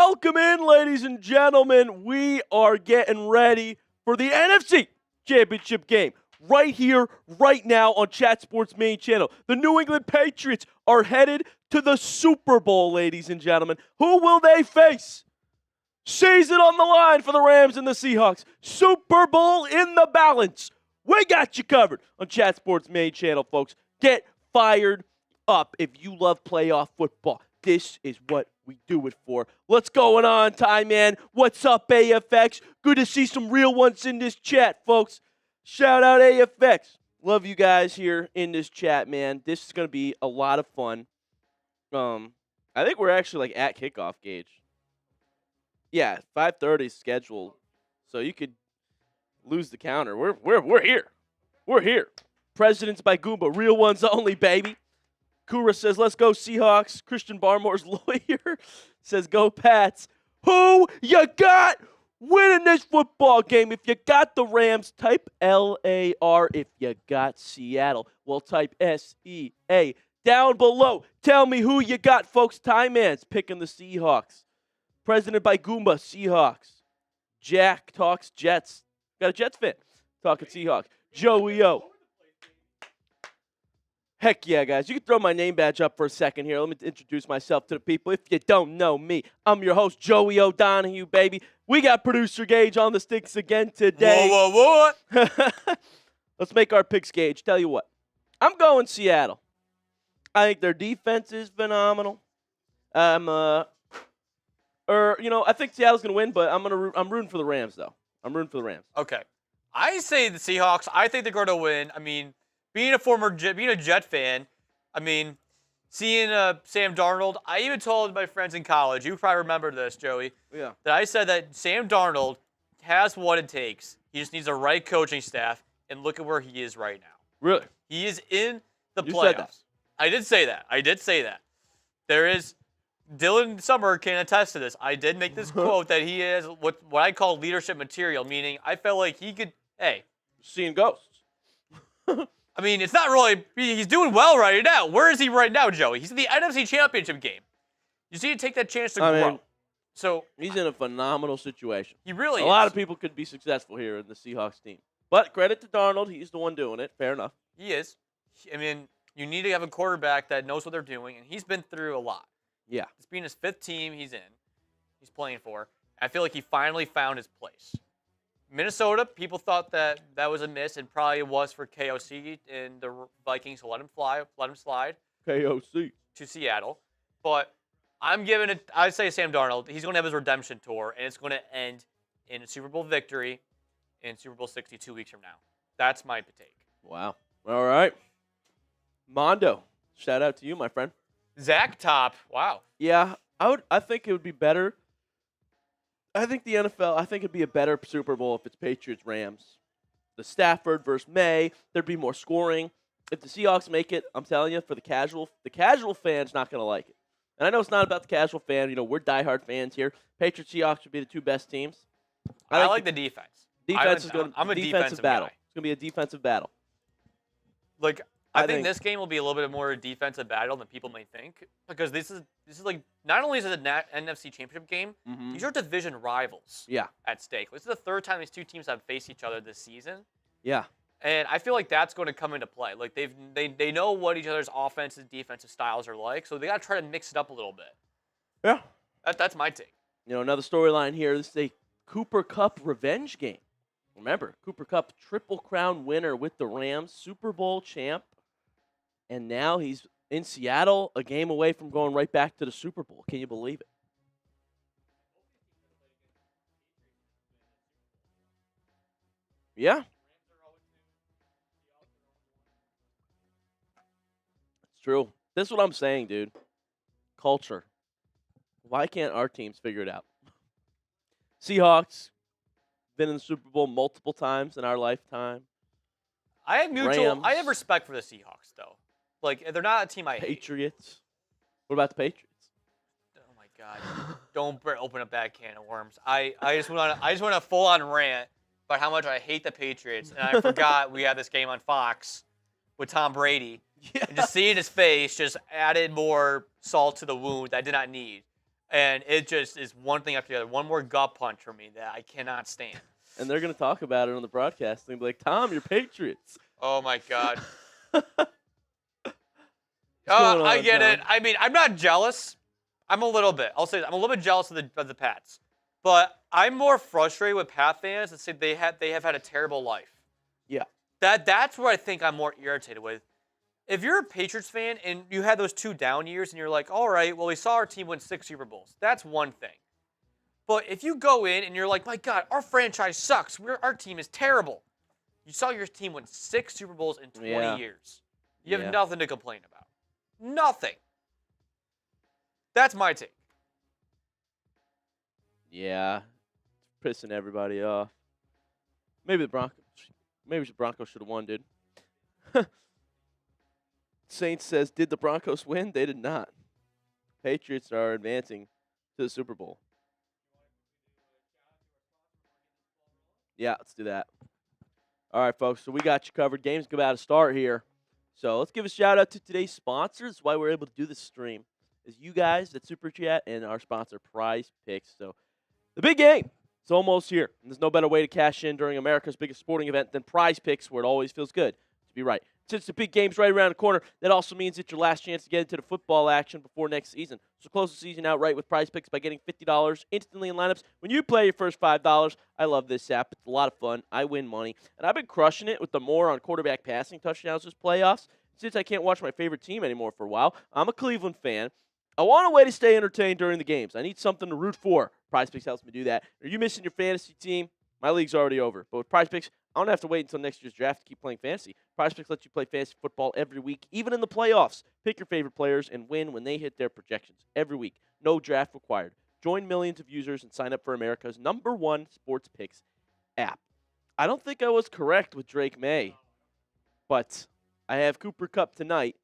Welcome in, ladies and gentlemen. We are getting ready for the NFC Championship game right here, right now on Chat Sports main channel. The New England Patriots are headed to the Super Bowl, ladies and gentlemen. Who will they face? Season on the line for the Rams and the Seahawks. Super Bowl in the balance. We got you covered on Chat Sports main channel, folks. Get fired up if you love playoff football. This is what we do it for. What's going on, Ty Man? What's up, AFX? Good to see some real ones in this chat, folks. Shout out AFX. Love you guys here in this chat, man. This is going to be a lot of fun. I think we're actually like at kickoff, Gage. Yeah, 5:30 is scheduled, so you could lose the counter. We're here. We're here. Presidents by Goomba, real ones only, baby. Kura says, let's go Seahawks. Christian Barmore's lawyer says, go Pats. Who you got winning this football game? If you got the Rams, type LAR. If you got Seattle, well, type SEA down below. Tell me who you got, folks. Ty Man's picking the Seahawks. President by Goomba, Seahawks. Jack talks Jets. Got a Jets fan talking Seahawks. Joey O. Heck yeah, guys. You can throw my name badge up for a second here. Let me introduce myself to the people. If you don't know me, I'm your host, Joey O'Donohue, baby. We got producer Gage on the sticks again today. What? Let's make our picks, Gage. Tell you what. I'm going Seattle. I think their defense is phenomenal. I think Seattle's going to win, but I'm rooting for the Rams, though. I'm rooting for the Rams. Okay. I say the Seahawks. I think they're going to win. I mean, being a Jet fan, I mean, seeing Sam Darnold, I even told my friends in college, you probably remember this, Joey, yeah, that I said that Sam Darnold has what it takes. He just needs the right coaching staff, and look at where he is right now. Really? He is in the playoffs. Said that. I did say that. There is, Dylan Summer can attest to this. I did make this quote that he has what I call leadership material, meaning I felt like he could, seeing ghosts. I mean, it's not really, he's doing well right now. Where is he right now, Joey? He's in the NFC Championship game. You see, to take that chance to grow. So he's in a phenomenal situation. He really is. A lot of people could be successful here in the Seahawks team. But credit to Darnold. He's the one doing it. Fair enough. He is. I mean, you need to have a quarterback that knows what they're doing, and he's been through a lot. Yeah. It's being his fifth team he's playing for. I feel like he finally found his place. Minnesota, people thought that was a miss, and probably was for KOC, and the Vikings let him slide. KOC. To Seattle. But I'd say Sam Darnold, he's going to have his redemption tour, and it's going to end in a Super Bowl victory in Super Bowl 62 weeks from now. That's my take. Wow. All right. Mondo, shout out to you, my friend. Zach Top, wow. Yeah, I think it would be better. I think the NFL, it'd be a better Super Bowl if it's Patriots-Rams. The Stafford versus Maye, there'd be more scoring. If the Seahawks make it, I'm telling you, for the casual fan's not going to like it. And I know it's not about the casual fan. You know, we're diehard fans here. Patriots-Seahawks would be the two best teams. I like the defense. I'm a defensive battle. Guy. It's going to be a defensive battle. Like, I think this game will be a little bit more a defensive battle than people may think, because this is like, not only is it an NFC Championship game, these are division rivals. Yeah. At stake. This is the third time these two teams have faced each other this season. Yeah. And I feel like that's going to come into play. Like they know what each other's offensive and defensive styles are like, so they got to try to mix it up a little bit. Yeah. That's my take. You know, another storyline here. This is a Cooper Kupp revenge game. Remember, Cooper Kupp, Triple Crown winner with the Rams, Super Bowl champ. And now he's in Seattle, a game away from going right back to the Super Bowl. Can you believe it? Yeah. It's true. This is what I'm saying, dude. Culture. Why can't our teams figure it out? Seahawks, been in the Super Bowl multiple times in our lifetime. I have respect for the Seahawks, though. Like, they're not a team I hate. Patriots. What about the Patriots? Oh my God! Don't open up that can of worms. I just want a full-on rant about how much I hate the Patriots, and I forgot we had this game on Fox with Tom Brady. Yeah. And just seeing his face just added more salt to the wound that I did not need. And it just is one thing after the other. One more gut punch for me that I cannot stand. And they're going to talk about it on the broadcast. They'll be like, Tom, you're Patriots. Oh, my God. What's going on, I get Tom? it. I mean, I'm not jealous. I'm a little bit. I'll say that. I'm a little bit jealous of the Pats. But I'm more frustrated with Pat fans that say they have had a terrible life. Yeah. That's where I think I'm more irritated with. If you're a Patriots fan and you had those 2 down years and you're like, all right, well, we saw our team win 6 Super Bowls. That's one thing. But if you go in and you're like, my God, our franchise sucks. Our team is terrible. You saw your team win 6 Super Bowls in 20 years. You have nothing to complain about. Nothing. That's my take. Yeah. Pissing everybody off. Maybe the Broncos should have won, dude. Saints says, did the Broncos win? They did not. Patriots are advancing to the Super Bowl. Yeah, let's do that. All right, folks, so we got you covered. Game's about to start here. So let's give a shout-out to today's sponsors. That's why we're able to do this stream. Is you guys at Super Chat and our sponsor, Prize Picks. So the big game is almost here. And there's no better way to cash in during America's biggest sporting event than Prize Picks, where it always feels good to be right. Since the big game's right around the corner, that also means it's your last chance to get into the football action before next season. So close the season out right with Prize Picks by getting $50 instantly in lineups when you play your first $5. I love this app. It's a lot of fun. I win money. And I've been crushing it with the more on quarterback passing touchdowns this playoffs. Since I can't watch my favorite team anymore for a while, I'm a Cleveland fan. I want a way to stay entertained during the games. I need something to root for. Prize Picks helps me do that. Are you missing your fantasy team? My league's already over. But with Prize Picks, I don't have to wait until next year's draft to keep playing fantasy. Prize Picks lets you play fantasy football every week, even in the playoffs. Pick your favorite players and win when they hit their projections every week. No draft required. Join millions of users and sign up for America's #1 sports picks app. I don't think I was correct with Drake Maye, but I have Cooper Kupp tonight.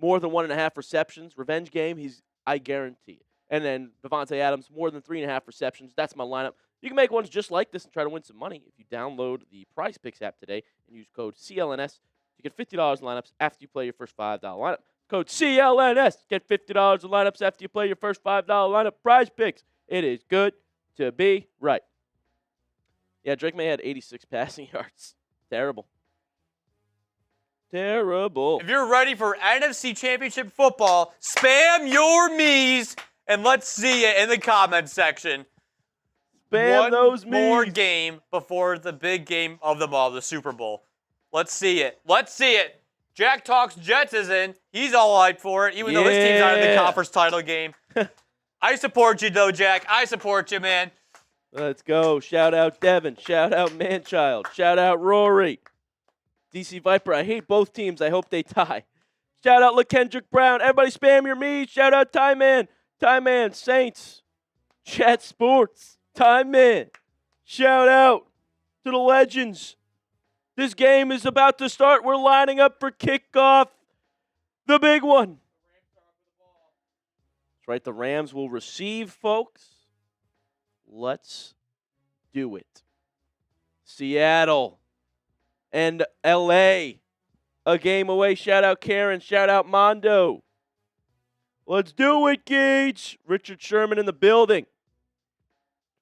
More than 1.5 receptions. Revenge game, I guarantee it. And then Devontae Adams, more than 3.5 receptions. That's my lineup. You can make ones just like this and try to win some money if you download the Prize Picks app today and use code CLNS to get $50 in lineups after you play your first $5 lineup. Code CLNS. Get $50 in lineups after you play your first $5 lineup. Prize Picks. It is good to be right. Yeah, Drake Maye had 86 passing yards. Terrible. Terrible. If you're ready for NFC Championship football, spam your me's and let's see it in the comment section. Spam those me's. One more game before the big game of them all, the Super Bowl. Let's see it. Let's see it. Jack Talks Jets is in. He's all hyped for it, even though his team's out of the conference title game. I support you, though, Jack. I support you, man. Let's go. Shout out Devin. Shout out Manchild. Shout out Rory. DC Viper, I hate both teams. I hope they tie. Shout out LaKendrick Brown. Everybody spam your me's. Shout out Ty Man. Ty Man, Saints. Chat Sports. Ty Man. Shout out to the legends. This game is about to start. We're lining up for kickoff. The big one. That's right. The Rams will receive, folks. Let's do it. Seattle and LA. A game away. Shout out Karen. Shout out Mondo. Let's do it, Gage. Richard Sherman in the building.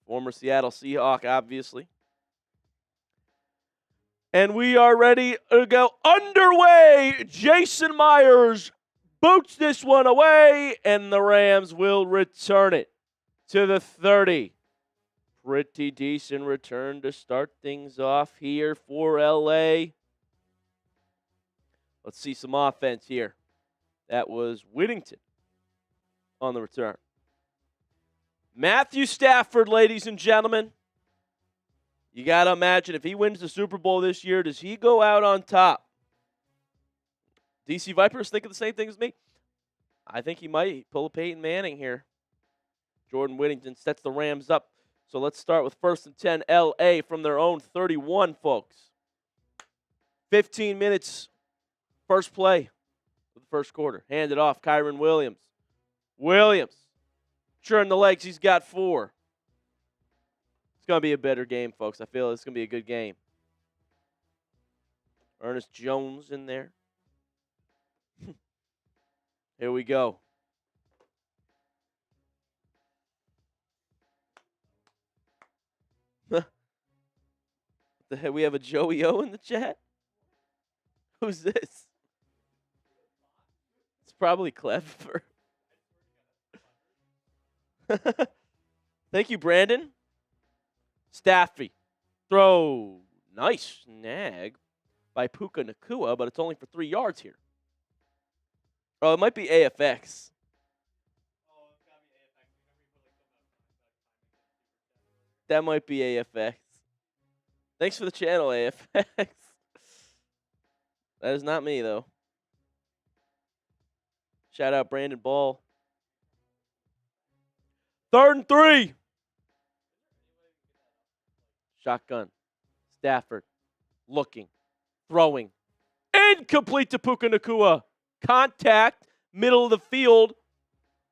Former Seattle Seahawk, obviously. And we are ready to go underway. Jason Myers boots this one away, and the Rams will return it to the 30. Pretty decent return to start things off here for LA. Let's see some offense here. That was Whittington on the return. Matthew Stafford, ladies and gentlemen. You got to imagine if he wins the Super Bowl this year, does he go out on top? DC Vipers thinking the same thing as me? I think he might pull a Peyton Manning here. Jordan Whittington sets the Rams up. So let's start with 1st and 10 LA from their own 31, folks. 15 minutes, first play of the first quarter. Hand it off, Kyron Williams. Williams, churn the legs, he's got 4. It's going to be a better game, folks. I feel it's going to be a good game. Ernest Jones in there. Here we go. The heck, we have a Joey O in the chat? Who's this? It's probably Clever. Thank you, Brandon. Staffy. Throw. Nice snag by Puka Nacua, but it's only for 3 yards here. Oh, it might be AFX. That might be AFX. Thanks for the channel, AFX. That is not me, though. Shout out Brandon Ball. 3rd and 3. Shotgun. Stafford. Looking. Throwing. Incomplete to Puka Nacua. Contact. Middle of the field.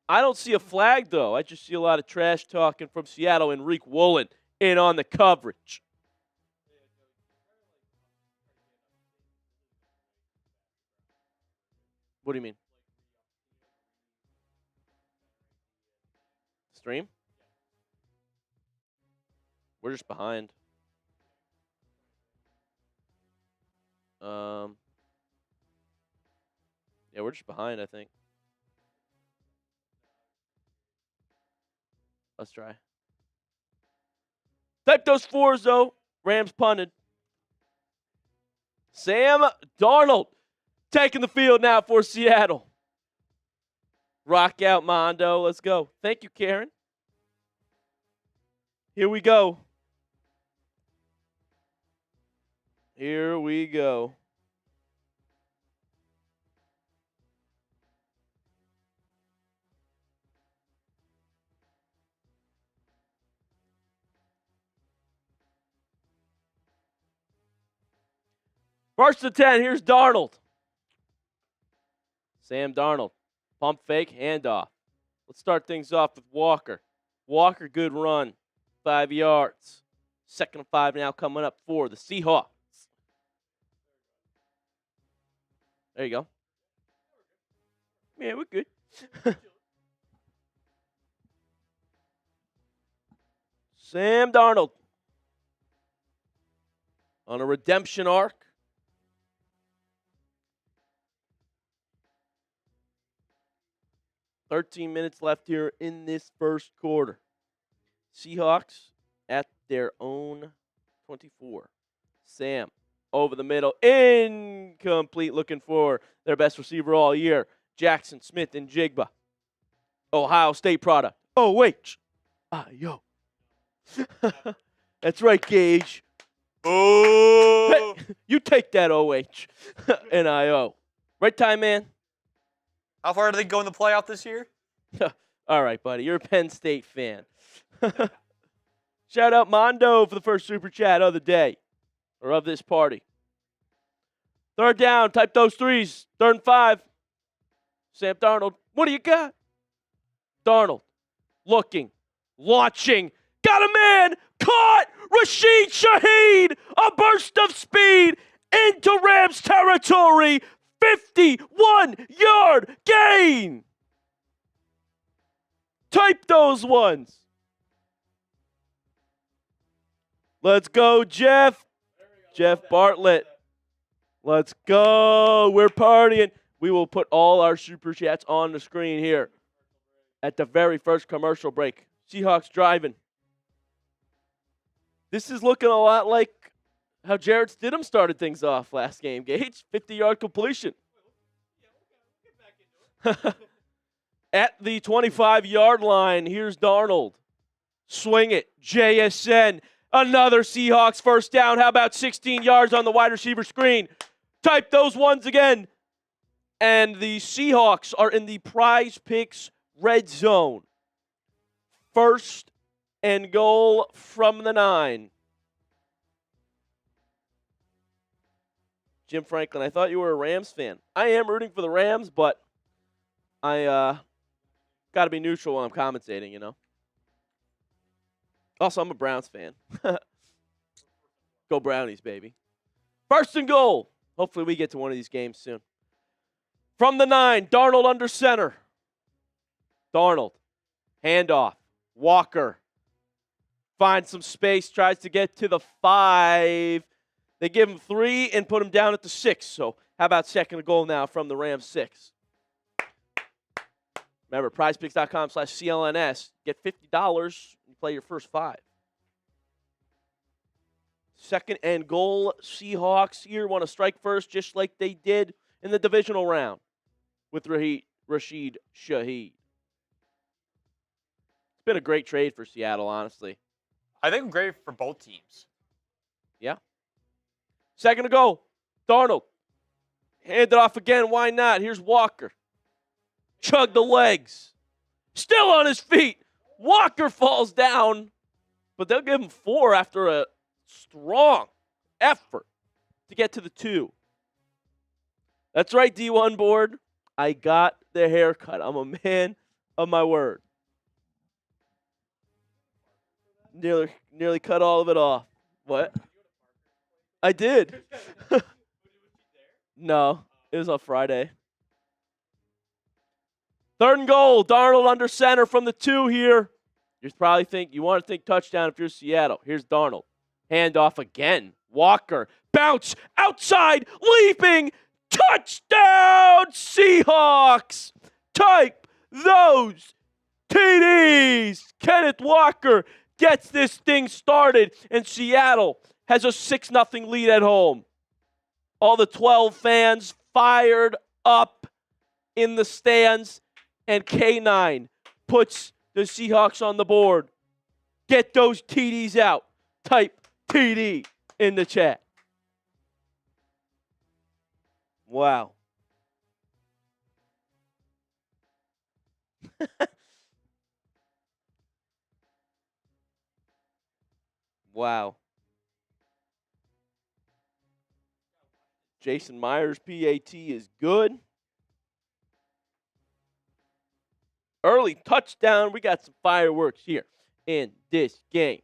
I don't see a flag, though. I just see a lot of trash talking from Seattle. Enrique Woolen in on the coverage. What do you mean? Stream? We're just behind. Yeah, we're just behind, I think. Let's try. Type those 4s, though. Rams punted. Sam Darnold taking the field now for Seattle. Rock out, Mondo. Let's go. Thank you, Karen. Here we go. Here we go. First and 10, here's Darnold. Sam Darnold. Pump fake, handoff. Let's start things off with Walker. Walker, good run. 5 yards. 2nd and 5 now coming up for the Seahawks. There you go. Yeah, we're good. Sam Darnold on a redemption arc. $13 minutes left here in this first quarter. Seahawks at their own 24. Sam over the middle. Incomplete, looking for their best receiver all year. Jackson Smith and Jigba. Ohio State product. O-H-I-O. That's right, Gage. Oh! Hey, you take that O-H-N-I-O. Right time, man? How far do they go in the playoff this year? All right, buddy. You're a Penn State fan. Shout out Mondo for the first super chat of the day, or of this party. 3rd down. Type those 3s. 3rd and 5. Sam Darnold. What do you got? Darnold. Looking. Launching. Got a man. Caught. Rashid Shaheed. A burst of speed into Rams territory. 51-yard gain. Type those ones. Let's go, Jeff. Jeff Bartlett. Let's go. We're partying. We will put all our super chats on the screen here at the very first commercial break. Seahawks driving. This is looking a lot like how Jarrett Stidham started things off last game, Gage. 50-yard completion. At the 25-yard line, here's Darnold. Swing it. JSN. Another Seahawks first down. How about 16 yards on the wide receiver screen? Type those ones again. And the Seahawks are in the Prize Picks red zone. 1st and goal from the 9. Jim Franklin, I thought you were a Rams fan. I am rooting for the Rams, but I got to be neutral when I'm commentating, you know. Also, I'm a Browns fan. Go Brownies, baby. 1st and goal. Hopefully we get to one of these games soon. From the 9, Darnold under center. Darnold. Handoff. Walker. Finds some space, tries to get to the 5. They give him 3 and put him down at the 6. So how about second and goal now from the Rams 6? Remember, prizepicks.com/CLNS. Get $50 and play your first 5. Second and goal. Seahawks here want to strike first just like they did in the divisional round with Rashid Shaheed. It's been a great trade for Seattle, honestly. I think great for both teams. Yeah. Second to go. Darnold. Hand it off again. Why not? Here's Walker. Chug the legs. Still on his feet. Walker falls down, but they'll give him 4 after a strong effort to get to the 2. That's right, D1 board. I got the haircut. I'm a man of my word. Nearly cut all of it off. What? I did. No, it was on Friday. Third and goal. Darnold under center from the 2 here. You want to think touchdown if you're Seattle. Here's Darnold. Handoff again. Walker. Bounce. Outside. Leaping. Touchdown Seahawks. Type those TDs. Kenneth Walker gets this thing started, and Seattle has a 6-0 lead at home. All the 12 fans fired up in the stands, and K9 puts the Seahawks on the board. Get those TDs out. Type TD in the chat. Wow. Wow. Jason Myers' PAT is good. Early touchdown. We got some fireworks here in this game.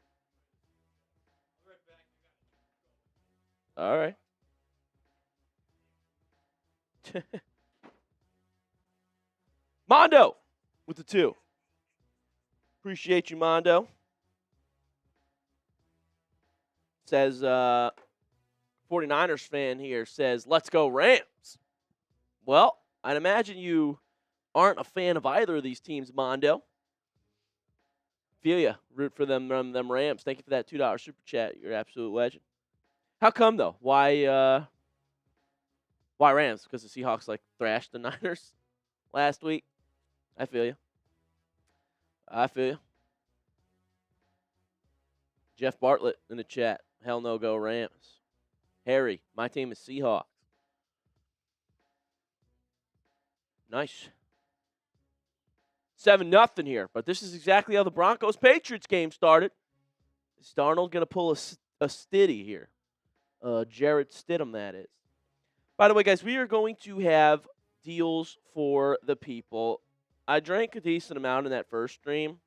All right. Mondo with the 2. Appreciate you, Mondo. Says 49ers fan here says, let's go Rams. Well, I'd imagine you aren't a fan of either of these teams, Mondo. Feel ya. Root for them Rams. Thank you for that $2 super chat. You're an absolute legend. How come, though? Why Rams? Because the Seahawks, thrashed the Niners last week? I feel you. Jeff Bartlett in the chat. Hell no, go Rams. Harry, my team is Seahawks. Nice. 7-0 here, but this is exactly how the Broncos-Patriots game started. Is Darnold going to pull a Stiddy here? Jarrett Stidham, that is. By the way, guys, we are going to have deals for the people. I drank a decent amount in that first stream.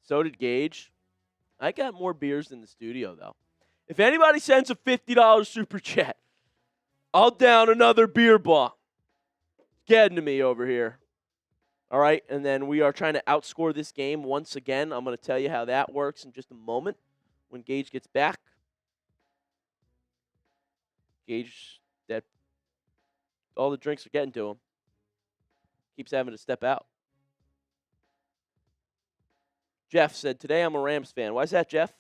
So did Gage. I got more beers in the studio, though. If anybody sends a $50 super chat, I'll down another beer bong. Getting to me over here. All right, and then we are trying to outscore this game once again. I'm going to tell you how that works in just a moment when Gage gets back. Gage, that all the drinks are getting to him. Keeps having to step out. Jeff said, today I'm a Rams fan. Why is that, Jeff?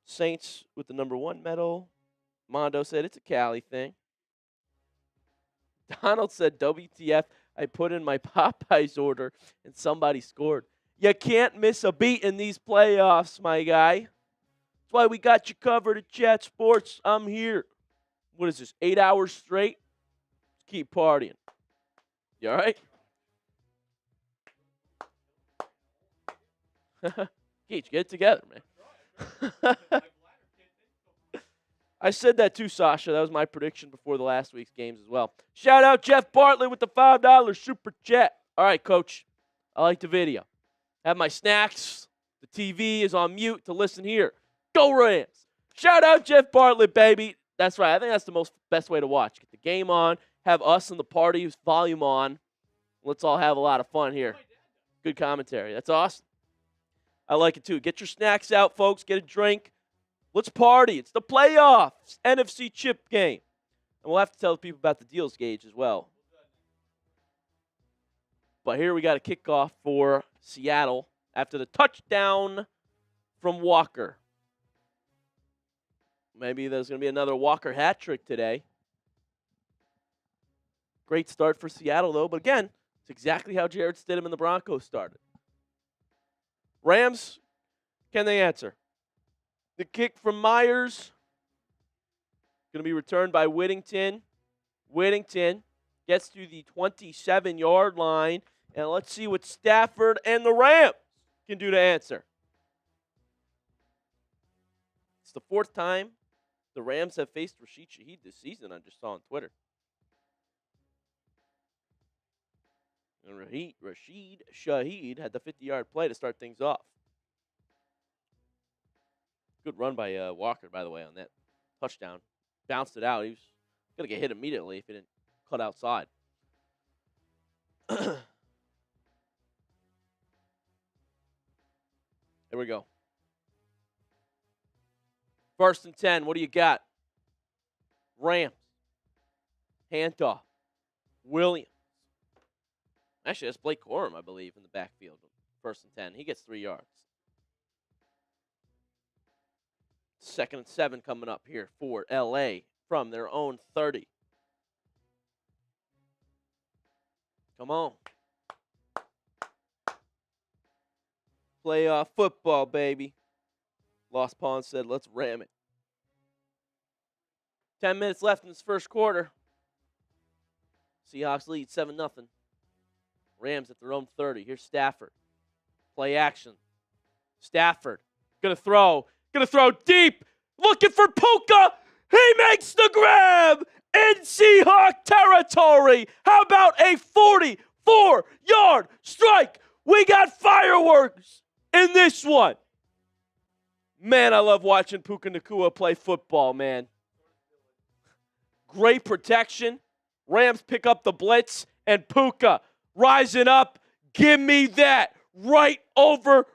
Saints with the #1 medal. Mondo said, it's a Cali thing. Donald said, WTF, I put in my Popeyes order and somebody scored. You can't miss a beat in these playoffs, my guy. That's why we got you covered at Chat Sports. I'm here. What is this, 8 hours straight? Let's keep partying. You all right? Geach, get it together, man. I said that too, Sasha. That was my prediction before the last week's games as well. Shout out Jeff Bartlett with the $5 super chat. All right, Coach. I like the video. Have my snacks. The TV is on mute to listen here. Go Rams. Shout out Jeff Bartlett, baby. That's right. I think that's the best way to watch. Get the game on. Have us and the party's volume on. Let's all have a lot of fun here. Good commentary. That's awesome. I like it too. Get your snacks out, folks. Get a drink. Let's party. It's the playoffs NFC chip game. And we'll have to tell people about the deals gauge as well. But here we got a kickoff for Seattle after the touchdown from Walker. Maybe there's going to be another Walker hat trick today. Great start for Seattle, though. But again, it's exactly how Jarrett Stidham and the Broncos started. Rams, can they answer? The kick from Myers going to be returned by Whittington. Whittington gets to the 27-yard line. And let's see what Stafford and the Rams can do to answer. It's the fourth time the Rams have faced Rashid Shaheed this season, I just saw on Twitter. And Rashid Shaheed had the 50-yard play to start things off. Good run by Walker, by the way, on that touchdown. Bounced it out. He was going to get hit immediately if he didn't cut outside. Here we go. 1st and 10. What do you got? Rams. Handoff. Williams. Actually, that's Blake Corum, I believe, in the backfield. 1st and 10. He gets 3 yards. 2nd and 7 coming up here for L.A. from their own 30. Come on. Playoff football, baby. Lost Pawn said, let's ram it. 10 minutes left in this first quarter. Seahawks lead 7-0. Rams at their own 30. Here's Stafford. Play action. Stafford. Gonna throw deep. Looking for Puka. He makes the grab in Seahawk territory. How about a 44-yard strike? We got fireworks in this one. Man, I love watching Puka Nacua play football, man. Great protection. Rams pick up the blitz, and Puka rising up. Give me that. Right over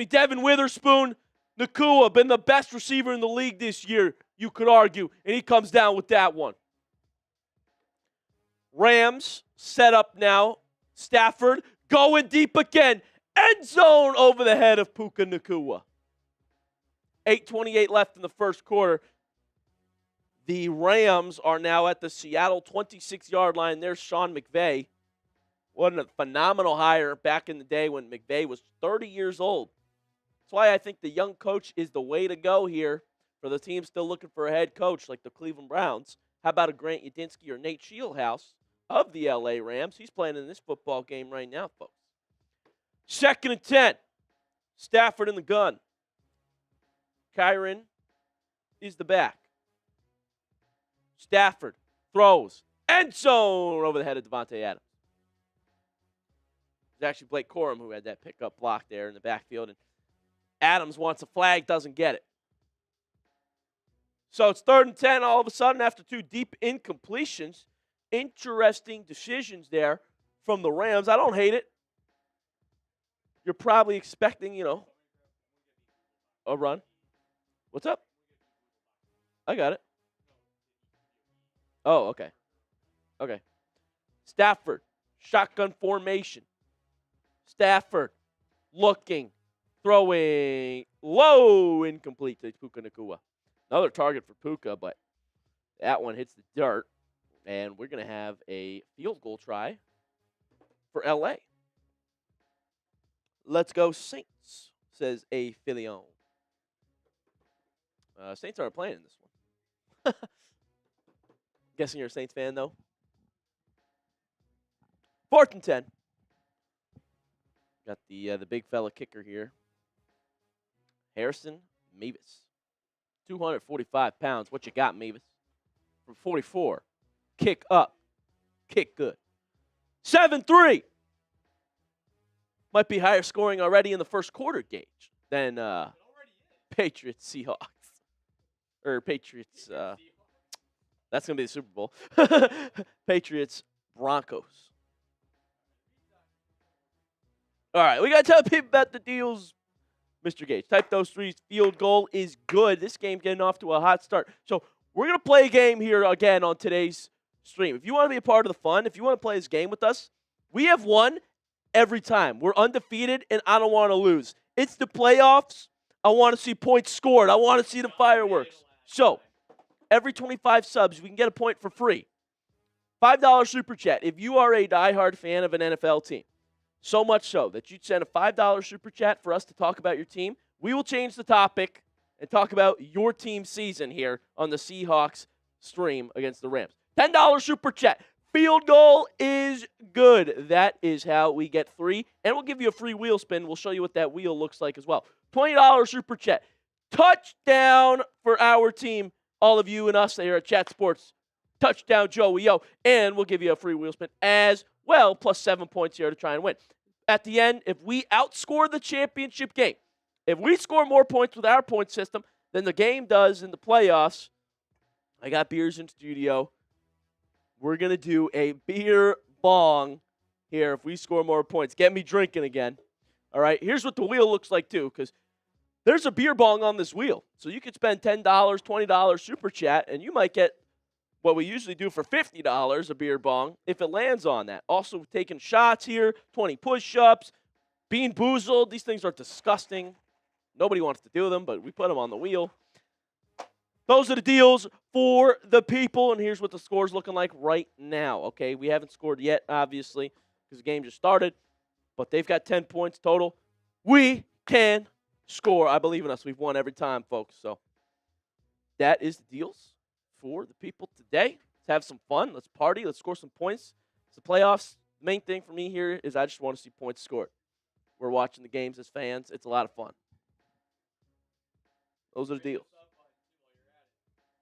Devin Witherspoon. Nacua, been the best receiver in the league this year, you could argue, and he comes down with that one. Rams set up now. Stafford going deep again. End zone over the head of Puka Nacua. 8:28 left in the first quarter. The Rams are now at the Seattle 26-yard line. There's Sean McVay. What a phenomenal hire back in the day when McVay was 30 years old. That's why I think the young coach is the way to go here for the team still looking for a head coach like the Cleveland Browns. How about a Grant Udinski or Nate Shieldhouse of the LA Rams? He's playing in this football game right now, folks. 2nd and 10. Stafford in the gun. Kyron is the back. Stafford throws. End zone over the head of Devontae Adams. It's actually Blake Corum who had that pickup block there in the backfield. And Adams wants a flag, doesn't get it. So it's 3rd and 10 all of a sudden after 2 deep incompletions. Interesting decisions there from the Rams. I don't hate it. You're probably expecting, a run. What's up? I got it. Oh, okay. Okay. Stafford, shotgun formation. Stafford looking, throwing, low, incomplete to Puka Nacua. Another target for Puka, but that one hits the dirt, and we're going to have a field goal try for L.A. Let's go Saints, says a Filion. Saints aren't playing in this one. Guessing you're a Saints fan, though. 4th and 10. Got the big fella kicker here. Harrison Mavis. 245 pounds. What you got, Mavis? From 44. Kick up. Kick good. 7-3. Might be higher scoring already in the first quarter gauge than Patriots Seahawks. Or Patriots. That's going to be the Super Bowl. Patriots Broncos. All right, we got to tell people about the deals. Mr. Gage, type those threes. Field goal is good. This game getting off to a hot start. So we're going to play a game here again on today's stream. If you want to be a part of the fun, if you want to play this game with us, we have won every time. We're undefeated, and I don't want to lose. It's the playoffs. I want to see points scored. I want to see the fireworks. So every 25 subs, we can get a point for free. $5 super chat. If you are a diehard fan of an NFL team, so much so that you'd send a $5 super chat for us to talk about your team, we will change the topic and talk about your team's season here on the Seahawks stream against the Rams. $10 super chat. Field goal is good. That is how we get 3. And we'll give you a free wheel spin. We'll show you what that wheel looks like as well. $20 super chat. Touchdown for our team. All of you and us here at Chat Sports. Touchdown, Joey, yo. And we'll give you a free wheel spin as well, plus 7 points here to try and win. At the end, if we outscore the championship game, if we score more points with our point system than the game does in the playoffs, I got beers in studio. We're going to do a beer bong here if we score more points. Get me drinking again. All right, here's what the wheel looks like, too, because there's a beer bong on this wheel. So you could spend $10, $20 super chat, and you might get what we usually do for $50, a beer bong, if it lands on that. Also taking shots here, 20 push-ups, being boozled. These things are disgusting. Nobody wants to do them, but we put them on the wheel. Those are the deals for the people, and here's what the score's looking like right now, okay? We haven't scored yet, obviously, because the game just started, but they've got 10 points total. We can score. I believe in us. We've won every time, folks, so that is the deals for the people today. Let's have some fun. Let's party. Let's score some points. It's the playoffs. The main thing for me here is I just want to see points scored. We're watching the games as fans. It's a lot of fun. Those are the deals.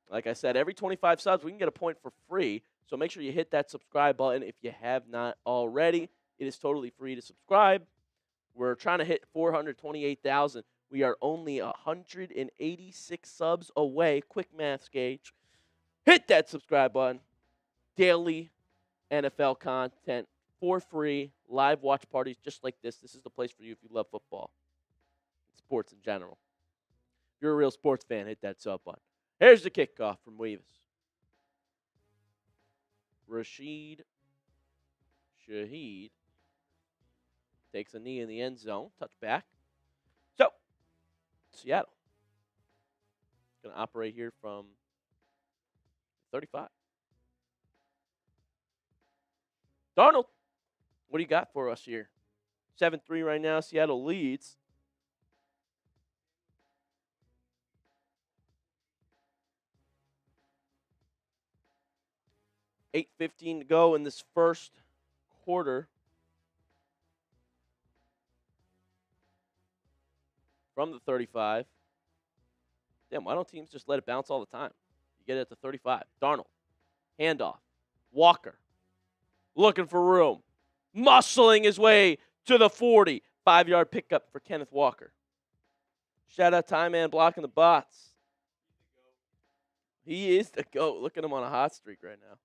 Like I said, every 25 subs, we can get a point for free. So make sure you hit that subscribe button if you have not already. It is totally free to subscribe. We're trying to hit 428,000. We are only 186 subs away. Quick math, Gage. Hit that subscribe button. Daily NFL content for free. Live watch parties just like this. This is the place for you if you love football. Sports in general. If you're a real sports fan, hit that sub button. Here's the kickoff from Weavis. Rashid Shaheed takes a knee in the end zone. Touchback. So, Seattle going to operate here from 35. Darnold, what do you got for us here? 7-3 right now. Seattle leads. $8:15 to go in this first quarter. From the 35. Damn, why don't teams just let it bounce all the time? You get it at the 35. Darnold. Handoff. Walker. Looking for room. Muscling his way to the 40. 5-yard pickup for Kenneth Walker. Shout out Ty Man blocking the bots. He is the GOAT. Look at him on a hot streak right now.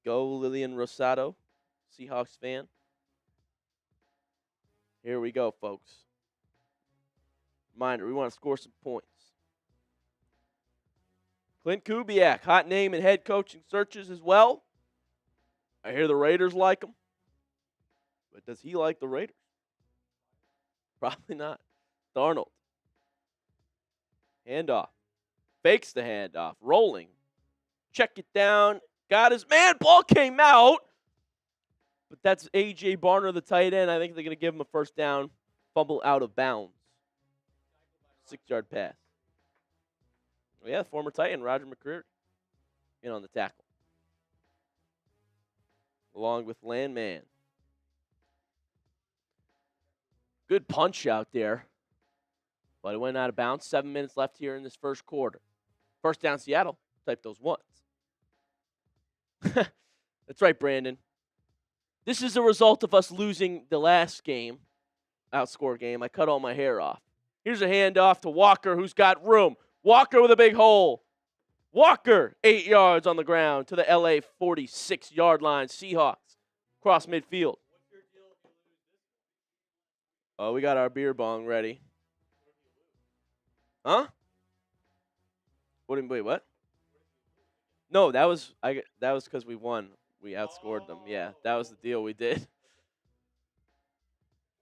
Go Lillian Rosado, Seahawks fan. Here we go, folks. Reminder, we want to score some points. Clint Kubiak, hot name in head coaching searches as well. I hear the Raiders like him. But does he like the Raiders? Probably not. Darnold. Handoff. Fakes the handoff. Rolling. Check it down. Got his man. Ball came out. But that's A.J. Barner, the tight end. I think they're going to give him a first down. Fumble out of bounds. 6-yard pass. Well, yeah, former Titan, Roger McCreary, in on the tackle. Along with Landman. Good punch out there. But it went out of bounds. 7 minutes left here in this first quarter. First down, Seattle. Type those ones. That's right, Brandon. This is a result of us losing the last game, outscore game. I cut all my hair off. Here's a handoff to Walker, who's got room. Walker with a big hole. Walker, 8 yards on the ground to the LA 46-yard line. Seahawks cross midfield. Oh, we got our beer bong ready. Huh? Wait, what? No, that was because we won. We outscored them. Yeah, that was the deal we did.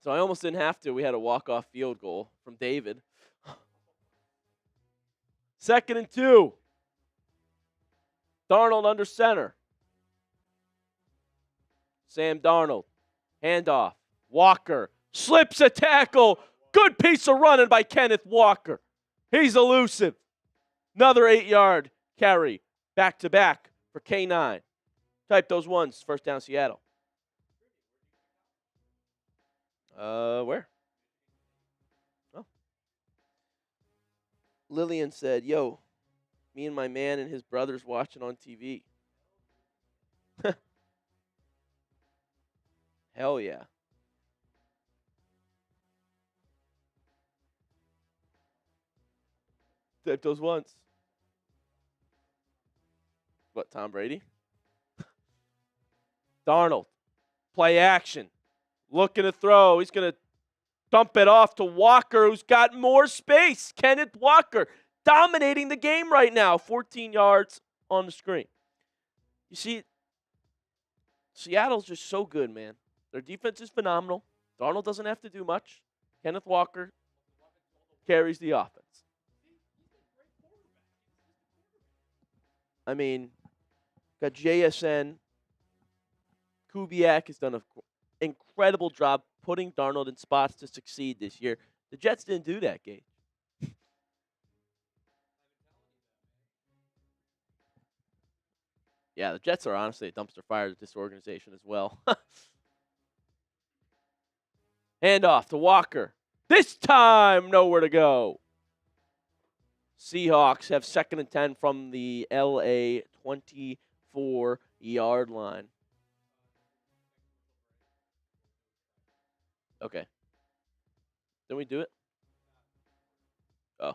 So I almost didn't have to. We had a walk-off field goal from David. 2nd and 2. Darnold under center. Sam Darnold. Handoff. Walker. Slips a tackle. Good piece of running by Kenneth Walker. He's elusive. Another 8-yard carry. Back-to-back for K9. Type those ones. First down, Seattle. Where? Oh. Lillian said, yo, me and my man and his brother's watching on TV. Hell yeah. Type those ones. What, Tom Brady? Darnold. Play action. Looking to throw. He's going to dump it off to Walker, who's got more space. Kenneth Walker dominating the game right now. 14 yards on the screen. You see, Seattle's just so good, man. Their defense is phenomenal. Darnold doesn't have to do much. Kenneth Walker carries the offense. I mean, got JSN. Kubiak has done an incredible job putting Darnold in spots to succeed this year. The Jets didn't do that, Gage. Yeah, the Jets are honestly a dumpster fire to this organization as well. Handoff to Walker. This time, nowhere to go. Seahawks have 2nd and 10 from the LA 24-yard line. Okay. Didn't we do it? Oh.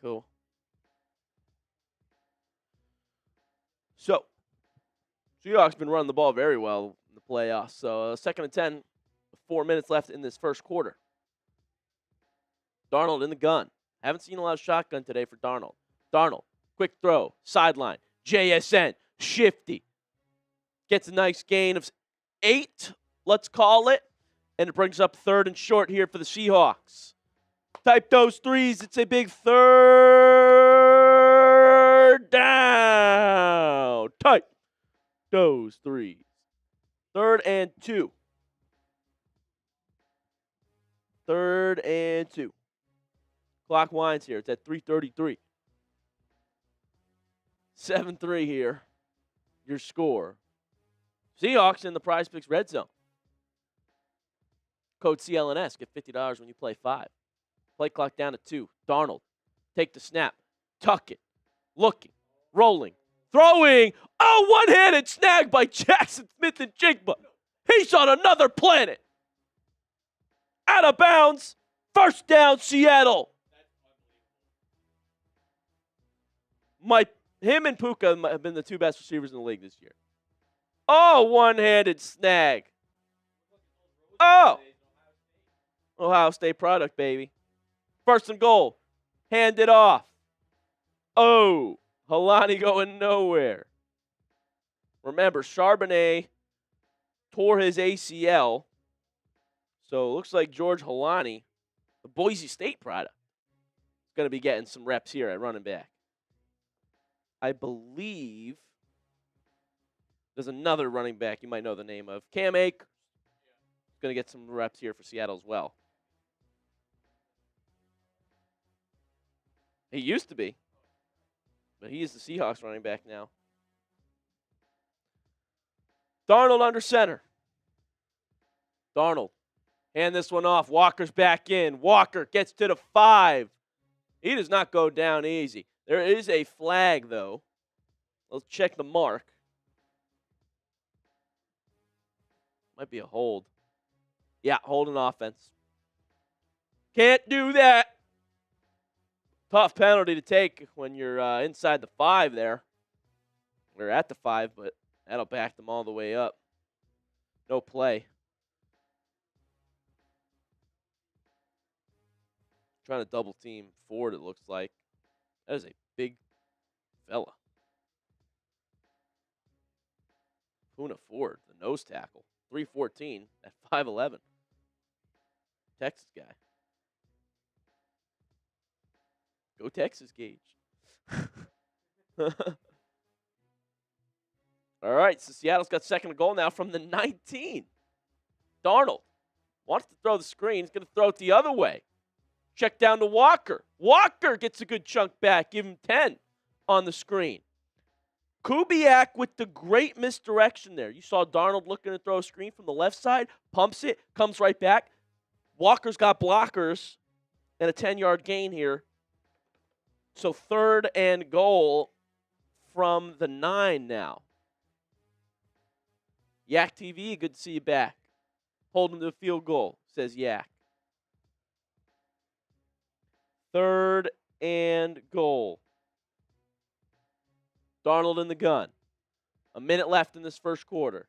Cool. So, Seahawks been running the ball very well in the playoffs. So, 2nd and 10, 4 minutes left in this first quarter. Darnold in the gun. Haven't seen a lot of shotgun today for Darnold. Darnold, quick throw, sideline. JSN, shifty. Gets a nice gain of 8, let's call it. And it brings up 3rd and short here for the Seahawks. Type those threes. It's a big 3rd down. Type those threes. 3rd and 2. 3rd and 2. Clock winds here. It's at 3:33. 7-3 here. Your score. Seahawks in the Prize Picks red zone. Code CLNS. Get $50 when you play 5. Play clock down to 2. Darnold. Take the snap. Tuck it. Looking. Rolling. Throwing. Oh, one-handed snag by Jackson Smith and Jigba. He's on another planet. Out of bounds. First down, Seattle. Him and Puka have been the 2 best receivers in the league this year. Oh, one-handed snag. Oh. Ohio State product, baby. 1st and goal. Hand it off. Oh. Helani going nowhere. Remember, Charbonnet tore his ACL. So it looks like George Helani, the Boise State product, is going to be getting some reps here at running back. I believe there's another running back you might know the name of. Cam Akers is going to get some reps here for Seattle as well. He used to be, but he is the Seahawks running back now. Darnold under center. Darnold. Hand this one off. Walker's back in. Walker gets to the 5. He does not go down easy. There is a flag, though. Let's check the mark. Might be a hold. Yeah, holding offense. Can't do that. Tough penalty to take when you're inside the 5 there. We're at the 5, but that'll back them all the way up. No play. Trying to double team Ford, it looks like. That is a big fella. Puna Ford, the nose tackle. 314 at 5'11". Texas guy. Go Texas, Gage. All right, so Seattle's got second and goal now from the 19. Darnold wants to throw the screen. He's going to throw it the other way. Check down to Walker. Walker gets a good chunk back. Give him 10 on the screen. Kubiak with the great misdirection there. You saw Darnold looking to throw a screen from the left side. Pumps it. Comes right back. Walker's got blockers. And a 10-yard gain here. So third and goal from the 9 now. Yak TV, good to see you back. Hold him to the field goal, says Yak. Third and goal. Darnold in the gun. A minute left in this first quarter.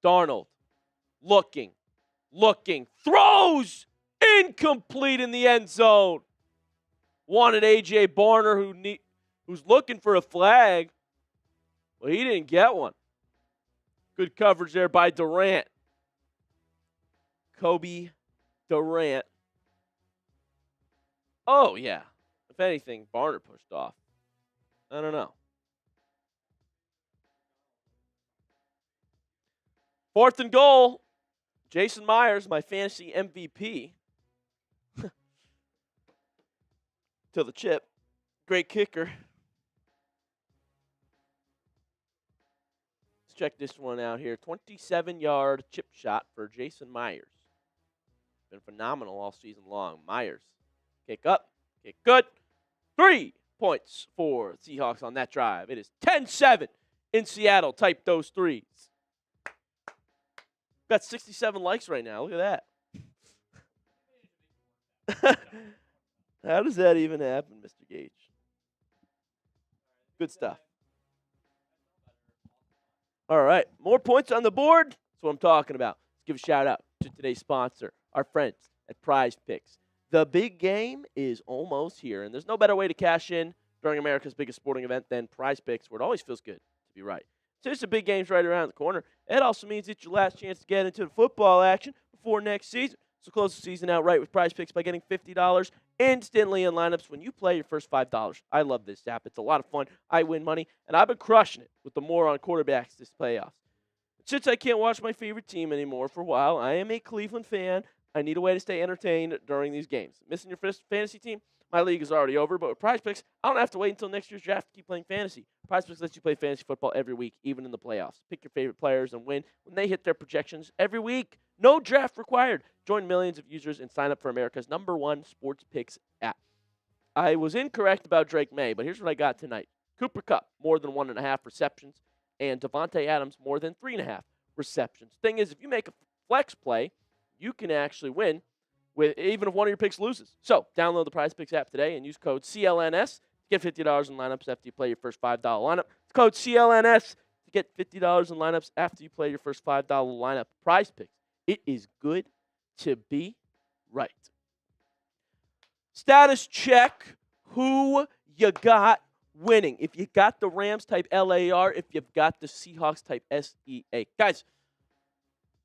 Darnold looking, throws incomplete in the end zone. Wanted A.J. Barner, who's looking for a flag. Well, he didn't get one. Good coverage there by Durant. Kobe Durant. Oh, yeah. If anything, Barner pushed off. I don't know. Fourth and goal. Jason Myers, my fantasy MVP. To the chip. Great kicker. Let's check this one out here. 27-yard chip shot for Jason Myers. Been phenomenal all season long. Myers. Kick up. Kick good. 3 points for Seahawks on that drive. It is 10-7 in Seattle. Type those threes. Got 67 likes right now. Look at that. How does that even happen, Mr. Gage? Good stuff. All right. More points on the board. That's what I'm talking about. Let's give a shout out to today's sponsor, our friends at Prize Picks. The big game is almost here, and there's no better way to cash in during America's biggest sporting event than Prize Picks, where it always feels good to be right. Since the big game's right around the corner, it also means it's your last chance to get into the football action before next season. So close the season out right with Prize Picks by getting $50 instantly in lineups when you play your first $5. I love this app. It's a lot of fun. I win money, and I've been crushing it with the more on quarterbacks this playoffs. Since I can't watch my favorite team anymore for a while, I am a Cleveland fan. I need a way to stay entertained during these games. Missing your fantasy team? My league is already over, but with Prize Picks, I don't have to wait until next year's draft to keep playing fantasy. Prize Picks lets you play fantasy football every week, even in the playoffs. Pick your favorite players and win when they hit their projections every week. No draft required. Join millions of users and sign up for America's #1 sports picks app. I was incorrect about Drake Maye, but here's what I got tonight. Cooper Kupp, more than 1.5 receptions, and Devontae Adams, more than 3.5 receptions. Thing is, if you make a flex play, you can actually win with even if one of your picks loses. So download the Prize Picks app today and use code CLNS to get $50 in lineups after you play your first $5 lineup. It's code CLNS to get $50 in lineups after you play your first $5 lineup. Prize Picks. It is good to be right. Status check. Who you got winning? If you got the Rams, type LAR. If you've got the Seahawks, type SEA. Guys,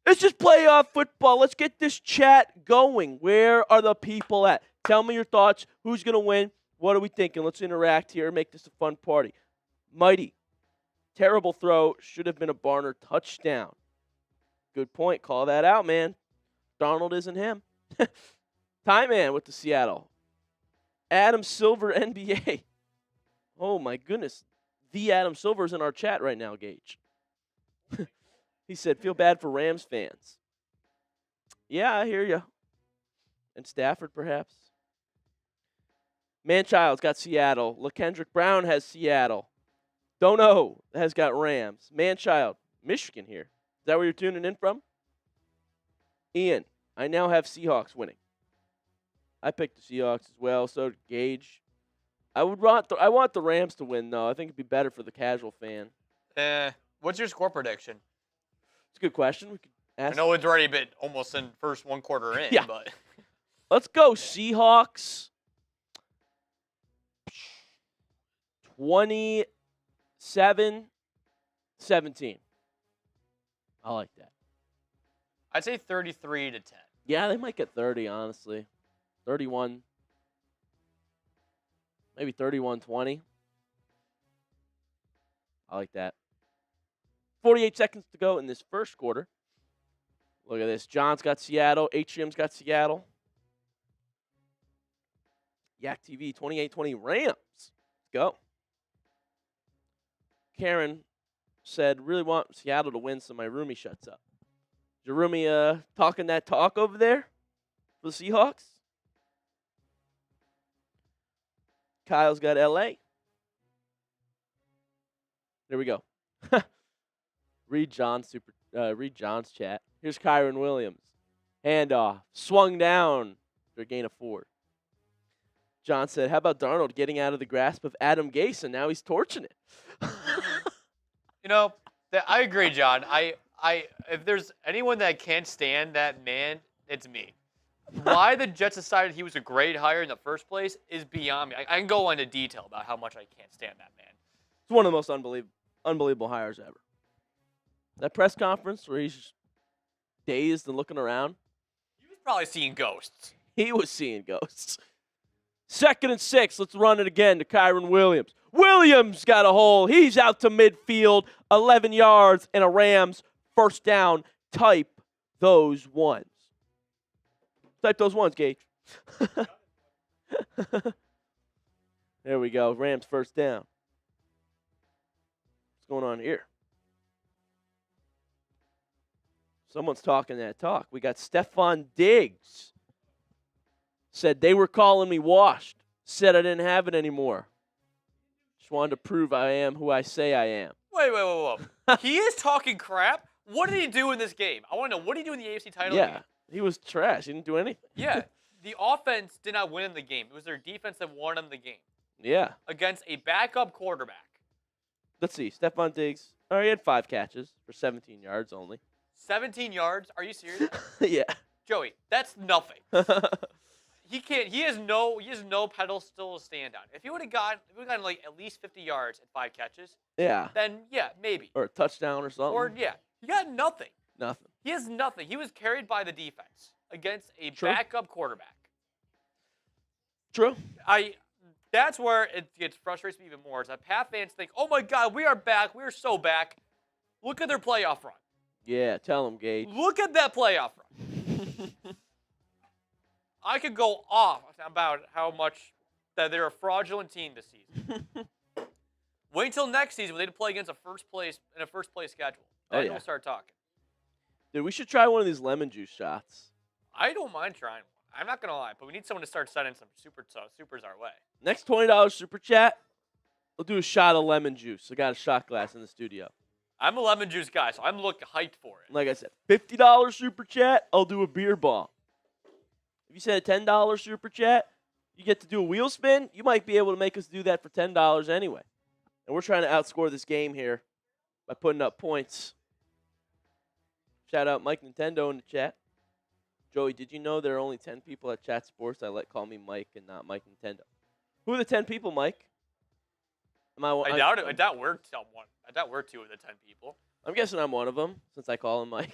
it's just playoff football. Let's get this chat going. Where are the people at? Tell me your thoughts. Who's going to win? What are we thinking? Let's interact here. Make this a fun party. Mighty. Terrible throw. Should have been a Barner touchdown. Good point. Call that out, man. Darnold isn't him. Tie Man with the Seattle. Adam Silver, NBA. Oh, my goodness. The Adam Silver's in our chat right now, Gage. He said, feel bad for Rams fans. Yeah, I hear you. And Stafford, perhaps. Manchild's got Seattle. LaKendrick Brown has Seattle. Dono has got Rams. Manchild, Michigan here. Is that where you're tuning in from? Ian, I now have Seahawks winning. I picked the Seahawks as well. So did Gage. I want the Rams to win though. I think it'd be better for the casual fan. What's your score prediction? It's a good question. We could ask. I know it's already been almost in first one quarter in, Yeah. but Let's go Seahawks. 27-17. I like that. I'd say 33-10. Yeah, they might get 30, honestly. 31. Maybe 31-20. I like that. 48 seconds to go in this first quarter. Look at this. John's got Seattle. Atrium's got Seattle. Yak TV 28-20 Rams. Let's go. Karen said, really want Seattle to win so my roomie shuts up. Is your roomie talking that talk over there for the Seahawks? Kyle's got LA. There we go. Read John's chat. Here's Kyron Williams. Handoff. Swung down for a gain of 4. John said, how about Darnold getting out of the grasp of Adam Gase, and now he's torching it? I agree, John. If there's anyone that can't stand that man, it's me. Why the Jets decided he was a great hire in the first place is beyond me. I can go into detail about how much I can't stand that man. It's one of the most unbelievable hires ever. That press conference where he's just dazed and looking around. He was probably seeing ghosts. He was seeing ghosts. 2nd and 6. Let's run it again to Kyron Williams. Williams got a hole. He's out to midfield. 11 yards and a Rams first down. Type those ones. Type those ones, Gage. There we go. Rams first down. What's going on here? Someone's talking that talk. We got Stephon Diggs. Said they were calling me washed. Said I didn't have it anymore. Just wanted to prove I am who I say I am. Wait. He is talking crap? What did he do in this game? I want to know, what did he do in the AFC title game? Yeah, he was trash. He didn't do anything. Yeah, the offense did not win in the game. It was their defense that won in the game. Yeah. Against a backup quarterback. Let's see. Stephon Diggs. Oh, he had 5 catches for 17 yards only. 17 yards? Are you serious? Yeah. Joey, that's nothing. He has no pedestal to stand on. If he would have gotten like at least 50 yards at 5 catches, yeah. then yeah, maybe. Or a touchdown or something. Or yeah. He got nothing. Nothing. He has nothing. He was carried by the defense against a True. backup quarterback. True. That's where it frustrates me even more. Is that Pat fans think, oh my God, we are back. We are so back. Look at their playoff run. Yeah, tell him, Gage. Look at that playoff run. I could go off about how much that they're a fraudulent team this season. Wait until next season when they play against a first place schedule. Then we'll start talking. Dude, we should try one of these lemon juice shots. I don't mind trying one. I'm not gonna lie, but we need someone to start sending some supers our way. Next $20 super chat, we'll do a shot of lemon juice. I got a shot glass in the studio. I'm a lemon juice guy, so I'm looking hyped for it. Like I said, $50 super chat, I'll do a beer bong. If you said a $10 super chat, you get to do a wheel spin. You might be able to make us do that for $10 anyway. And we're trying to outscore this game here by putting up points. Shout out Mike Nintendo in the chat. Joey, did you know there are only 10 people at Chat Sports that call me Mike and not Mike Nintendo? Who are the 10 people, Mike? I doubt it. I doubt we're someone. I doubt we're 2 of the 10 people. I'm guessing I'm one of them since I call him Mike.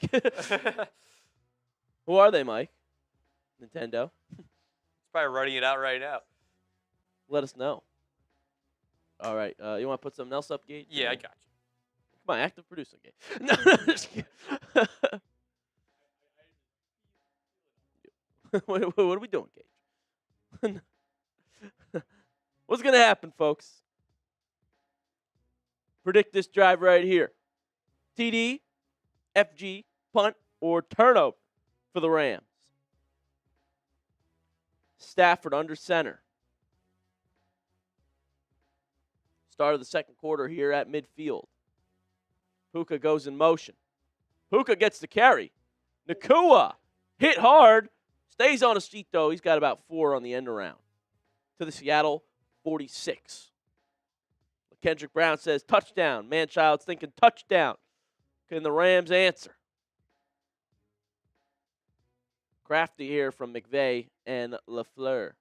Who are they, Mike? Nintendo. He's probably writing it out right now. Let us know. All right. You want to put something else up, Gage? Yeah, I got you. Come on, active producer, Gage. No, just kidding. What are we doing, Gage? What's going to happen, folks? Predict this drive right here. TD, FG, punt, or turnover for the Rams. Stafford under center. Start of the second quarter here at midfield. Puka goes in motion. Puka gets the carry. Nakua hit hard. Stays on his feet, though. He's got about 4 on the end around. To the Seattle 46. Kendrick Brown says touchdown. Manchild's thinking touchdown. Can the Rams answer? Crafty here from McVay and LaFleur.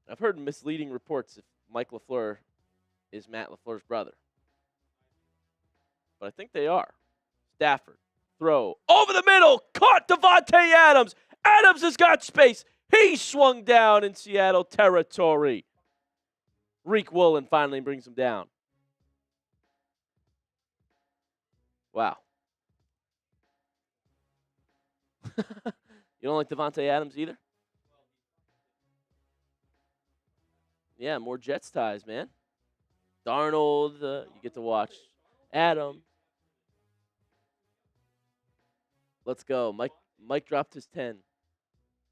I've heard misleading reports if Mike LaFleur is Matt LaFleur's brother. But I think they are. Stafford. Throw. Over the middle. Caught Davante Adams. Adams has got space. He swung down in Seattle territory. Reek Woolen finally brings him down. Wow. You don't like Davante Adams either? Yeah, more Jets ties, man. Darnold, you get to watch. Adam. Let's go. Mike dropped his 10.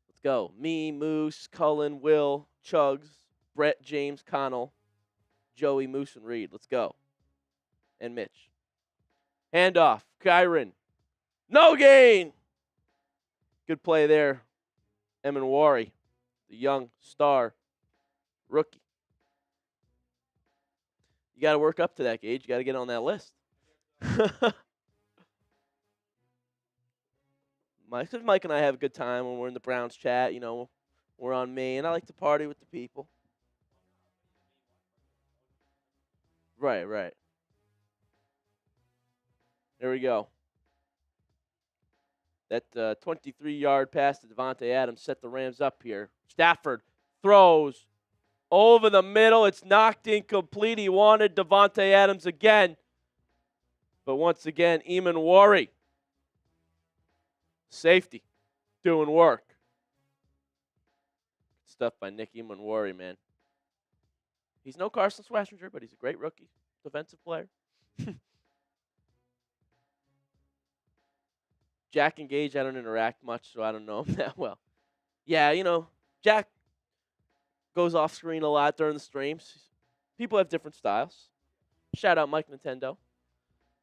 Let's go. Me, Moose, Cullen, Will, Chugs, Brett, James, Connell, Joey, Moose, and Reed. Let's go. And Mitch. Handoff. Kyron. No gain. Good play there. Emanwari, the young star rookie. You got to work up to that, Gage. You got to get on that list. Mike and I have a good time when we're in the Browns chat. You know, we're on Maye, and I like to party with the people. Right. There we go. That 23-yard pass to Davante Adams set the Rams up here. Stafford throws over the middle. It's knocked incomplete. He wanted Davante Adams again. But once again, Emanwari. Safety. Doing work. Stuff by Nick Emanwari, man. He's no Carson Schwarzenegger, but he's a great rookie. Defensive player. Jack and Gage, I don't interact much, so I don't know him that well. Yeah, you know, Jack goes off screen a lot during the streams. People have different styles. Shout out Mike Nintendo.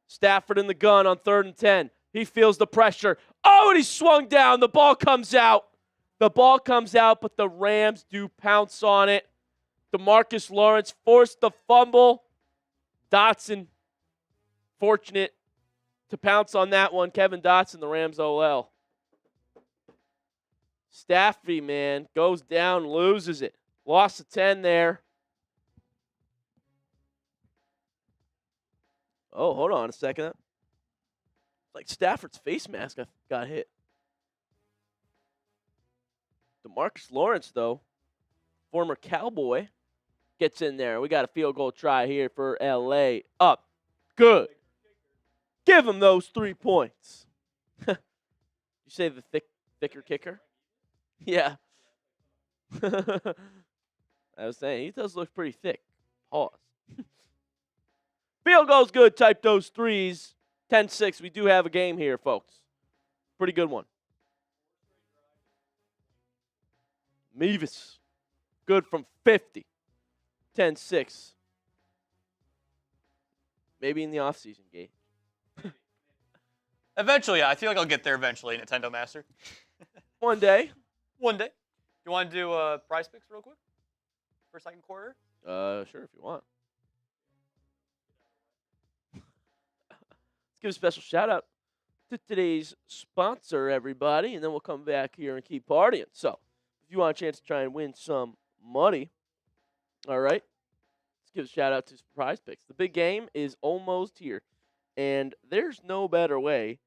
Stafford in the gun on 3rd and 10. He feels the pressure. Oh, and he swung down. The ball comes out. The ball comes out, but the Rams do pounce on it. DeMarcus Lawrence forced the fumble. Dotson, fortunate to pounce on that one. Kevin Dotson, the Rams OL. Staffy, man, goes down, loses it. Loss of 10 there. Oh, hold on a second. Like Stafford's face mask got hit. DeMarcus Lawrence, though, former Cowboy, gets in there. We got a field goal try here for L.A. Up. Good. Give him those 3 points. You say the thicker kicker? Yeah. I was saying, he does look pretty thick. Pause. Field goal's good. Type those threes. 10-6. We do have a game here, folks. Pretty good one. Mevis. Good from 50. 10-6. Maybe in the offseason, Gabe. Eventually, yeah. I feel like I'll get there eventually, Nintendo Master. One day. One day. You want to do prize picks real quick for second quarter? Sure, if you want. Let's give a special shout out to today's sponsor, everybody, and then we'll come back here and keep partying. So, if you want a chance to try and win some money, all right, let's give a shout out to Prize Picks. The big game is almost here, and there's no better way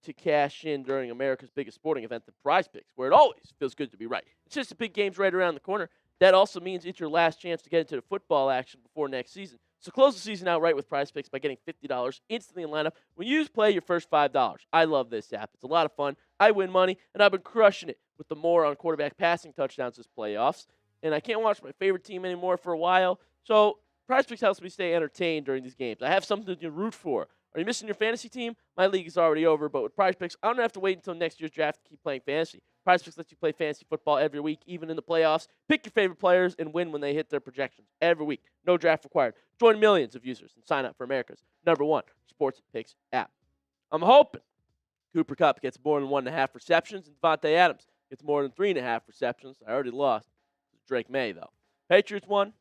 to cash in during America's biggest sporting event than Prize Picks, where it always feels good to be right. It's just the big game's right around the corner. That also means it's your last chance to get into the football action before next season. So close the season out right with Prize Picks by getting $50 instantly in lineup when you play your first $5. I love this app. It's a lot of fun. I win money, and I've been crushing it with the more on quarterback passing touchdowns this playoffs. And I can't watch my favorite team anymore for a while. So Prize Picks helps me stay entertained during these games. I have something to root for. Are you missing your fantasy team? My league is already over, but with Prize Picks, I don't have to wait until next year's draft to keep playing fantasy. PrizePicks lets you play fantasy football every week, even in the playoffs. Pick your favorite players and win when they hit their projections every week. No draft required. Join millions of users and sign up for America's #1 sports picks app. I'm hoping Cooper Kupp gets more than 1.5 receptions and Devontae Adams gets more than 3.5 receptions. I already lost. Drake Maye, though. Patriots won,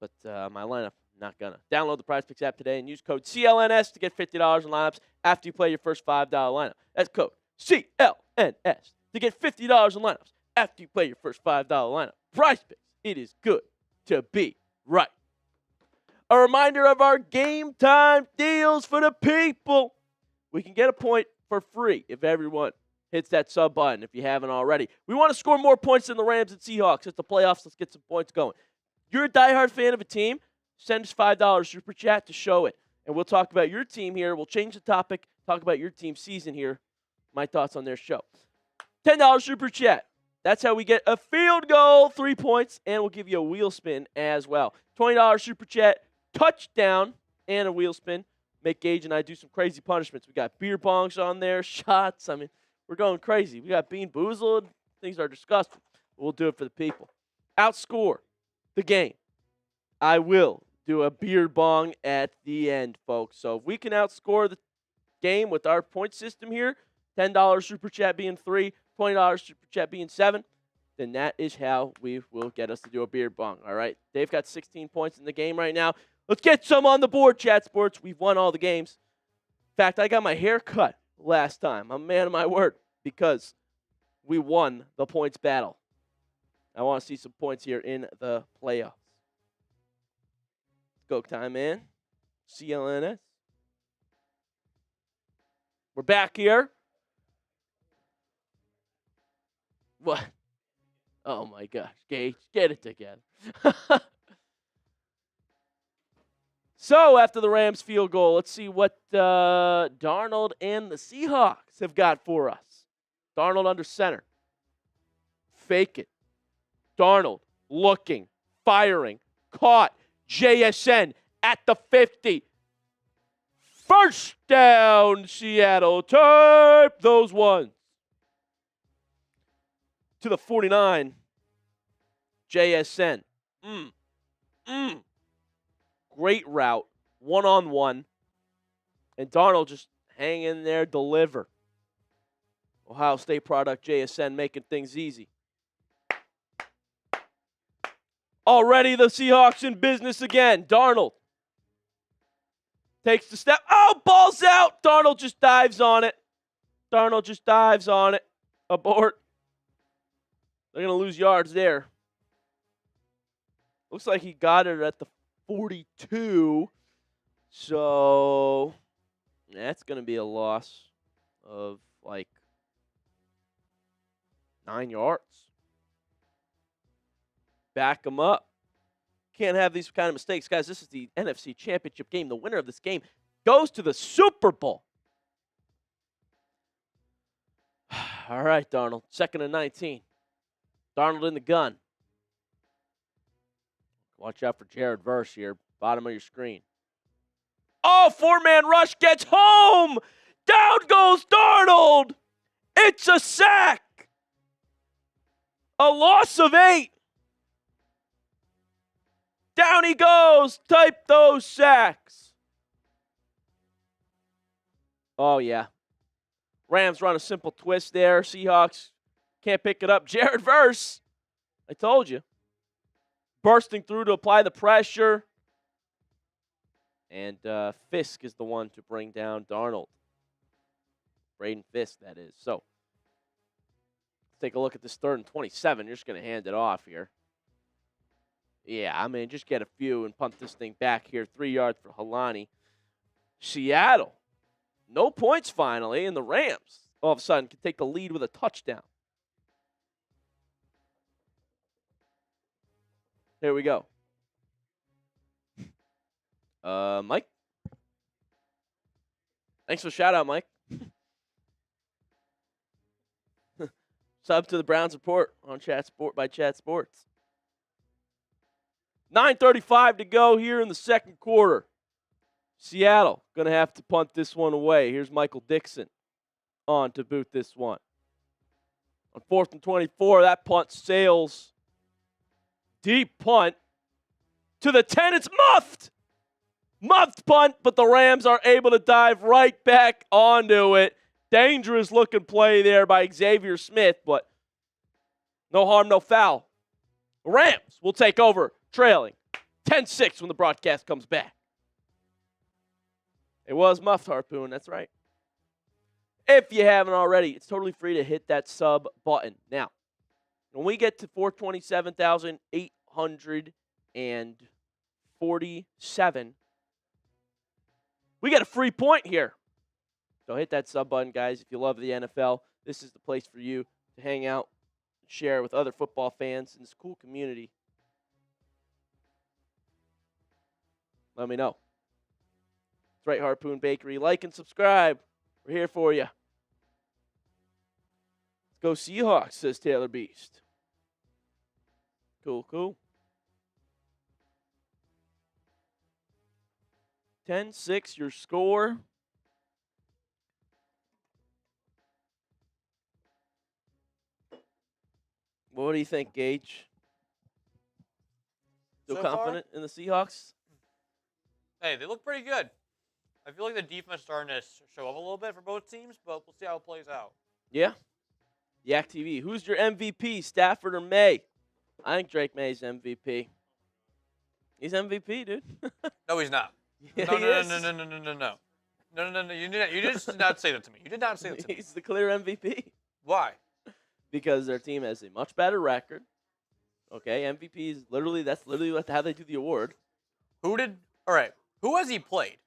but my lineup, not gonna. Download the PrizePicks app today and use code CLNS to get $50 in lineups after you play your first $5 lineup. That's code CLNS to get $50 in lineups after you play your first $5 lineup. PrizePicks, it is good to be right. A reminder of our game time deals for the people. We can get a point for free if everyone hits that sub button if you haven't already. We want to score more points than the Rams and Seahawks. It's the playoffs. Let's get some points going. You're a diehard fan of a team, send us $5 super chat to show it. And we'll talk about your team here. We'll change the topic, talk about your team's season here. My thoughts on their show. $10 super chat. That's how we get a field goal, 3 points, and we'll give you a wheel spin as well. $20 super chat, touchdown, and a wheel spin. Make Gage and I do some crazy punishments. We got beer bongs on there, shots. I mean, we're going crazy. We got Bean Boozled. Things are disgusting. We'll do it for the people. Outscore the game. I will do a beer bong at the end, folks. So if we can outscore the game with our point system here, $10 super chat being 3, $20 super chat being 7, then that is how we will get us to do a beer bong. All right. They've got 16 points in the game right now. Let's get some on the board, Chat Sports. We've won all the games. In fact, I got my hair cut last time. I'm a man of my word because we won the points battle. I want to see some points here in the playoffs. Go time in. CLNS. We're back here. What? Oh, my gosh. Gage, get it together. So, after the Rams field goal, let's see what Darnold and the Seahawks have got for us. Darnold under center. Fake it. Darnold looking, firing, caught. JSN at the 50. First down, Seattle. Type those ones. To the 49. JSN. Great route. One-on-one. And Darnold just hang in there, deliver. Ohio State product, JSN, making things easy. Already the Seahawks in business again. Darnold takes the step. Oh, ball's out. Darnold just dives on it. Darnold just dives on it. Abort. They're going to lose yards there. Looks like he got it at the 42. So that's going to be a loss of like 9 yards. Back them up. Can't have these kind of mistakes. Guys, this is the NFC Championship game. The winner of this game goes to the Super Bowl. All right, Darnold. 2nd and 19. Darnold in the gun. Watch out for Jared Verse here. Bottom of your screen. Oh, 4-man rush gets home. Down goes Darnold. It's a sack. A loss of 8. Down he goes. Type those sacks. Oh, yeah. Rams run a simple twist there. Seahawks can't pick it up. Jared Verse. I told you. Bursting through to apply the pressure. And Fisk is the one to bring down Darnold. Braden Fisk, that is. So, let's take a look at this 3rd and 27. You're just going to hand it off here. Yeah, I mean, just get a few and punt this thing back here. 3 yards for Halani. Seattle. No points finally, and the Rams all of a sudden can take the lead with a touchdown. Here we go. Mike? Thanks for the shout out, Mike. Sub to the Browns report on Chat Sport by Chat Sports. 9:35 to go here in the second quarter. Seattle going to have to punt this one away. Here's Michael Dixon on to boot this one. On 4th and 24, that punt sails. Deep punt to the 10. It's muffed. Muffed punt, but the Rams are able to dive right back onto it. Dangerous looking play there by Xavier Smith, but no harm, no foul. The Rams will take over, trailing 10-6 when the broadcast comes back. It was muffed, Harpoon, that's right. If you haven't already, it's totally free to hit that sub button. Now, when we get to 427,847, we got a free point here. So hit that sub button, guys. If you love the NFL, this is the place for you to hang out and share with other football fans in this cool community. Let me know. That's right, Harpoon Bakery. Like and subscribe. We're here for you. Let's go Seahawks, says Taylor Beast. Cool, cool. 10-6, your score. What do you think, Gage? Still So confident in the Seahawks? Hey, they look pretty good. I feel like the defense is starting to show up a little bit for both teams, but we'll see how it plays out. Yeah. Yak TV. Who's your MVP, Stafford or Maye? I think Drake May's MVP. He's MVP, dude. No, he's not. Yeah, No. he No. is. No. You did not say that to me. You did not say that to me. He's the clear MVP Why? because their team has a much better record. Okay, MVP is literally how they do the award. All right. Who has he played?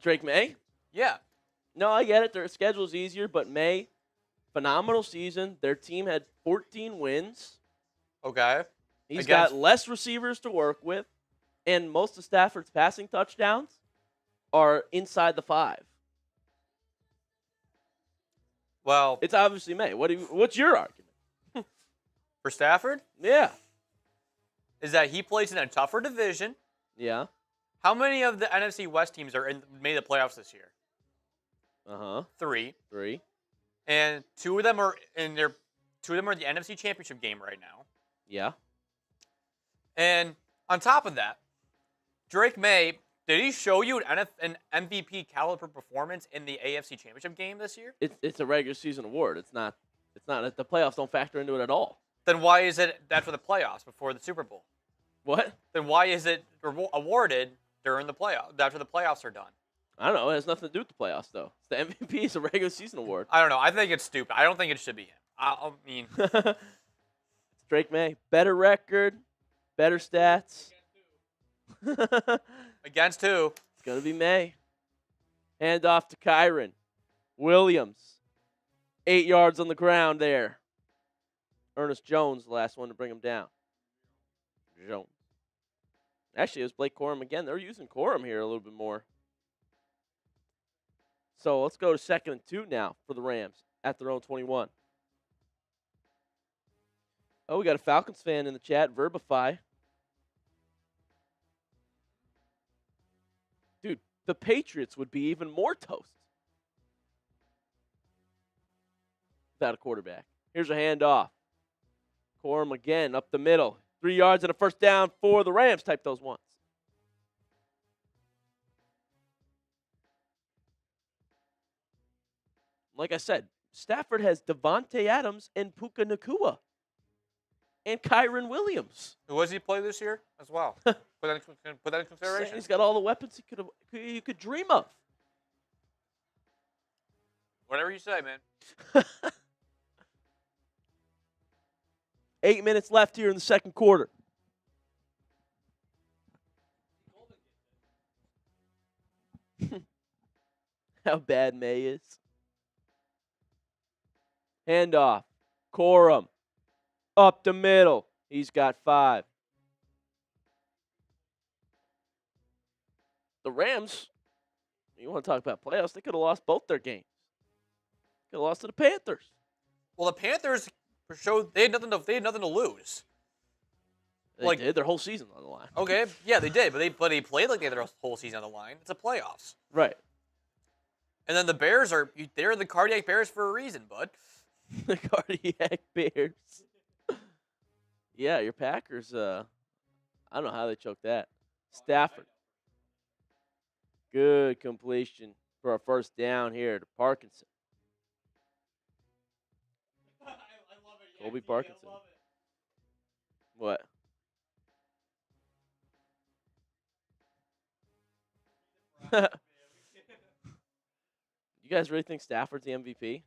Drake Maye? Yeah. No, I get it. Their schedule's easier, but Maye, phenomenal season. Their team had 14 wins. Okay. He's got less receivers to work with, and most of Stafford's passing touchdowns are inside the 5. Well, It's obviously Maye. What's your argument? for Stafford, Yeah. is that he plays in a tougher division. Yeah. How many of the NFC West teams made the playoffs this year? 3. 3. And two of them are in the NFC Championship game right now. Yeah. And on top of that, Drake Maye, did he show you an MVP caliber performance in the AFC Championship game this year? It's a regular season award. It's not. The playoffs don't factor into it at all. Then why is it that for the playoffs before the Super Bowl? What? Then why is it awarded during the playoffs after the playoffs are done? I don't know. It has nothing to do with the playoffs, though. It's the MVP. It's a regular season award. I don't know. I think it's stupid. I don't think it should be him. I mean, It's Drake Maye. Better record, better stats. It's against who? going to be Maye. Hand off to Kyron Williams. 8 yards on the ground there. Ernest Jones, the last one to bring him down. Jones. Actually, it was Blake Corum again. They're using Corum here a little bit more. So let's go to 2nd and 2 now for the Rams at their own 21. Oh, we got a Falcons fan in the chat, Verbify. Dude, the Patriots would be even more toast without a quarterback. Here's a handoff. Corum again up the middle. 3 yards and a first down for the Rams. Type those ones. Like I said, Stafford has Devontae Adams and Puka Nacua and Kyron Williams. Who has he played this year as well? Put that in consideration. He's got all the weapons you could dream of. Whatever you say, man. 8 minutes left here in the second quarter. How bad Maye is. Handoff. Corum. Up the middle. He's got 5. The Rams, you want to talk about playoffs, they could have lost both their games. Could have lost to the Panthers. Well, the Panthers showed they had nothing to lose. They did their whole season on the line. Okay, yeah, they did, but they played like they had their whole season on the line. It's a playoffs. Right. And then the Bears they're the cardiac Bears for a reason, bud. The cardiac Bears. Yeah, your Packers, I don't know how they choked that. Stafford. Good completion for our first down here to Parkinson. Colby Parkinson. What? You guys really think Stafford's the MVP?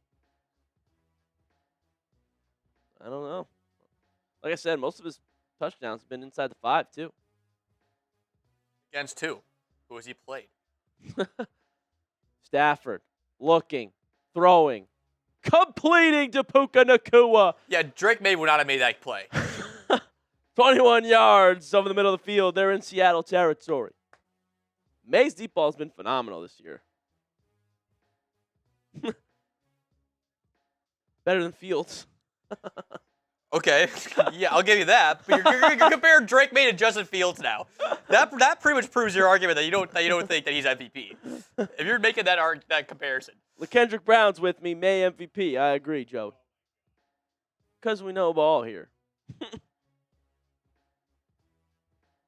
I don't know. Like I said, most of his touchdowns have been inside the 5, too. Against who? Who has he played? Stafford looking, throwing, completing to Puka Nakua. Yeah, Drake Maye would not have made that play. 21 yards over the middle of the field. They're in Seattle territory. Maye's deep ball has been phenomenal this year. Better than Fields. Okay, yeah, I'll give you that. But you're comparing Drake Maye to Justin Fields now. That pretty much proves your argument that you don't think that he's MVP. If you're making that comparison. LaKendrick Brown's with me, Maye MVP. I agree, Joe. Because we know ball here.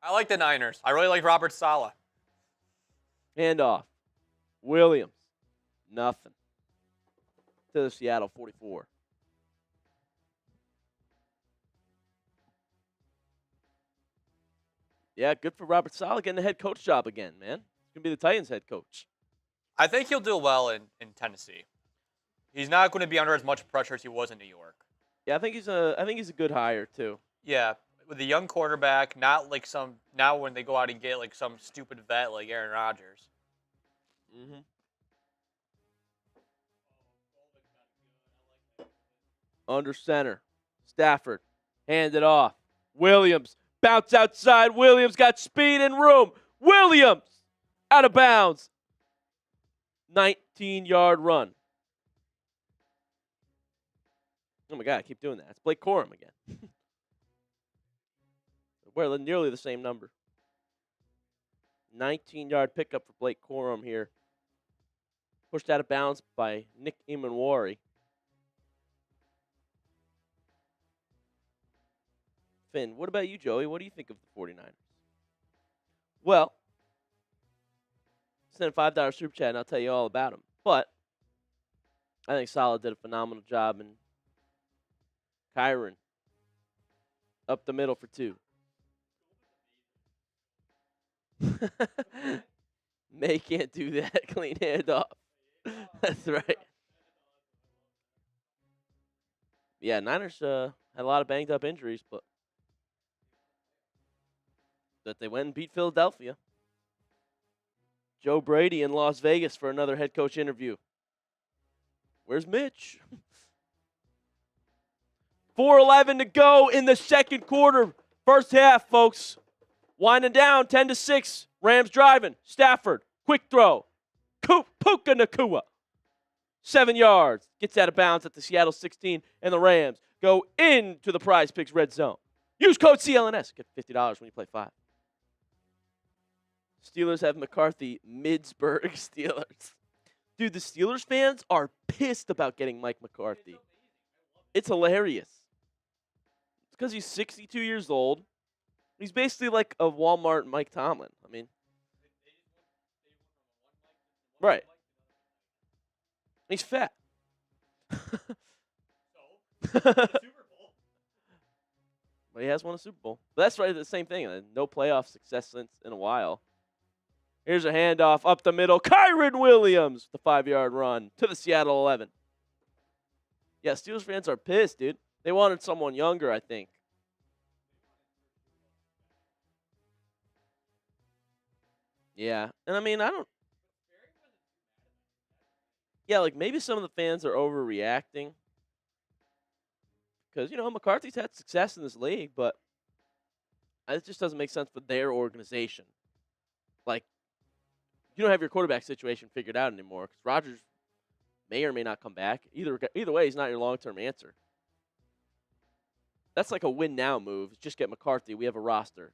I like the Niners. I really like Robert Saleh. Handoff. Williams. Nothing. To the Seattle 44. Yeah, good for Robert Saleh getting the head coach job again, man. He's going to be the Titans head coach. I think he'll do well in Tennessee. He's not going to be under as much pressure as he was in New York. Yeah, I think he's a good hire too. Yeah, with a young quarterback, not like now when they go out and get like some stupid vet like Aaron Rodgers. Mm-hmm. Under center. Stafford. Hand it off. Williams. Bounce outside. Williams got speed and room. Williams. Out of bounds. 19-yard run. Oh, my God. I keep doing that. It's Blake Corum again. We're nearly the same number. 19-yard pickup for Blake Corum here. Pushed out of bounds by Nick Imanwari. Finn, what about you, Joey? What do you think of the 49ers? Well, send a $5 super chat and I'll tell you all about them. But I think Saleh did a phenomenal job, and Kyron up the middle for 2. Maye can't do that. Clean handoff. That's right. Yeah, Niners had a lot of banged up injuries, but they went and beat Philadelphia. Joe Brady in Las Vegas for another head coach interview. Where's Mitch? 4:11 to go in the second quarter. First half, folks. Winding down, 10-6. Rams driving. Stafford, quick throw. Puka Nakua. 7 yards. Gets out of bounds at the Seattle 16, and the Rams go into the Prize Picks red zone. Use code CLNS. Get $50 when you play 5. Steelers have McCarthy, Midsburg Steelers. Dude, the Steelers fans are pissed about getting Mike McCarthy. It's hilarious. It's because he's 62 years old. He's basically like a Walmart Mike Tomlin. I mean, right. He's fat. But he has won a Super Bowl. But that's right, the same thing. No playoff success since in a while. Here's a handoff up the middle. Kyron Williams, the 5-yard run to the Seattle 11. Yeah, Steelers fans are pissed, dude. They wanted someone younger, I think. Yeah, and I mean, yeah, like maybe some of the fans are overreacting. Because, McCarthy's had success in this league, but it just doesn't make sense for their organization. Like, you don't have your quarterback situation figured out anymore because Rodgers may or may not come back. Either way, he's not your long-term answer. That's like a win-now move. Just get McCarthy. We have a roster.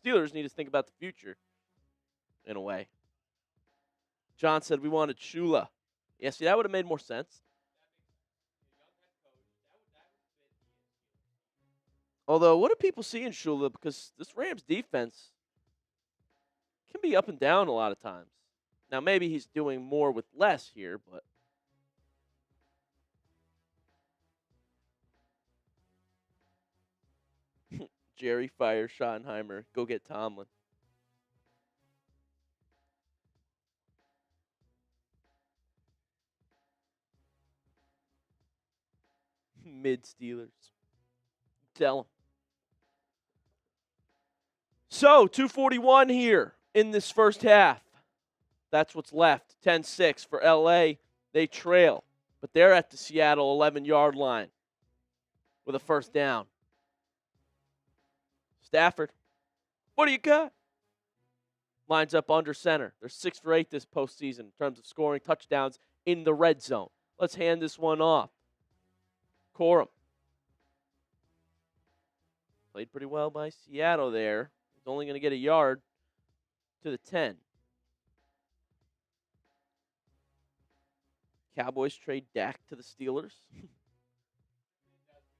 Steelers need to think about the future in a way. John said we wanted Shula. Yeah, see, that would have made more sense. Although, what do people see in Shula? Because this Rams defense can be up and down a lot of times. Now, maybe he's doing more with less here, but Jerry fires Schottenheimer. Go get Tomlin. Mid Steelers. Tell him. So, 2:41 here in this first half. That's what's left. 10-6 for LA. They trail, but they're at the Seattle 11-yard line with a first down. Stafford, what do you got? Lines up under center. They're 6 for 8 this postseason in terms of scoring touchdowns in the red zone. Let's hand this one off. Corum. Played pretty well by Seattle there. He's only going to get a yard to the 10. Cowboys trade Dak to the Steelers.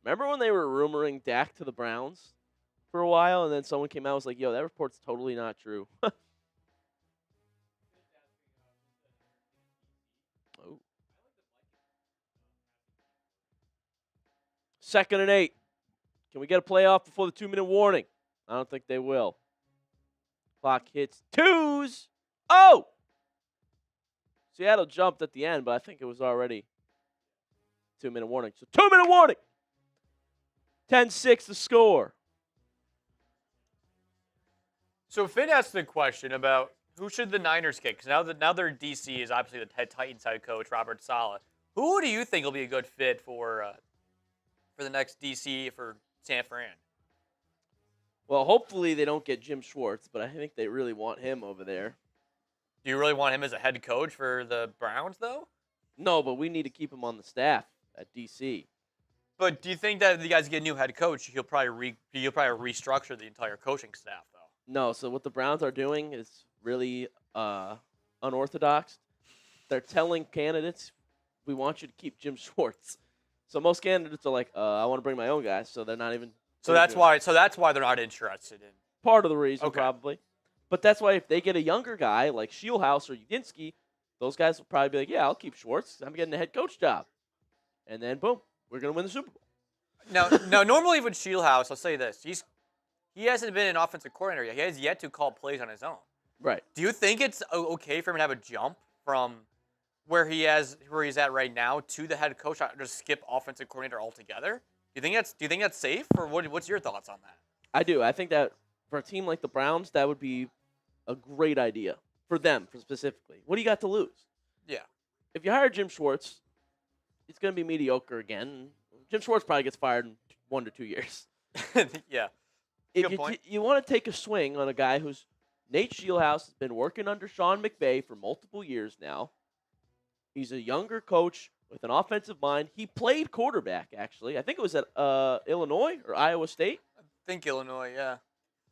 Remember when they were rumoring Dak to the Browns for a while, and then someone came out and was like, yo, that report's totally not true. Oh. 2nd and 8. Can we get a playoff before the 2-minute warning? I don't think they will. Clock hits 2s. Oh! Seattle jumped at the end, but I think it was already 2-minute warning. So 2-minute warning. 10-6 the score. So Finn asked the question about who should the Niners get? Because now their DC is obviously the head Titans head coach, Robert Saleh. Who do you think will be a good fit for the next DC for San Fran? Well, hopefully they don't get Jim Schwartz, but I think they really want him over there. Do you really want him as a head coach for the Browns, though? No, but we need to keep him on the staff at DC. But do you think that if you guys get a new head coach, he'll probably restructure the entire coaching staff, though? No, so what the Browns are doing is really unorthodox. They're telling candidates, we want you to keep Jim Schwartz. So most candidates are like, I want to bring my own guys, so they're not even. So that's why they're not interested in. Part of the reason, Okay. probably. But that's why if they get a younger guy like Shieldhouse or Udinsky, those guys will probably be like, yeah, I'll keep Schwartz. I'm getting a head coach job. And then, boom, we're going to win the Super Bowl. Now, normally with Shieldhouse, I'll say this. He hasn't been an offensive coordinator yet. He has yet to call plays on his own. Right. Do you think it's okay for him to have a jump from where he's at right now to the head coach, just skip offensive coordinator altogether? Do you think that's safe, or what's your thoughts on that? I do. I think that for a team like the Browns, that would be a great idea for them specifically. What do you got to lose? Yeah. If you hire Jim Schwartz, it's going to be mediocre again. Jim Schwartz probably gets fired in 1 to 2 years. Yeah. If you want to take a swing on a guy who's Nate Shieldhouse has been working under Sean McVay for multiple years now. He's a younger coach with an offensive mind. He played quarterback, actually. I think it was at Illinois or Iowa State. I think Illinois, yeah.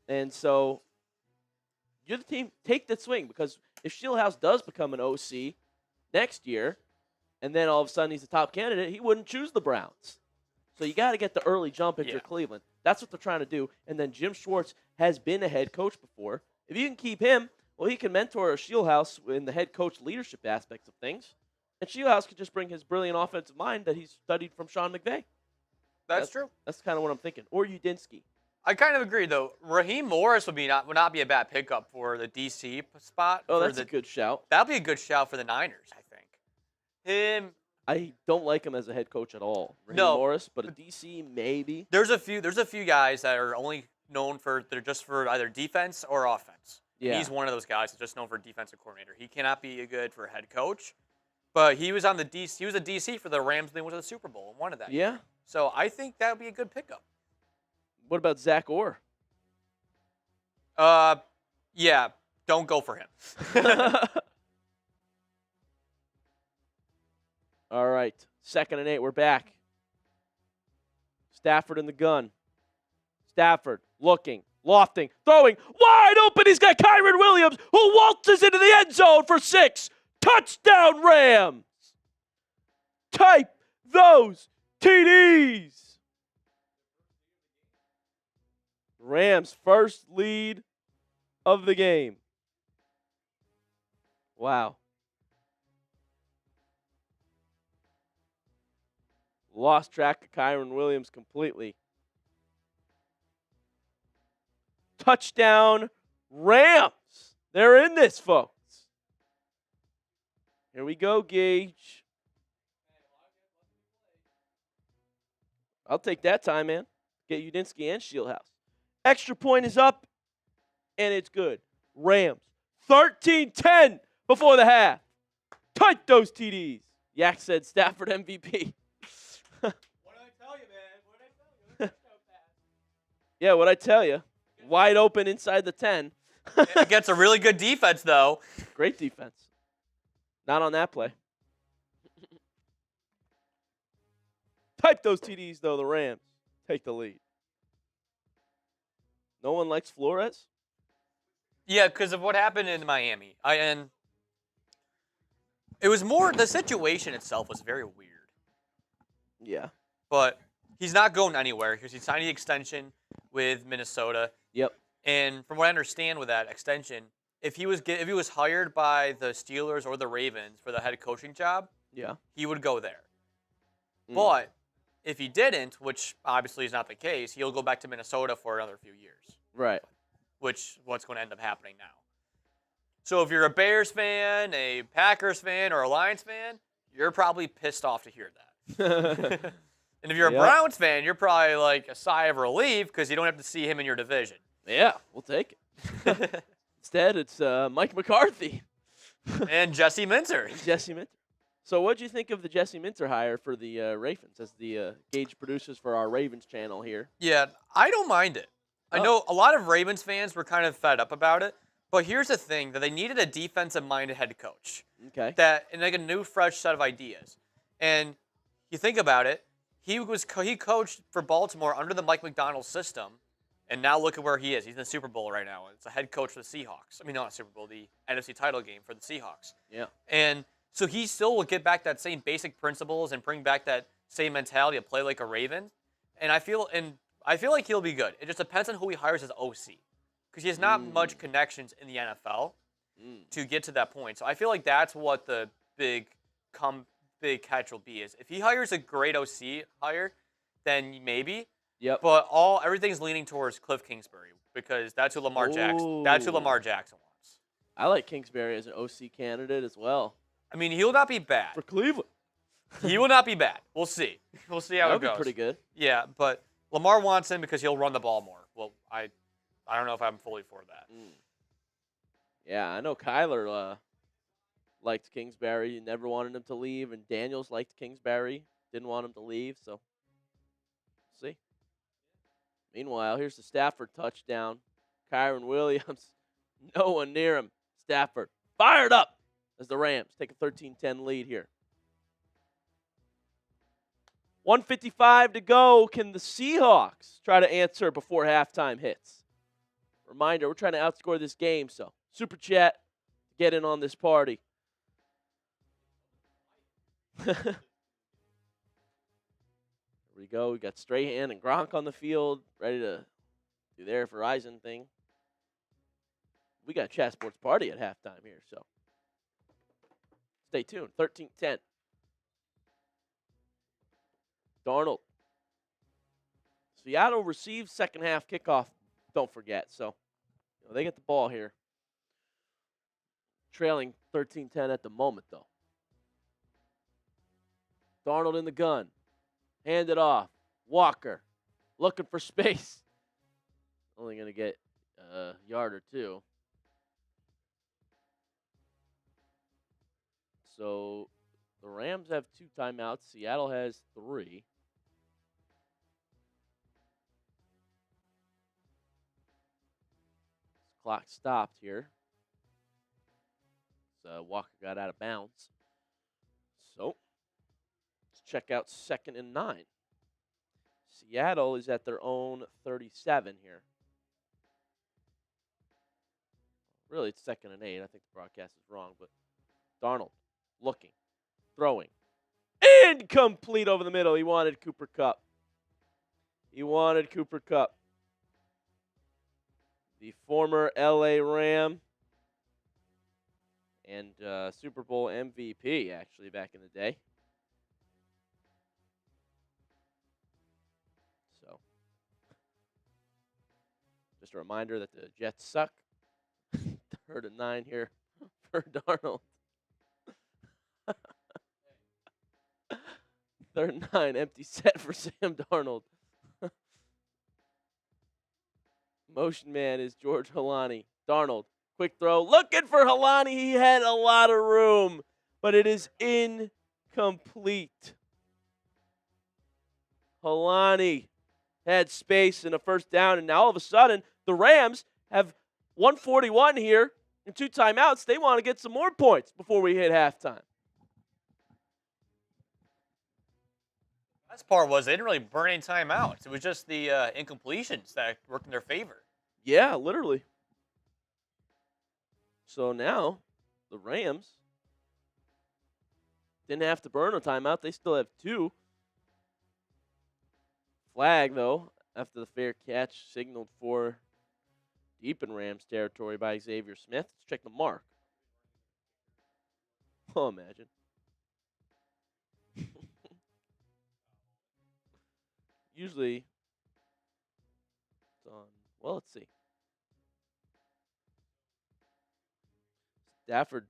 And so you're the team. Take that swing, because if Shieldhouse does become an OC next year, and then all of a sudden he's the top candidate, he wouldn't choose the Browns. So you got to get the early jump if you're Cleveland. That's what they're trying to do. And then Jim Schwartz has been a head coach before. If you can keep him, well, he can mentor Shieldhouse in the head coach leadership aspects of things. And Shieldhouse could just bring his brilliant offensive mind that he's studied from Sean McVay. That's true. That's kind of what I'm thinking. Or Udinsky. I kind of agree, though. Raheem Morris would not be a bad pickup for the DC spot. Oh, that's a good shout. That'd be a good shout for the Niners, I think. Him. I don't like him as a head coach at all. Raheem Morris, but a DC maybe. There's a few guys that are only known for either defense or offense. Yeah. He's one of those guys that's just known for defensive coordinator. He cannot be good for a head coach, but he was on the DC. He was a DC for the Rams. They went to the Super Bowl and won that. Yeah. Year. So I think that would be a good pickup. What about Zach Orr? Yeah, don't go for him. All right, 2nd and 8. We're back. Stafford in the gun. Stafford looking, lofting, throwing, wide open. He's got Kyron Williams, who waltzes into the end zone for 6. Touchdown, Rams. Type those TDs. Rams' first lead of the game. Wow. Lost track of Kyron Williams completely. Touchdown, Rams. They're in this, folks. Here we go, Gage. I'll take that time, man. Get Udinsky and Shieldhouse. Extra point is up, and it's good. Rams, 13-10 before the half. Tight those TDs. Yak said Stafford MVP. What did I tell you, man? What did I tell you? Yeah, what'd I tell you? Wide open inside the 10. Against a really good defense, though. Great defense. Not on that play. Type those TDs, though. The Rams take the lead. No one likes Flores? Yeah, because of what happened in Miami. And it was more, the situation itself was very weird. Yeah. But he's not going anywhere because he signed the extension with Minnesota. Yep. And from what I understand with that extension, if he was hired by the Steelers or the Ravens for the head coaching job, Yeah. he would go there. Mm. But if he didn't, which obviously is not the case, he'll go back to Minnesota for another few years. Right. Which what's going to end up happening now. So if you're a Bears fan, a Packers fan, or a Lions fan, you're probably pissed off to hear that. And if you're a Yep. Browns fan, you're probably like a sigh of relief because you don't have to see him in your division. Yeah, we'll take it. Instead, it's Mike McCarthy. And Jesse Minter. Jesse Minter. So what do you think of the Jesse Minter hire for the Ravens as the Gage producers for our Ravens channel here? Yeah, I don't mind it. I Oh. know a lot of Ravens fans were kind of fed up about it, but here's the thing, that they needed a defensive-minded head coach. Okay. And like a new, fresh set of ideas. And you think about it, he coached for Baltimore under the Mike McDonald system, and now look at where he is. He's in the Super Bowl right now. It's a head coach for the Seahawks. I mean, not Super Bowl, the NFC title game for the Seahawks. Yeah. And so he still will get back that same basic principles and bring back that same mentality to play like a Raven. And I feel like he'll be good. It just depends on who he hires as OC, because he has not much connections in the NFL to get to that point. So I feel like that's what the big catch will be. Is if he hires a great OC hire, then maybe. Yep. But everything's leaning towards Cliff Kingsbury, because that's who Lamar Jackson. That's who Lamar Jackson wants. I like Kingsbury as an OC candidate as well. I mean, he'll not be bad. For Cleveland. He will not be bad. We'll see. We'll see how That it would be goes. pretty good. Yeah, but Lamar wants him because he'll run the ball more. Well, I don't know if I'm fully for that. Yeah, I know Kyler liked Kingsbury. He never wanted him to leave, and Daniels liked Kingsbury. Didn't want him to leave, so we'll see. Meanwhile, here's the Stafford touchdown. Kyron Williams, no one near him. Stafford fired up as the Rams take a 13-10 lead here. 1:55 to go. Can the Seahawks try to answer before halftime hits? Reminder, we're trying to outscore this game, so super chat, get in on this party. Here we go. We got Strahan and Gronk on the field, ready to do their Verizon thing. We got a chat sports party at halftime here, so stay tuned. 13-10. Darnold. Seattle receives second half kickoff, don't forget. So they get the ball here. Trailing 13-10 at the moment, though. Darnold in the gun. Hand it off. Walker looking for space. Only going to get a yard or two. So the Rams have 2 timeouts. Seattle has 3. Clock stopped here. So Walker got out of bounds. So let's check out 2nd and 9. Seattle is at their own 37 here. Really, it's 2nd and 8. I think the broadcast is wrong, but Darnold looking, throwing. Incomplete over the middle. He wanted Cooper Kupp. the former LA Ram and Super Bowl MVP, actually, back in the day. So, just a reminder that the Jets suck. 3rd and 9 here for Darnold. 3rd and 9, empty set for Sam Darnold. Motion man is George Halani. Darnold, quick throw, looking for Halani. He had a lot of room, but it is incomplete. Halani had space in a first down, and now all of a sudden, the Rams have 141 here and 2 timeouts. They want to get some more points before we hit halftime. Best part was they didn't really burn any timeouts. It was just the incompletions that worked in their favor. Yeah, literally. So now the Rams didn't have to burn a timeout. They still have 2. Flag, though, after the fair catch signaled for deep in Rams territory by Xavier Smith. Let's check the mark. Oh, imagine. Usually it's on, well, let's see. Stafford,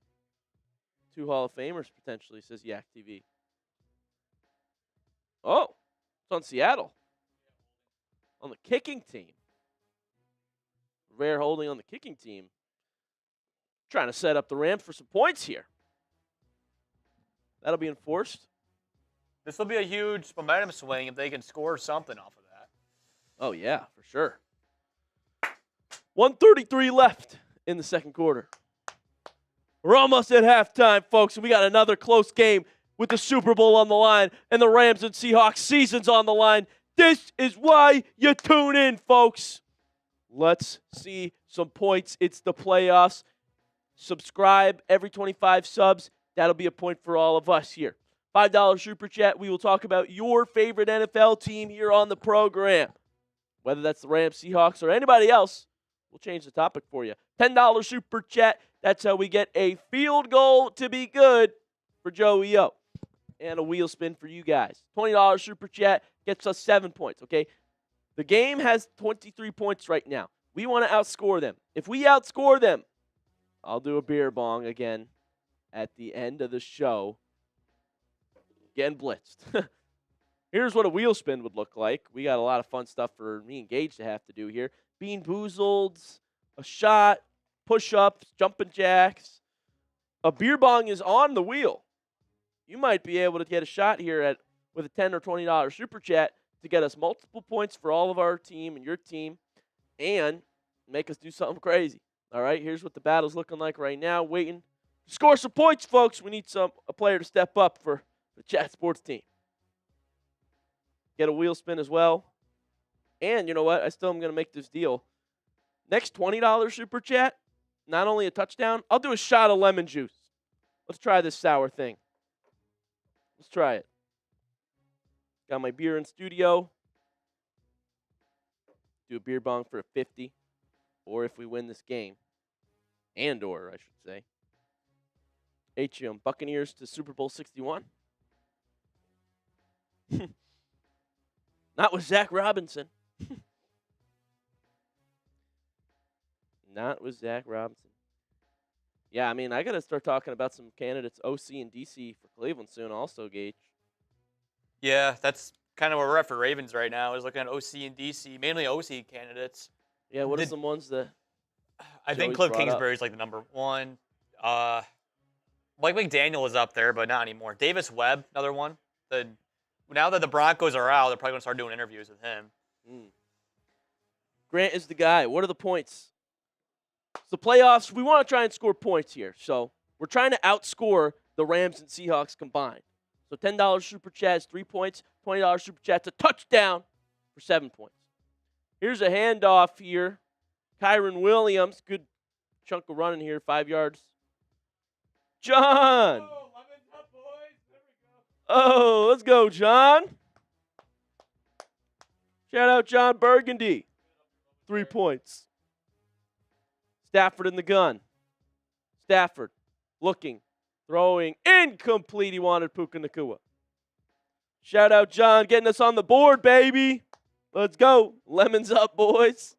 2 Hall of Famers potentially, says Yak TV. Oh, it's on Seattle. On the kicking team. Rare holding on the kicking team. Trying to set up the Rams for some points here. That'll be enforced. This will be a huge momentum swing if they can score something off of that. Oh, yeah, for sure. 1:33 left in the second quarter. We're almost at halftime, folks, and we got another close game with the Super Bowl on the line and the Rams and Seahawks seasons on the line. This is why you tune in, folks. Let's see some points. It's the playoffs. Subscribe every 25 subs. That'll be a point for all of us here. $5 Super Chat. We will talk about your favorite NFL team here on the program. Whether that's the Rams, Seahawks, or anybody else, we'll change the topic for you. $10 Super Chat. That's how we get a field goal to be good for Joey O. And a wheel spin for you guys. $20 Super Chat gets us 7 points, okay? The game has 23 points right now. We want to outscore them. If we outscore them, I'll do a beer bong again at the end of the show. Getting blitzed. Here's what a wheel spin would look like. We got a lot of fun stuff for me and Gage to have to do here. Bean boozled, a shot, push-ups, jumping jacks. A beer bong is on the wheel. You might be able to get a shot here with a $10 or $20 Super Chat to get us multiple points for all of our team and your team and make us do something crazy. All right, here's what the battle's looking like right now. Waiting to score some points, folks. We need a player to step up for the Chat Sports team. Get a wheel spin as well. And you know what? I still am going to make this deal. Next $20 Super Chat, not only a touchdown, I'll do a shot of lemon juice. Let's try this sour thing. Let's try it. Got my beer in studio. Do a beer bong for a 50. Or if we win this game. Or, I should say. Buccaneers to Super Bowl 61. Not with Zach Robinson. Not with Zach Robinson. Yeah, I mean, I got to start talking about some candidates, OC and DC for Cleveland soon also, Gage. Yeah, that's kind of where we're at for Ravens right now, is looking at OC and DC, mainly OC candidates. Yeah, what are some ones that I think Cliff Kingsbury is like the number one. Mike McDaniel is up there, but not anymore. Davis Webb, another one. Now that the Broncos are out, they're probably going to start doing interviews with him. Grant is the guy. What are the points? It's the playoffs. We want to try and score points here. So we're trying to outscore the Rams and Seahawks combined. So $10 Super Chat is 3 points. $20 Super Chat's a touchdown for 7 points. Here's a handoff here. Kyron Williams. Good chunk of running here. 5 yards. John. Oh, lemon's up, boys. There we go. Oh, let's go, John. Shout out John Burgundy. 3 points. Stafford in the gun. Stafford looking, throwing, incomplete. He wanted Puka Nacua. Shout out John getting us on the board, baby. Let's go. Lemons up, boys.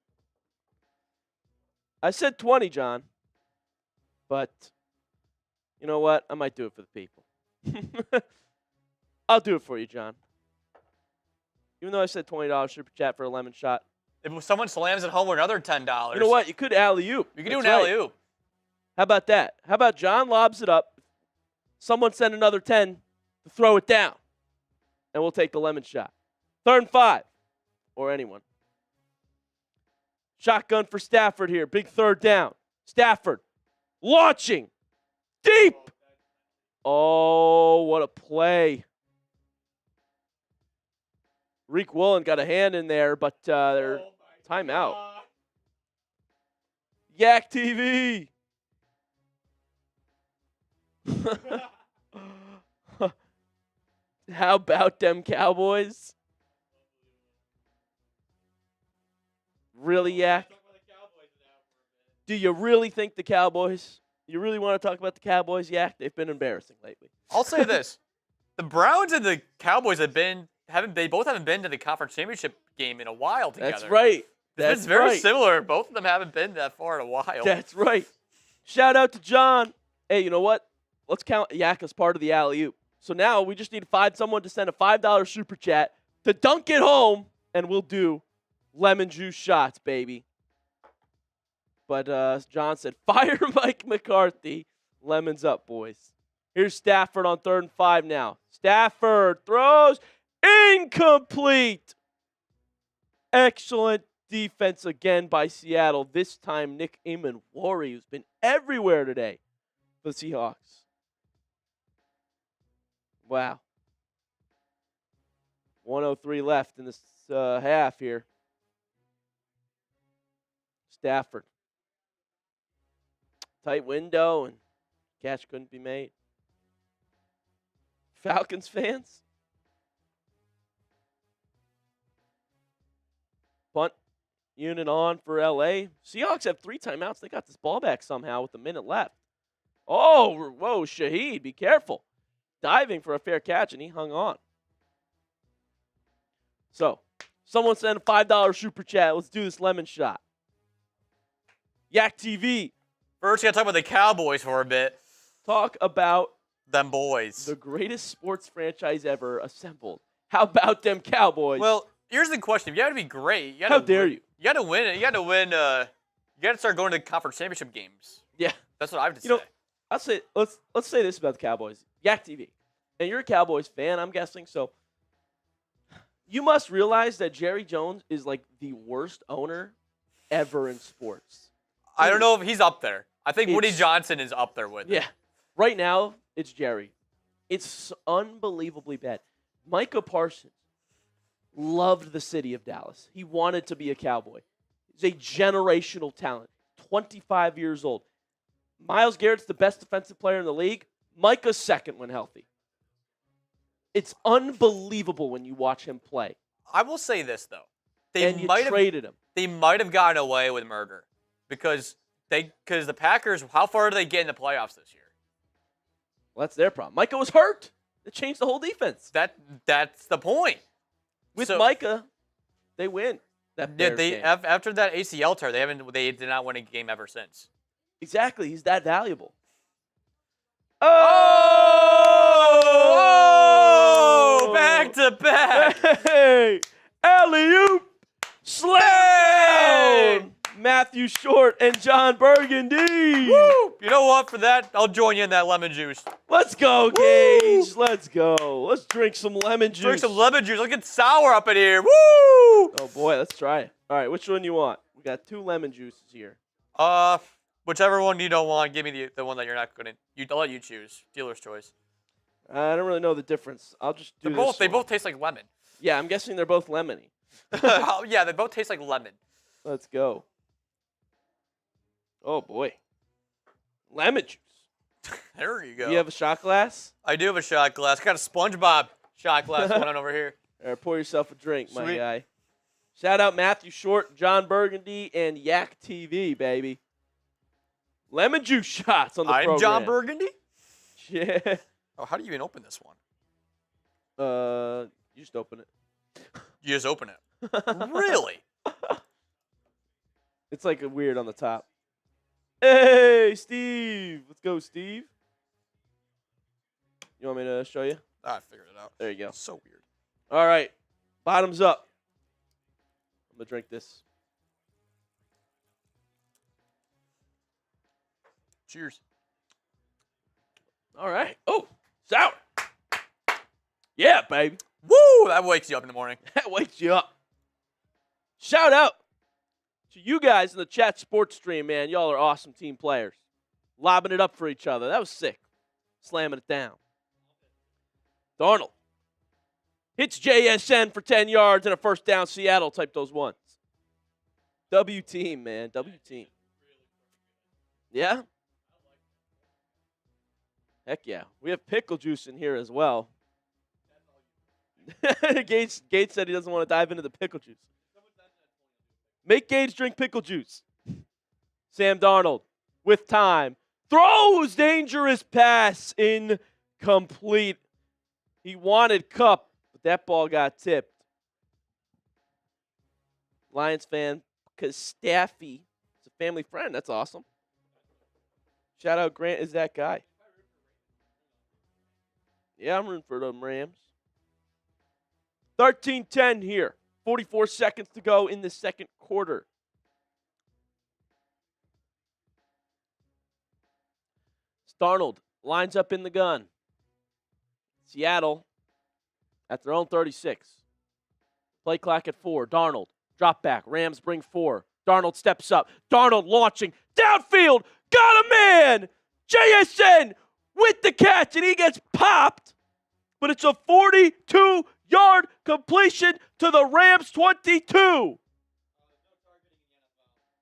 I said 20, John. But you know what? I might do it for the people. I'll do it for you, John. Even though I said $20 super chat for a lemon shot. If someone slams it home with another $10. You know what? You could alley-oop. You can do an alley-oop. How about that? How about John lobs it up, someone send another 10 to throw it down, and we'll take the lemon shot. 3rd and 5, or anyone. Shotgun for Stafford here. Big 3rd down. Stafford launching deep. Oh, what a play. Reek Woolen got a hand in there, but they're timeout. Yak TV. How about them Cowboys? Really, Yak? Do you really think the Cowboys? You really want to talk about the Cowboys, Yak? They've been embarrassing lately. I'll say this: the Browns and the Cowboys they both haven't been to the conference championship game in a while together. That's right. It's very similar. Both of them haven't been that far in a while. That's right. Shout out to John. Hey, you know what? Let's count Yak as part of the alley-oop. So now we just need to find someone to send a $5 super chat to dunk it home, and we'll do lemon juice shots, baby. But John said, fire Mike McCarthy. Lemons up, boys. Here's Stafford on 3rd and 5 now. Stafford throws incomplete. Excellent defense again by Seattle. This time, Nick Eamon-Wari, who's been everywhere today for the Seahawks. Wow. 1:03 left in this half here. Stafford. Tight window, and catch couldn't be made. Falcons fans? Punt unit on for LA. Seahawks have 3 timeouts. They got this ball back somehow with a minute left. Oh, whoa, Shaheed, be careful. Diving for a fair catch, and he hung on. So, someone send a $5 super chat. Let's do this lemon shot. Yak TV. First, you got to talk about the Cowboys for a bit. Talk about them boys. The greatest sports franchise ever assembled. How about them Cowboys? Well, here's the question. You got to be great. How dare you? You got to win it. You got to win. You got to start going to conference championship games. Yeah. That's what I have to say. Let's say this about the Cowboys. Yak TV. And you're a Cowboys fan, I'm guessing. So you must realize that Jerry Jones is like the worst owner ever in sports. I don't know if he's up there. I think Woody Johnson is up there with him. Yeah. Right now, it's Jerry. It's unbelievably bad. Micah Parsons loved the city of Dallas. He wanted to be a Cowboy. He's a generational talent. 25 years old. Myles Garrett's the best defensive player in the league. Micah's second when healthy. It's unbelievable when you watch him play. I will say this, though. They traded him. They might have gotten away with murder because the Packers, how far did they get in the playoffs this year? Well, that's their problem. Micah was hurt. It changed the whole defense. That's the point. With Micah, they win. After that ACL tear, they did not win a game ever since. Exactly. He's that valuable. Oh! Back to back. Hey! Alley-oop! Slam! Matthew Short and John Burgundy. Woo! You know what? For that, I'll join you in that lemon juice. Let's go, Gage. Let's go. Let's drink some lemon juice. Drink some lemon juice. Let's get sour up in here. Woo! Oh, boy. Let's try it. All right. Which one you want? We got 2 lemon juices here. Whichever one you don't want, give me the one that you're not going to. I'll let you choose. Dealer's choice. I don't really know the difference. I'll just do this. They both taste like lemon. Yeah, I'm guessing they're both lemony. Yeah, they both taste like lemon. Let's go. Oh, boy. Lemon juice. There you go. You have a shot glass? I do have a shot glass. Got a SpongeBob shot glass going on over here. All right, pour yourself a drink, Sweet. my guy. Shout out Matthew Short, John Burgundy, and Yak TV, baby. Lemon juice shots on the I'm program. John Burgundy. Yeah. Oh, how do you even open this one? You just open it. You just open it. Really? It's like weird on the top. Hey, Steve. Let's go, Steve. You want me to show you? I figured it out. There you go. So weird. All right. Bottoms up. I'm going to drink this. Cheers. All right. Oh, sour. Yeah, baby. Woo! That wakes you up in the morning. That wakes you up. Shout out to you guys in the chat sports stream, man. Y'all are awesome team players. Lobbing it up for each other. That was sick. Slamming it down. Darnold hits JSN for 10 yards and a first down. Seattle type those ones. W team, man. W team. Yeah? Heck yeah. We have pickle juice in here as well. Gage said he doesn't want to dive into the pickle juice. Make Gage drink pickle juice. Sam Darnold with time. Throws dangerous pass incomplete. He wanted Kupp, but that ball got tipped. Lions fan, because Staffy is a family friend. That's awesome. Shout out Grant is that guy. Yeah, I'm rooting for them Rams. 13-10 here. 44 seconds to go in the second quarter. Darnold lines up in the gun. Seattle at their own 36. Play clock at 4. Darnold, drop back. Rams bring 4. Darnold steps up. Darnold launching. Downfield. Got a man. JSN with the catch, and he gets popped. But it's a 42-yard completion to the Rams 22.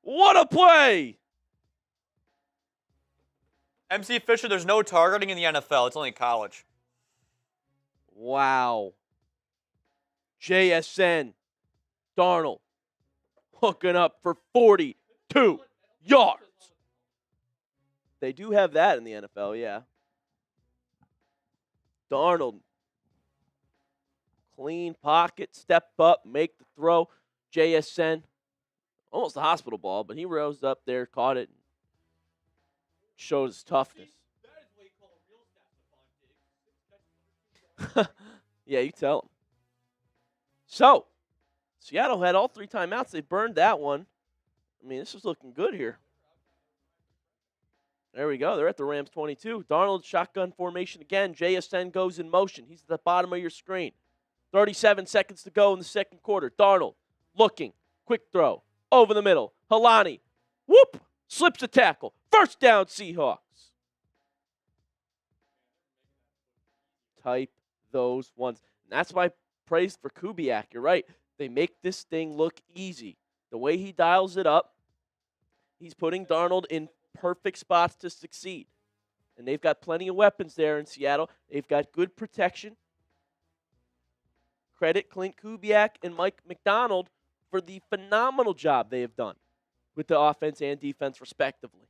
What a play. MC Fisher, there's no targeting in the NFL. It's only college. Wow. JSN. Darnold hooking up for 42 yards. They do have that in the NFL, yeah. Darnold. Clean pocket, step up, make the throw. JSN. Almost a hospital ball, but he rose up there, caught it, and showed his toughness. That is what you call a real stat, Stephon Diggs. Yeah, you tell him. So, Seattle had all 3 timeouts. They burned that one. I mean, this is looking good here. There we go. They're at the Rams 22. Darnold shotgun formation again. JSN goes in motion. He's at the bottom of your screen. 37 seconds to go in the second quarter. Darnold looking. Quick throw. Over the middle. Halani. Whoop. Slips a tackle. First down, Seahawks. Type those ones. And that's why praise for Kubiak. You're right. They make this thing look easy. The way he dials it up, he's putting Darnold in perfect spots to succeed. And they've got plenty of weapons there in Seattle. They've got good protection. Credit Clint Kubiak and Mike McDonald for the phenomenal job they have done with the offense and defense, respectively.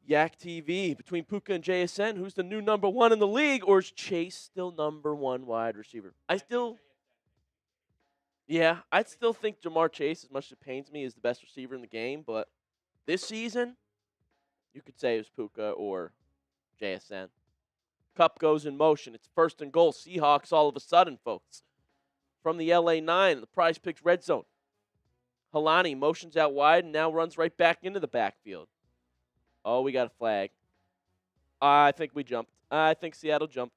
Yak TV, between Puka and JSN, who's the new number 1 in the league, or is Chase still number 1 wide receiver? I'd still think Jamar Chase, as much as it pains me, is the best receiver in the game, but this season, you could say it was Puka or JSN. Kupp goes in motion. It's first and goal. Seahawks all of a sudden, folks. From the LA 9, the Prize Picks red zone. Halani motions out wide and now runs right back into the backfield. Oh, we got a flag. I think we jumped. I think Seattle jumped.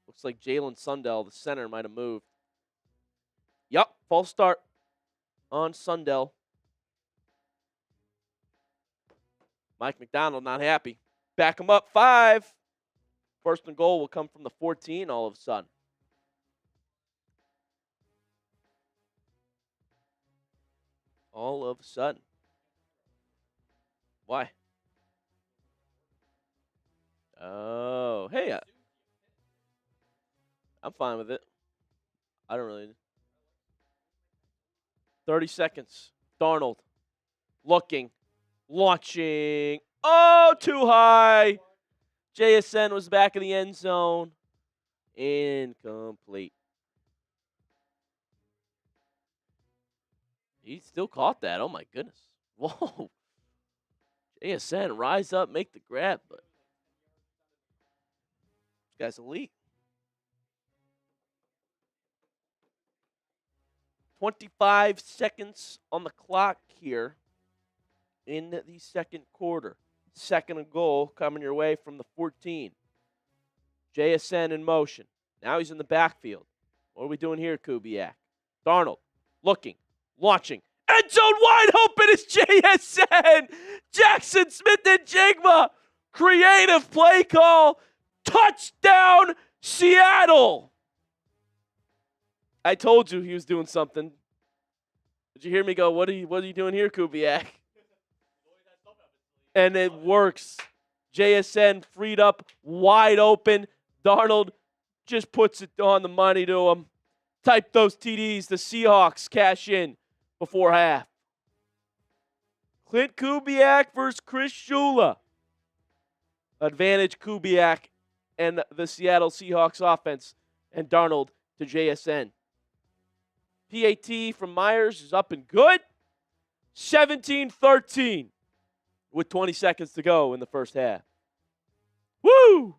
Looks like Jalen Sundell, the center, might have moved. Yup, false start on Sundell. Mike McDonald not happy. Back him up, 5. First and goal will come from the 14 all of a sudden. All of a sudden. Why? Oh, hey. I'm fine with it. I don't really. 30 seconds. Darnold looking, launching. Oh, too high. JSN was back in the end zone. Incomplete. He still caught that. Oh, my goodness. Whoa. JSN, rise up, make the grab. But this guy's elite. 25 seconds on the clock here in the second quarter. Second and goal coming your way from the 14. JSN in motion. Now he's in the backfield. What are we doing here, Kubiak? Darnold looking, launching. End zone wide open is JSN. Jackson Smith and Jigma. Creative play call. Touchdown, Seattle. I told you he was doing something. Did you hear me go, what are you doing here, Kubiak? And it works. JSN freed up, wide open. Darnold just puts it on the money to him. Type those TDs. The Seahawks cash in before half. Clint Kubiak versus Chris Shula. Advantage Kubiak and the Seattle Seahawks offense. And Darnold to JSN. PAT from Myers is up and good. 17-13 with 20 seconds to go in the first half. Woo!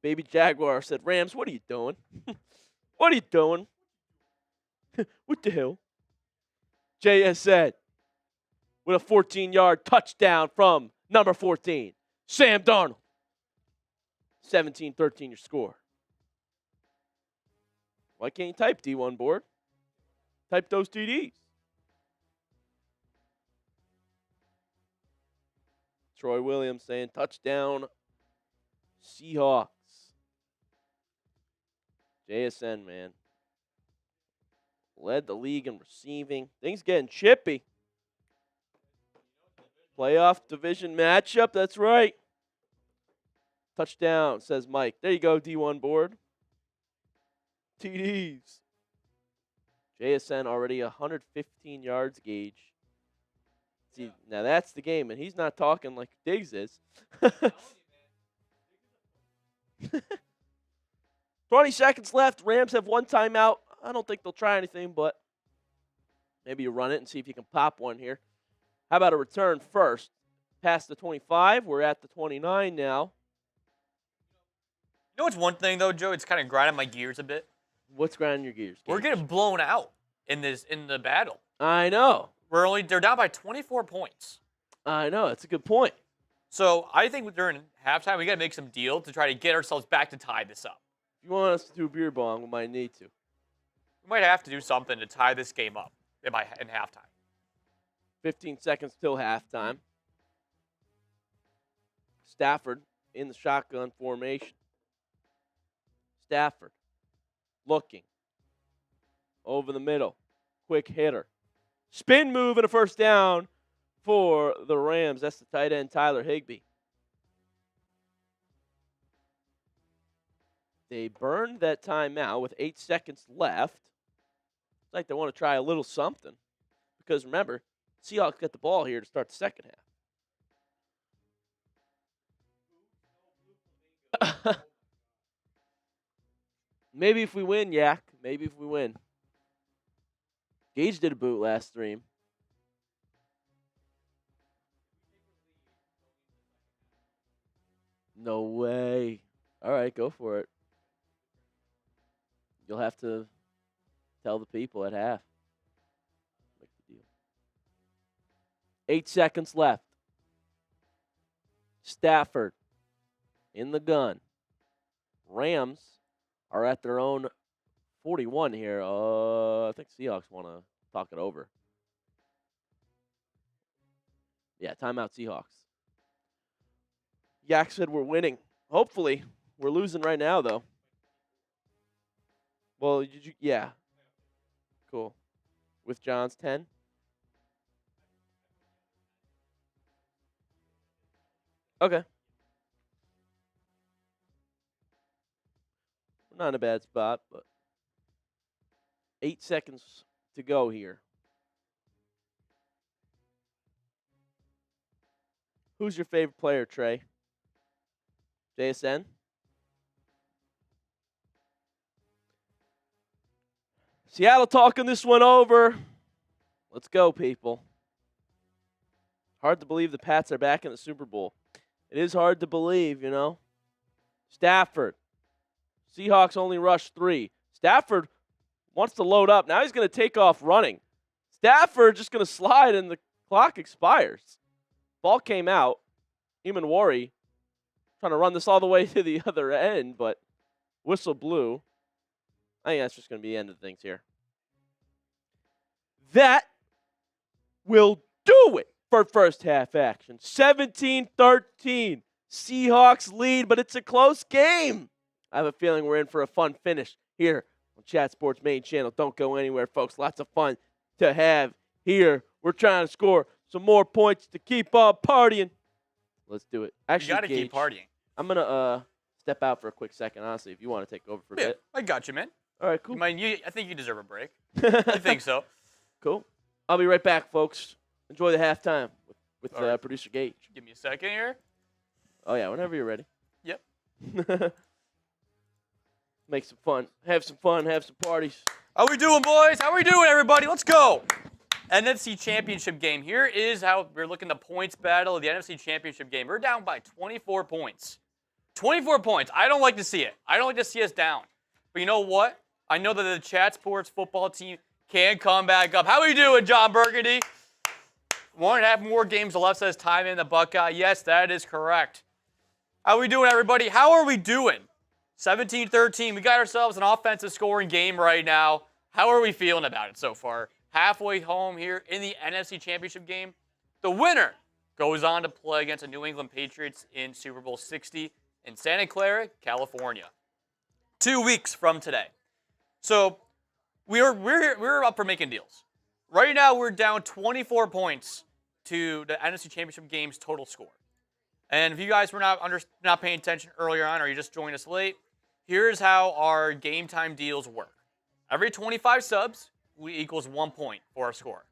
Baby Jaguar said, Rams, what are you doing? What are you doing? What the hell? JSN with a 14-yard touchdown from number 14, Sam Darnold. 17-13 your score. Why can't you type D1 board? Type those TDs. Troy Williams saying touchdown Seahawks. JSN, man. Led the league in receiving. Things getting chippy. Playoff division matchup, that's right. Touchdown, says Mike. There you go, D1 board. TDs. JSN already 115 yards gauge. See, now that's the game, and he's not talking like Diggs is. 20 seconds left. Rams have one timeout. I don't think they'll try anything, but maybe you run it and see if you can pop one here. How about a return first? Past the 25. We're at the 29 now. You know what's one thing, though, Joe? It's kind of grinding my gears a bit. What's grinding your gears? We're getting blown out in the battle. I know. They're down by 24 points. I know. That's a good point. So I think during halftime, we got to make some deal to try to get ourselves back to tie this up. If you want us to do a beer bong, we might need to. We might have to do something to tie this game up in halftime. 15 seconds till halftime. Stafford in the shotgun formation. Stafford looking. Over the middle. Quick hitter. Spin move and a first down for the Rams. That's the tight end, Tyler Higbee. They burned that timeout with 8 seconds left. It's like they want to try a little something. Because remember, Seahawks get the ball here to start the second half. Maybe if we win, Yak. Maybe if we win. Gage did a boot last stream. No way. All right, go for it. You'll have to tell the people at half. Make the deal. 8 seconds left. Stafford in the gun. Rams are at their own 41 here. I think Seahawks want to talk it over. Yeah, timeout Seahawks. Yak said we're winning. Hopefully. We're losing right now, though. Well, yeah. Cool. With John's 10? Okay. We're not in a bad spot, but 8 seconds to go here. Who's your favorite player, Trey? JSN? Seattle talking this one over. Let's go, people. Hard to believe the Pats are back in the Super Bowl. It is hard to believe, you know. Stafford. Seahawks only rushed 3. Stafford wants to load up. Now he's going to take off running. Stafford just going to slide and the clock expires. Ball came out. Human worry. Trying to run this all the way to the other end, but whistle blew. I think that's just going to be the end of things here. That will do it for first half action. 17-13. Seahawks lead, but it's a close game. I have a feeling we're in for a fun finish here on Chat Sports main channel. Don't go anywhere, folks. Lots of fun to have here. We're trying to score some more points to keep on partying. Let's do it. Actually, You got to Gage, keep partying. I'm going to step out for a quick second, honestly, if you want to take over for a bit. I got you, man. All right, cool. I think you deserve a break. I think so. Cool. I'll be right back, folks. Enjoy the halftime with All right. Producer Gage. Give me a second here. Oh, yeah, whenever you're ready. Yep. Make some fun. Have some fun. Have some parties. How we doing, boys? How we doing, everybody? Let's go. NFC Championship game. Here is how we're looking at the points battle of the NFC Championship game. We're down by 24 points. 24 points. I don't like to see it. I don't like to see us down. But you know what? I know that the Chat Sports football team can come back up. How we doing, John Burgundy? 1.5 more games left, says time in the Buckeye. Yes, that is correct. How we doing, everybody? How are we doing? 17-13. We got ourselves an offensive scoring game right now. How are we feeling about it so far? Halfway home here in the NFC Championship game. The winner goes on to play against the New England Patriots in Super Bowl 60 in Santa Clara, California. 2 weeks from today. So we're up for making deals. Right now we're down 24 points to the NFC Championship game's total score. And if you guys were not paying attention earlier on, or you just joined us late, here's how our game time deals work. Every 25 subs equals 1 point for our score.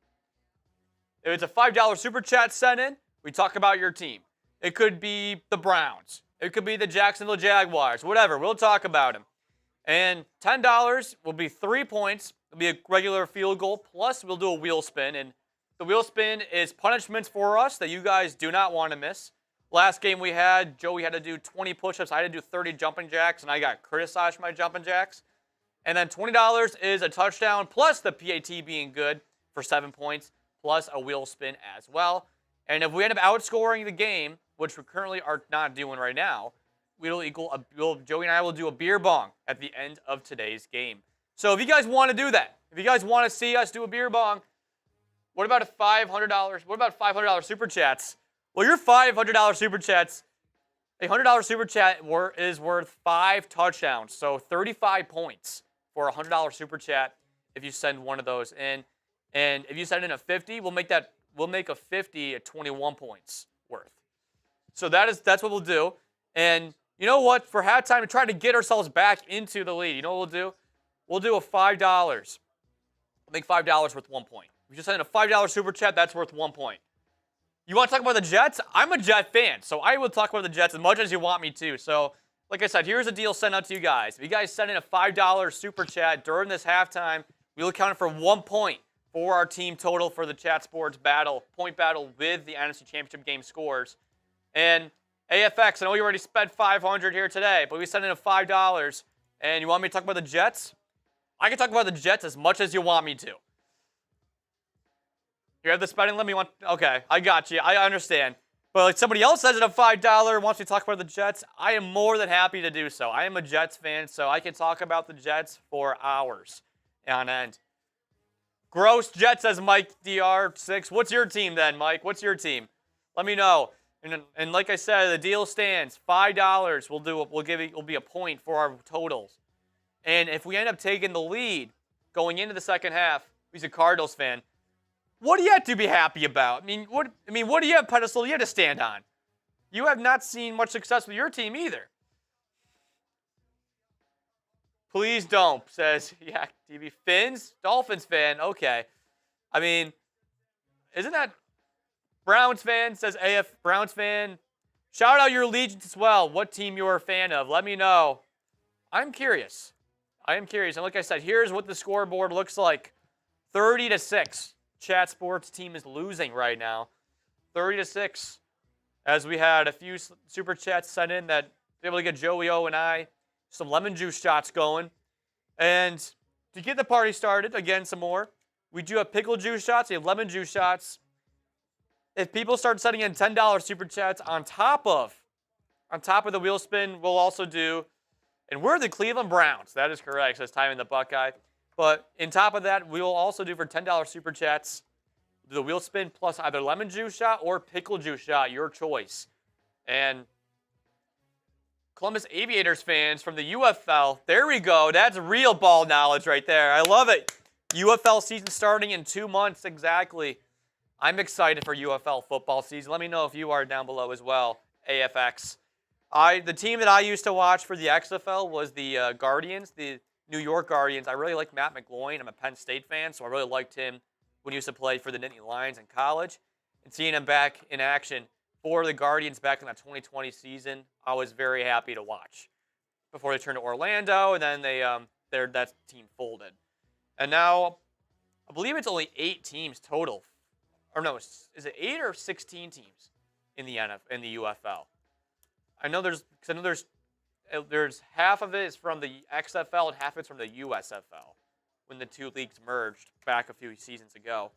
If it's a $5 super chat sent in, we talk about your team. It could be the Browns. It could be the Jacksonville Jaguars. Whatever. We'll talk about them. And $10 will be 3 points. It'll be a regular field goal. Plus, we'll do a wheel spin. And the wheel spin is punishments for us that you guys do not want to miss. Last game we had, Joey had to do 20 push-ups. I had to do 30 jumping jacks, and I got criticized for my jumping jacks. And then $20 is a touchdown, plus the PAT being good for 7 points, plus a wheel spin as well. And if we end up outscoring the game, which we currently are not doing right now, Joey and I will do a beer bong at the end of today's game. So if you guys want to do that, if you guys want to see us do a beer bong, what about $500? What about $500 super chats? Well, your $500 super chats, a $100 super chat is worth 5 touchdowns, so 35 points for a $100 super chat if you send one of those in. And if you send in a 50, we'll make a 50 at 21 points worth. So that's what we'll do. And you know what? For halftime, to try to get ourselves back into the lead, you know what we'll do? We'll do a $5. We'll make $5 worth 1 point. If you just send in a $5 super chat, that's worth 1 point. You want to talk about the Jets? I'm a Jet fan, so I will talk about the Jets as much as you want me to. So, like I said, here's a deal sent out to you guys. If you guys send in a $5 super chat during this halftime, we'll count it for 1 point for our team total for the Chat Sports point battle with the NFC Championship game scores. And AFX, I know we already spent $500 here today, but we sent in a $5. And you want me to talk about the Jets? I can talk about the Jets as much as you want me to. You have the spending limit? Okay, I got you. I understand. But like somebody else says it a $5 wants me to talk about the Jets, I am more than happy to do so. I am a Jets fan, so I can talk about the Jets for hours on end. Gross Jets, says Mike DR6. What's your team then, Mike? What's your team? Let me know. And like I said, the deal stands. $5 will be a point for our totals. And if we end up taking the lead going into the second half, he's a Cardinals fan. What do you have to be happy about? I mean, what do you have pedestal you have to stand on? You have not seen much success with your team either. Please don't, says Yak TV. Fins? Dolphins fan. Okay. I mean, isn't that Browns fan says AF Browns fan. Shout out your allegiance as well. What team you're a fan of? Let me know. I'm curious. I am curious. And like I said, here's what the scoreboard looks like. 30-6. Chat Sports team is losing right now. 30-6. As we had a few super chats sent in that were able to get Joey O and I some lemon juice shots going. And to get the party started, again, some more, we do have pickle juice shots. We have lemon juice shots. If people start sending in $10 super chats on top of the wheel spin, we'll also do, and we're the Cleveland Browns. That is correct. Says Time in the Buckeye. But on top of that, we will also do for $10 super chats, the wheel spin plus either lemon juice shot or pickle juice shot, your choice. And Columbus Aviators fans from the UFL, there we go. That's real ball knowledge right there. I love it. UFL season starting in 2 months exactly. I'm excited for UFL football season. Let me know if you are down below as well, AFX. The team that I used to watch for the XFL was the Guardians, the New York Guardians. I really like Matt McGloin. I'm a Penn State fan, so I really liked him when he used to play for the Nittany Lions in college. And seeing him back in action for the Guardians back in that 2020 season, I was very happy to watch. Before they turned to Orlando, and then that team folded. And now, I believe it's only 8 teams total. Or no, is it 8 or 16 teams in the UFL? I know there's half of it is from the XFL and half of it's from the USFL when the two leagues merged back a few seasons ago.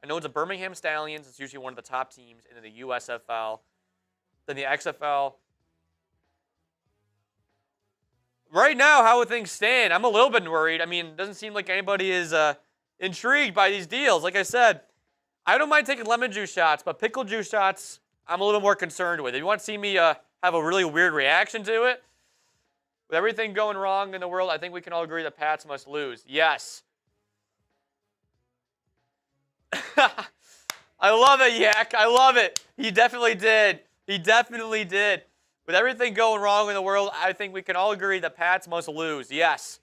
I know it's the Birmingham Stallions. It's usually one of the top teams in the USFL. Then the XFL. Right now, how would things stand? I'm a little bit worried. I mean, it doesn't seem like anybody is intrigued by these deals. Like I said, I don't mind taking lemon juice shots, but pickle juice shots, I'm a little more concerned with. If you want to see me have a really weird reaction to it, with everything going wrong in the world, I think we can all agree that Pats must lose. Yes. I love it, Yak. I love it. He definitely did. He definitely did. With everything going wrong in the world, I think we can all agree that Pats must lose. Yes.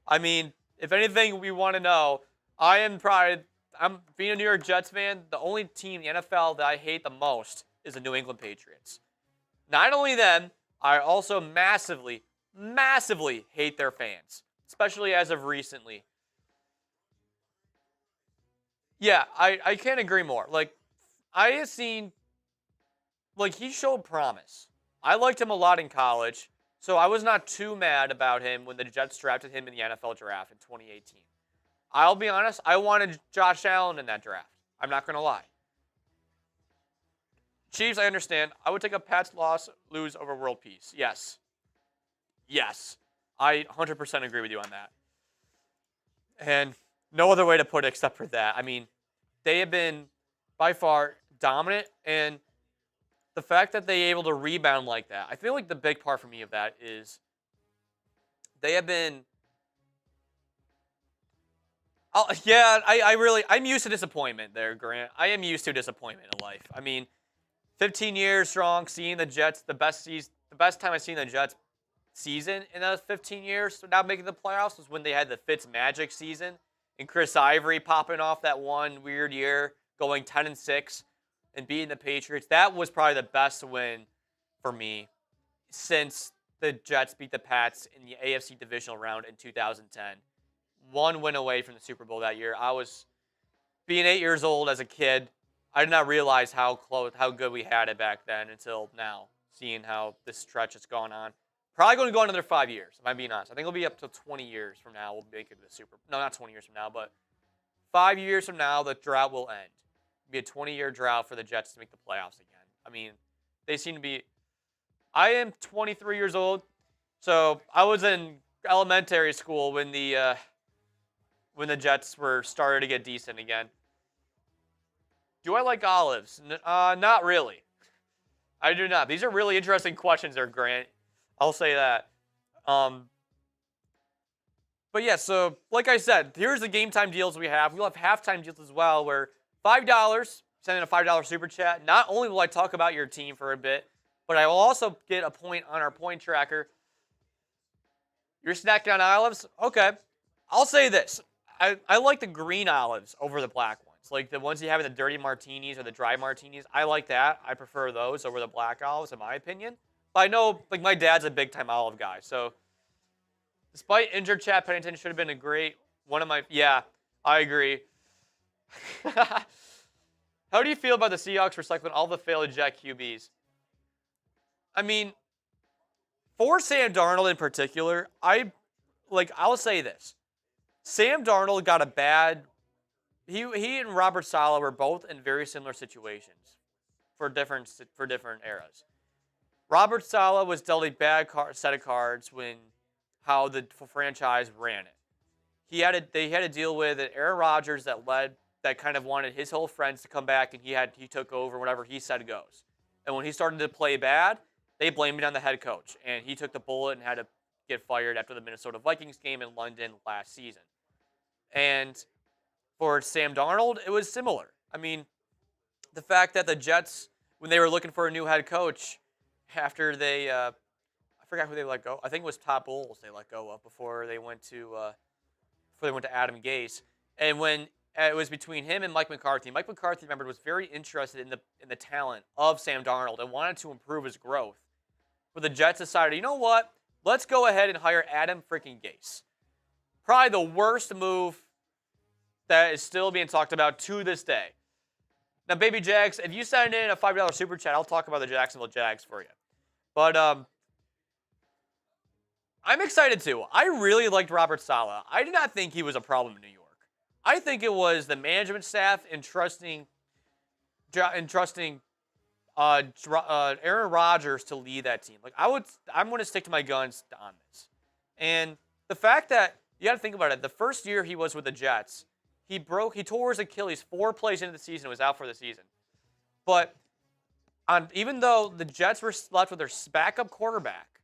I mean, if anything we want to know, I'm being a New York Jets fan, the only team in the NFL that I hate the most is the New England Patriots. Not only them, I also massively, massively hate their fans, especially as of recently. Yeah, I can't agree more. Like, I have seen, like, he showed promise. I liked him a lot in college, so I was not too mad about him when the Jets drafted him in the NFL draft in 2018. I'll be honest, I wanted Josh Allen in that draft. I'm not going to lie. Chiefs, I understand. I would take a Pats lose over world peace. Yes. Yes. I 100% agree with you on that. And no other way to put it except for that. I mean, they have been by far dominant, and the fact that they're able to rebound like that, I feel like the big part for me of that is they have been. I'm used to disappointment there, Grant. I am used to disappointment in life. I mean, 15 years strong, seeing the Jets, the best time I've seen the Jets season in those 15 years without making the playoffs was when they had the Fitz Magic season and Chris Ivory popping off that one weird year, going 10-6 and beating the Patriots. That was probably the best win for me since the Jets beat the Pats in the AFC divisional round in 2010. One win away from the Super Bowl that year. I was being 8 years old as a kid. I did not realize how good we had it back then until now, seeing how this stretch has gone on. Probably going to go another 5 years, if I'm being honest. I think it'll be up to 20 years from now we'll make it to the Super Bowl. No, not 20 years from now, but 5 years from now, the drought will end. It'll be a 20-year drought for the Jets to make the playoffs again. I mean, they seem to be. I am 23 years old, so I was in elementary school when the Jets were started to get decent again. Do I like olives? Not really. I do not. These are really interesting questions there, Grant. I'll say that. But yeah, so like I said, here's the game time deals we have. We'll have halftime deals as well, where $5, send in a $5 super chat. Not only will I talk about your team for a bit, but I will also get a point on our point tracker. You're snacking on olives? Okay. I'll say this. I like the green olives over the black ones. It's like the ones you have in the dirty martinis or the dry martinis. I like that. I prefer those over the black olives, in my opinion. But I know, like, my dad's a big-time olive guy. So, despite injured Chad Pennington, should have been a great one of my. Yeah, I agree. How do you feel about the Seahawks recycling all the failed Jet QBs? I mean, for Sam Darnold in particular, I'll say this. Sam Darnold got a bad. He and Robert Saleh were both in very similar situations for different eras. Robert Saleh was dealt a bad set of cards when how the franchise ran it. They had to deal with an Aaron Rodgers that kind of wanted his whole friends to come back, and he took over whatever he said goes. And when he started to play bad, they blamed it on the head coach, and he took the bullet and had to get fired after the Minnesota Vikings game in London last season. And for Sam Darnold, it was similar. I mean, the fact that the Jets, when they were looking for a new head coach, after they, I forgot who they let go. I think it was Todd Bowles they let go of before they went to Adam Gase. And when it was between him and Mike McCarthy, remember, was very interested in the talent of Sam Darnold and wanted to improve his growth. But the Jets decided, you know what? Let's go ahead and hire Adam freaking Gase. Probably the worst move that is still being talked about to this day. Now, Baby Jags, if you send in a $5 super chat, I'll talk about the Jacksonville Jags for you. But I'm excited too. I really liked Robert Saleh. I did not think he was a problem in New York. I think it was the management staff entrusting Aaron Rodgers to lead that team. I'm going to stick to my guns on this. And the fact that you got to think about it. The first year he was with the Jets, he tore his Achilles 4 plays into the season, was out for the season. But even though the Jets were left with their backup quarterback,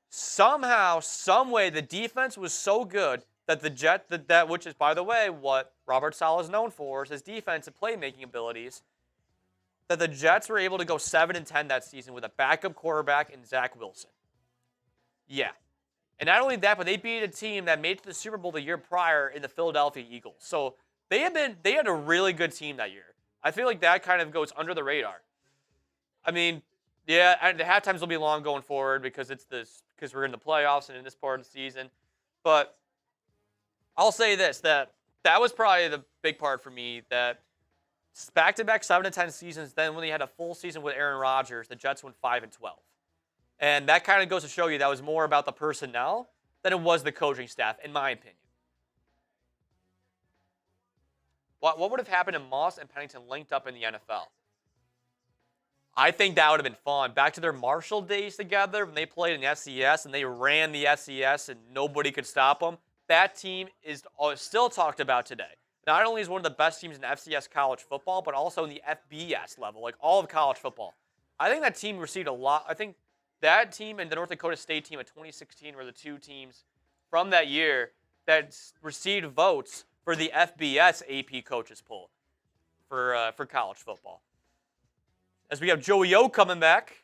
somehow, some way, the defense was so good that which is, by the way, what Robert Saleh is known for, is his defensive playmaking abilities, that the Jets were able to go 7-10 that season with a backup quarterback in Zach Wilson. Yeah. And not only that, but they beat a team that made it to the Super Bowl the year prior in the Philadelphia Eagles. So they had a really good team that year. I feel like that kind of goes under the radar. I mean, yeah, and the halftimes will be long going forward because we're in the playoffs and in this part of the season. But I'll say this, that was probably the big part for me, that back-to-back 7-10 seasons, then when they had a full season with Aaron Rodgers, the Jets went 5-12. And that kind of goes to show you that was more about the personnel than it was the coaching staff, in my opinion. What would have happened if Moss and Pennington linked up in the NFL? I think that would have been fun. Back to their Marshall days together when they played in the FCS and they ran the FCS and nobody could stop them. That team is still talked about today. Not only is one of the best teams in FCS college football, but also in the FBS level, like all of college football. I think that team received a lot. I think that team and the North Dakota State team of 2016 were the two teams from that year that received votes for the FBS AP coaches poll for college football. As we have Joey O coming back,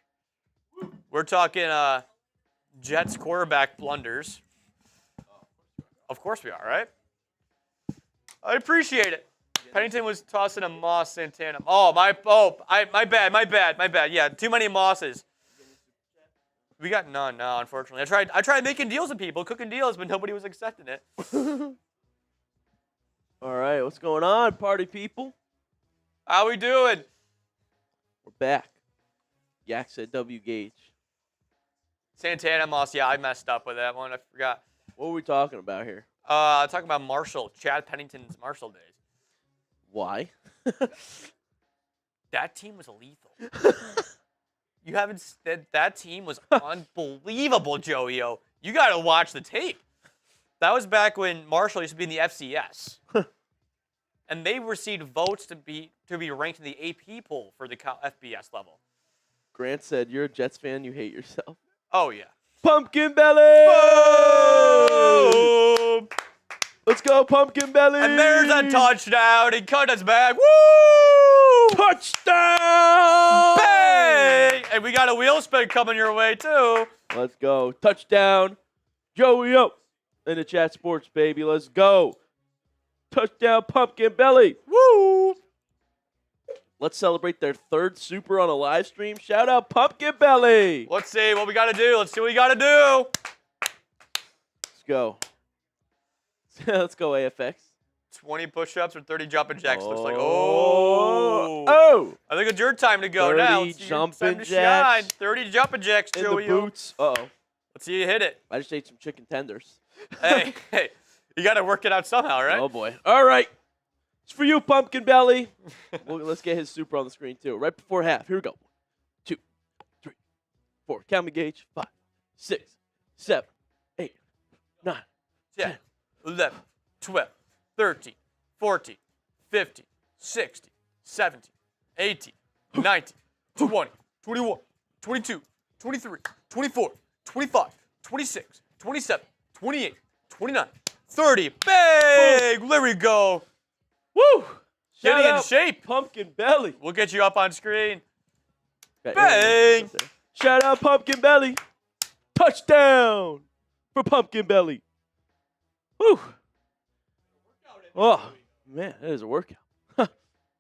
we're talking Jets quarterback blunders. Of course we are, right? I appreciate it. Pennington was tossing a Moss Santana. My bad. Yeah, too many Mosses. We got none now, unfortunately. I tried making deals with people, cooking deals, but nobody was accepting it. All right, what's going on, party people? How we doing? We're back. Yak said W. Gage. Santana Moss, yeah, I messed up with that one. I forgot. What were we talking about here? Talking about Marshall, Chad Pennington's Marshall days. Why? That team was lethal. You haven't said that team was unbelievable, Joey O. You got to watch the tape. That was back when Marshall used to be in the FCS. And they received votes to be ranked in the AP poll for the FBS level. Grant said, "You're a Jets fan, you hate yourself." Oh, yeah. Pumpkin Belly! Boom! Let's go, Pumpkin Belly! And there's a touchdown. He cut us back. Woo! Touchdown! Bang! And we got a wheel spin coming your way, too. Let's go. Touchdown. Joey up in the chat sports, baby. Let's go. Touchdown, Pumpkin Belly. Woo! Let's celebrate their third super on a live stream. Shout out Pumpkin Belly. Let's see what we got to do. Let's see what we got to do. Let's go. Let's go, AFX. 20 push-ups or 30 jumping jacks. Looks like, Oh! I think it's your time to go 30 now. It's your jumping time to jacks. shine. 30 jumping jacks, In the Joey. boots. Uh-oh. Let's see you hit it. I just ate some chicken tenders. Hey, you got to work it out somehow, right? Oh, boy. All right. It's for you, Pumpkin Belly. Well, let's get his super on the screen, too. Right before half. Here we go. 1, 2, 3, 4. Count me, Gage. 5, 6, 7, 8, 9, 10, 11, 12, 13, 14, 15, 16, 17, 18, 19, 20, 21, 22, 23, 24, 25, 26, 27, 28, 29, 30. Bang! There we go. Woo! Getting Shout in out shape. Pumpkin Belly. We'll get you up on screen. Okay, Bang! Shout out Pumpkin Belly. Touchdown for Pumpkin Belly. Woo! Oh, man, that is a workout.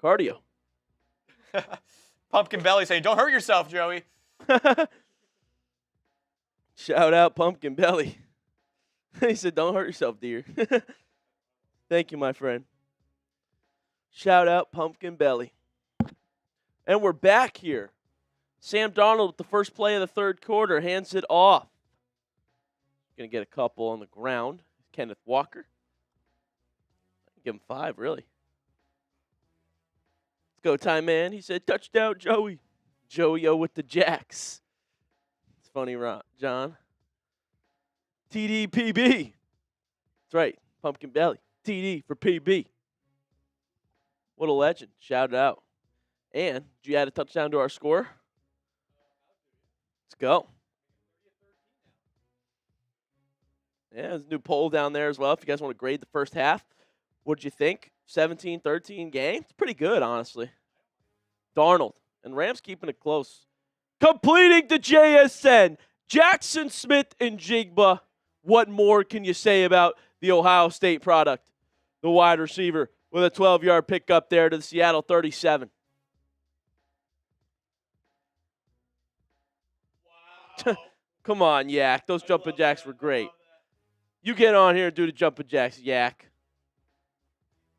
Cardio. Pumpkin Belly saying, don't hurt yourself, Joey. Shout out Pumpkin Belly. He said, don't hurt yourself, dear. Thank you, my friend. Shout out Pumpkin Belly. And we're back here. Sam Darnold with the first play of the third quarter hands it off. Going to get a couple on the ground. Kenneth Walker. Give him 5, really. Let's go, time man. He said, touchdown, Joey. Joey-O with the jacks. It's funny, John. TD PB. That's right, Pumpkin Belly. TD for PB. What a legend. Shout it out. And did you add a touchdown to our score? Let's go. Yeah, there's a new poll down there as well if you guys want to grade the first half. What'd you think? 17-13 game? It's pretty good, honestly. Darnold. And Rams keeping it close. Completing the JSN. Jackson Smith and Jigba. What more can you say about the Ohio State product? The wide receiver with a 12-yard pickup there to the Seattle 37. Wow. Come on, Yak. Those jumping jacks were great. You get on here and do the jumping jacks, Yak.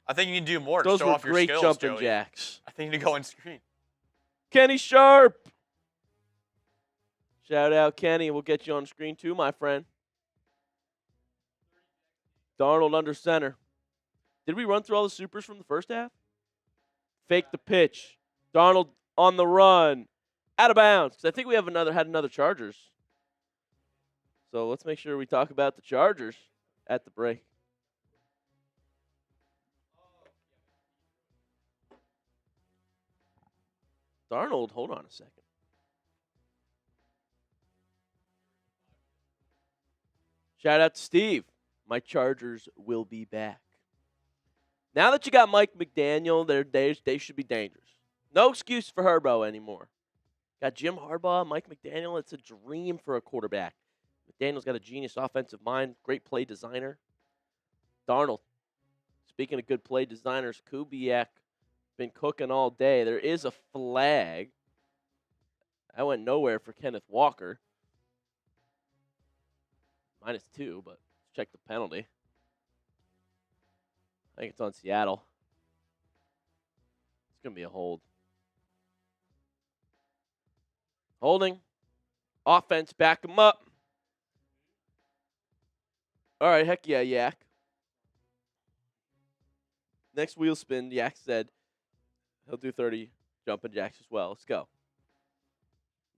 I think you need to do more to Those show were off your great skills, jumping Joey. jacks. I think you need to go on screen. Kenny Sharp. Shout out, Kenny. We'll get you on screen too, my friend. Darnold under center. Did we run through all the supers from the first half? Fake the pitch. Darnold on the run. Out of bounds. 'Cause I think we have had another Chargers. So let's make sure we talk about the Chargers at the break. Darnold, hold on a second. Shout out to Steve. My Chargers will be back. Now that you got Mike McDaniel, they should be dangerous. No excuse for Herbo anymore. Got Jim Harbaugh, Mike McDaniel. It's a dream for a quarterback. McDaniel's got a genius offensive mind, great play designer. Darnold. Speaking of good play designers, Kubiak been cooking all day. There is a flag. That went nowhere for Kenneth Walker. -2, but let's check the penalty. I think it's on Seattle. It's going to be a hold. Holding. Offense, back him up. All right, heck yeah, Yak. Next wheel spin, Yak said he'll do 30 jumping jacks as well. Let's go.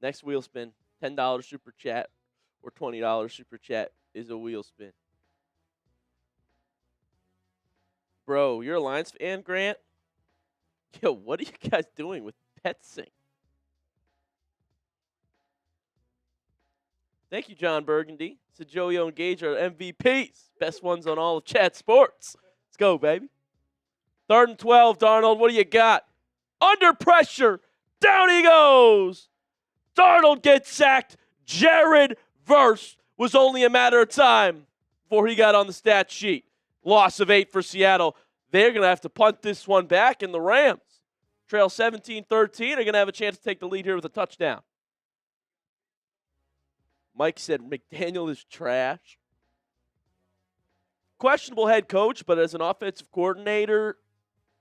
Next wheel spin, $10 super chat or $20 super chat is a wheel spin. Bro, you're a Lions fan, Grant? Yo, what are you guys doing with PetSync? Thank you, John Burgundy. So Joey-O and Gage are MVPs. Best ones on all of Chat Sports. Let's go, baby. 3rd and 12, Darnold. What do you got? Under pressure. Down he goes. Darnold gets sacked. Jared Verse was only a matter of time before he got on the stat sheet. Loss of 8 for Seattle. They're going to have to punt this one back, and the Rams trail 17-13 are going to have a chance to take the lead here with a touchdown. Mike said McDaniel is trash. Questionable head coach, but as an offensive coordinator,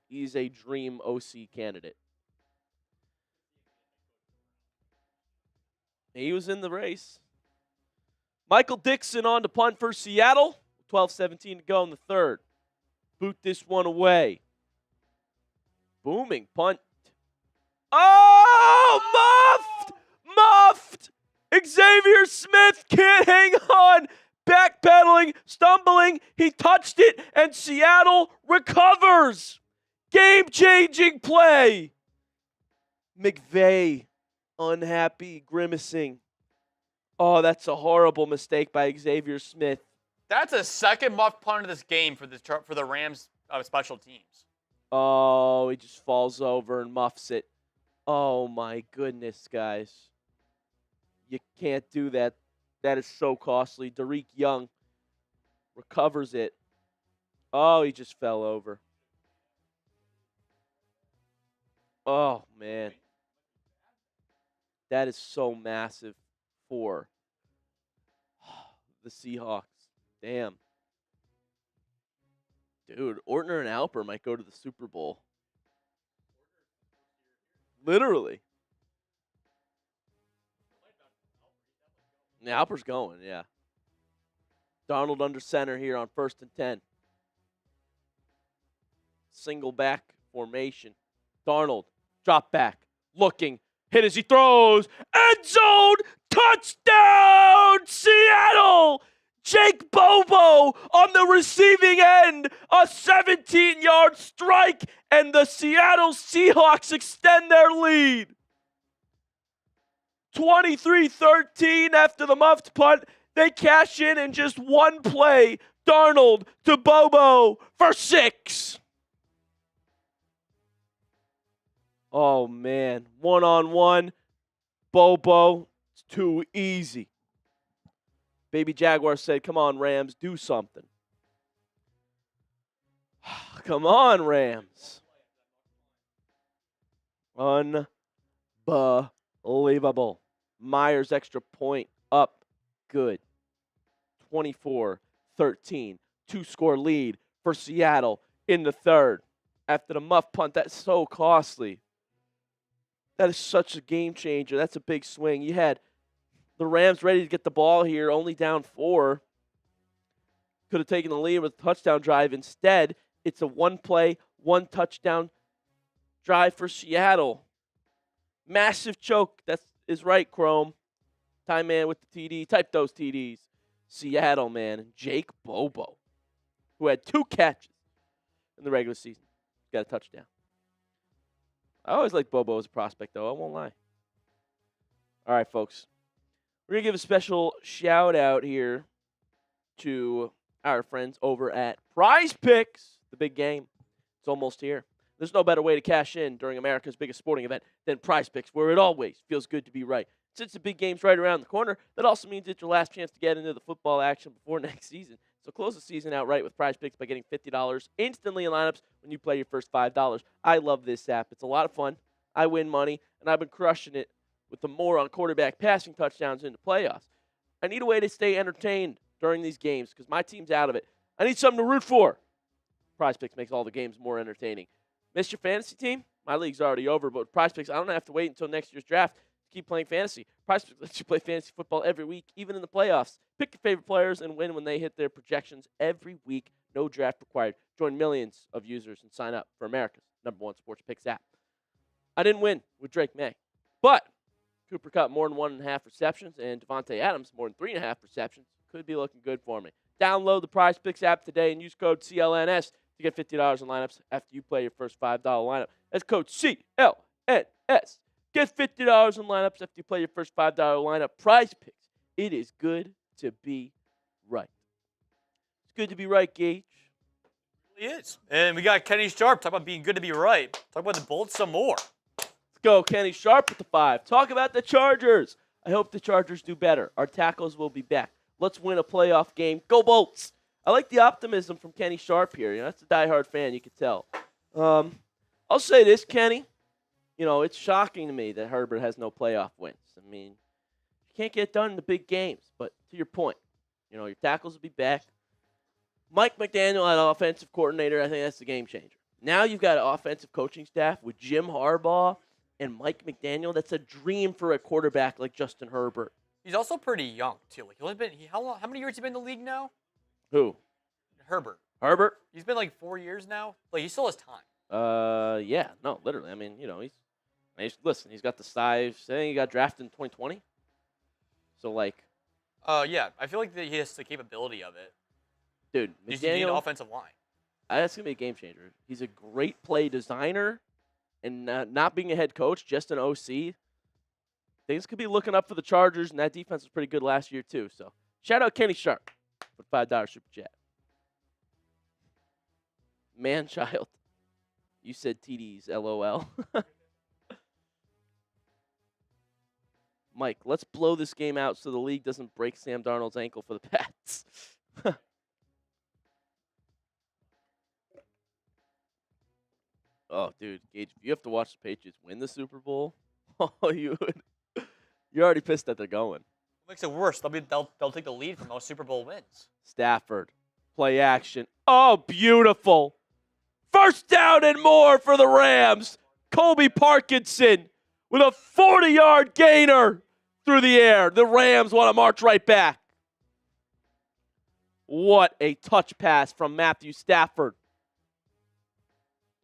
he's a dream OC candidate. He was in the race. Michael Dixon on to punt for Seattle. 12-17 to go in the third. Boot this one away. Booming punt. Oh, muffed! Muffed! Xavier Smith can't hang on. Backpedaling, stumbling. He touched it, and Seattle recovers. Game-changing play. McVay, unhappy, grimacing. Oh, that's a horrible mistake by Xavier Smith. That's a second muff punt of this game for the Rams special teams. Oh, he just falls over and muffs it. Oh, my goodness, guys. You can't do that. That is so costly. Derek Young recovers it. Oh, he just fell over. Oh, man. That is so massive for the Seahawks. Damn. Dude, Ortner and Alper might go to the Super Bowl. Literally. Yeah, Alper's going, yeah. Darnold under center here on 1st and 10. Single back formation. Darnold, drop back, looking, hit as he throws. End zone, touchdown, Seattle! Jake Bobo on the receiving end, a 17-yard strike, and the Seattle Seahawks extend their lead. 23-13 after the muffed punt. They cash in just one play. Darnold to Bobo for 6. Oh, man. One-on-one. Bobo, it's too easy. Baby Jaguar said, come on, Rams, do something. Come on, Rams. Unbelievable. Myers extra point up. Good. 24-13. 2-score lead for Seattle in the third. After the muff punt, that's so costly. That is such a game changer. That's a big swing. You had the Rams ready to get the ball here, only down 4. Could have taken the lead with a touchdown drive. Instead, it's a one-play, one-touchdown drive for Seattle. Massive choke. That is right, Chrome. Time man with the TD. Type those TDs. Seattle, man. Jake Bobo, who had 2 catches in the regular season, got a touchdown. I always liked Bobo as a prospect, though. I won't lie. All right, folks. We're going to give a special shout-out here to our friends over at Prize Picks, the big game. It's almost here. There's no better way to cash in during America's biggest sporting event than Prize Picks, where it always feels good to be right. Since the big game's right around the corner, that also means it's your last chance to get into the football action before next season. So close the season out right with Prize Picks by getting $50 instantly in lineups when you play your first $5. I love this app. It's a lot of fun. I win money, and I've been crushing it with the more on quarterback passing touchdowns in the playoffs. I need a way to stay entertained during these games because my team's out of it. I need something to root for. Prize Picks makes all the games more entertaining. Missed your fantasy team? My league's already over, but with Prize Picks, I don't have to wait until next year's draft to keep playing fantasy. Prize Picks lets you play fantasy football every week, even in the playoffs. Pick your favorite players and win when they hit their projections every week. No draft required. Join millions of users and sign up for America's #1 sports picks app. I didn't win with Drake Maye, but Cooper Kupp more than 1.5 receptions, and Devontae Adams more than 3.5 receptions. Could be looking good for me. Download the Prize Picks app today and use code CLNS to get $50 in lineups after you play your first $5 lineup. That's code CLNS. Get $50 in lineups after you play your first $5 lineup. Prize Picks. It is good to be right. It's good to be right, Gage. It really is. And we got Kenny Sharp. Talk about being good to be right. Talk about the Bolts some more. Go, Kenny Sharp with the 5. Talk about the Chargers. I hope the Chargers do better. Our tackles will be back. Let's win a playoff game. Go Bolts. I like the optimism from Kenny Sharp here. That's a diehard fan, you could tell. I'll say this, Kenny. It's shocking to me that Herbert has no playoff wins. I mean, you can't get done in the big games. But to your point, your tackles will be back. Mike McDaniel, an offensive coordinator, I think that's the game changer. Now you've got an offensive coaching staff with Jim Harbaugh and Mike McDaniel. That's a dream for a quarterback like Justin Herbert. He's also pretty young too. Like how many years has he been in the league now? Who? Herbert. Herbert? He's been like 4 years now. Like he still has time. Yeah, no, literally. I mean, he's got the size. I think he got drafted in 2020. So yeah, I feel like he has the capability of it. Dude, You just need an McDaniel, offensive line. that's gonna be a game changer. He's a great play designer, and not being a head coach, just an OC. Things could be looking up for the Chargers, and that defense was pretty good last year too. So shout out Kenny Sharp for $5 super chat. Man-child, you said TDs, LOL. Mike, let's blow this game out so the league doesn't break Sam Darnold's ankle for the Pats. Oh, dude, Gage, if you have to watch the Patriots win the Super Bowl, you would. You're already pissed that they're going. What makes it worse? They'll take the lead from those Super Bowl wins. Stafford, play action. Oh, beautiful. First down and more for the Rams. Colby Parkinson with a 40-yard gainer through the air. The Rams want to march right back. What a touch pass from Matthew Stafford.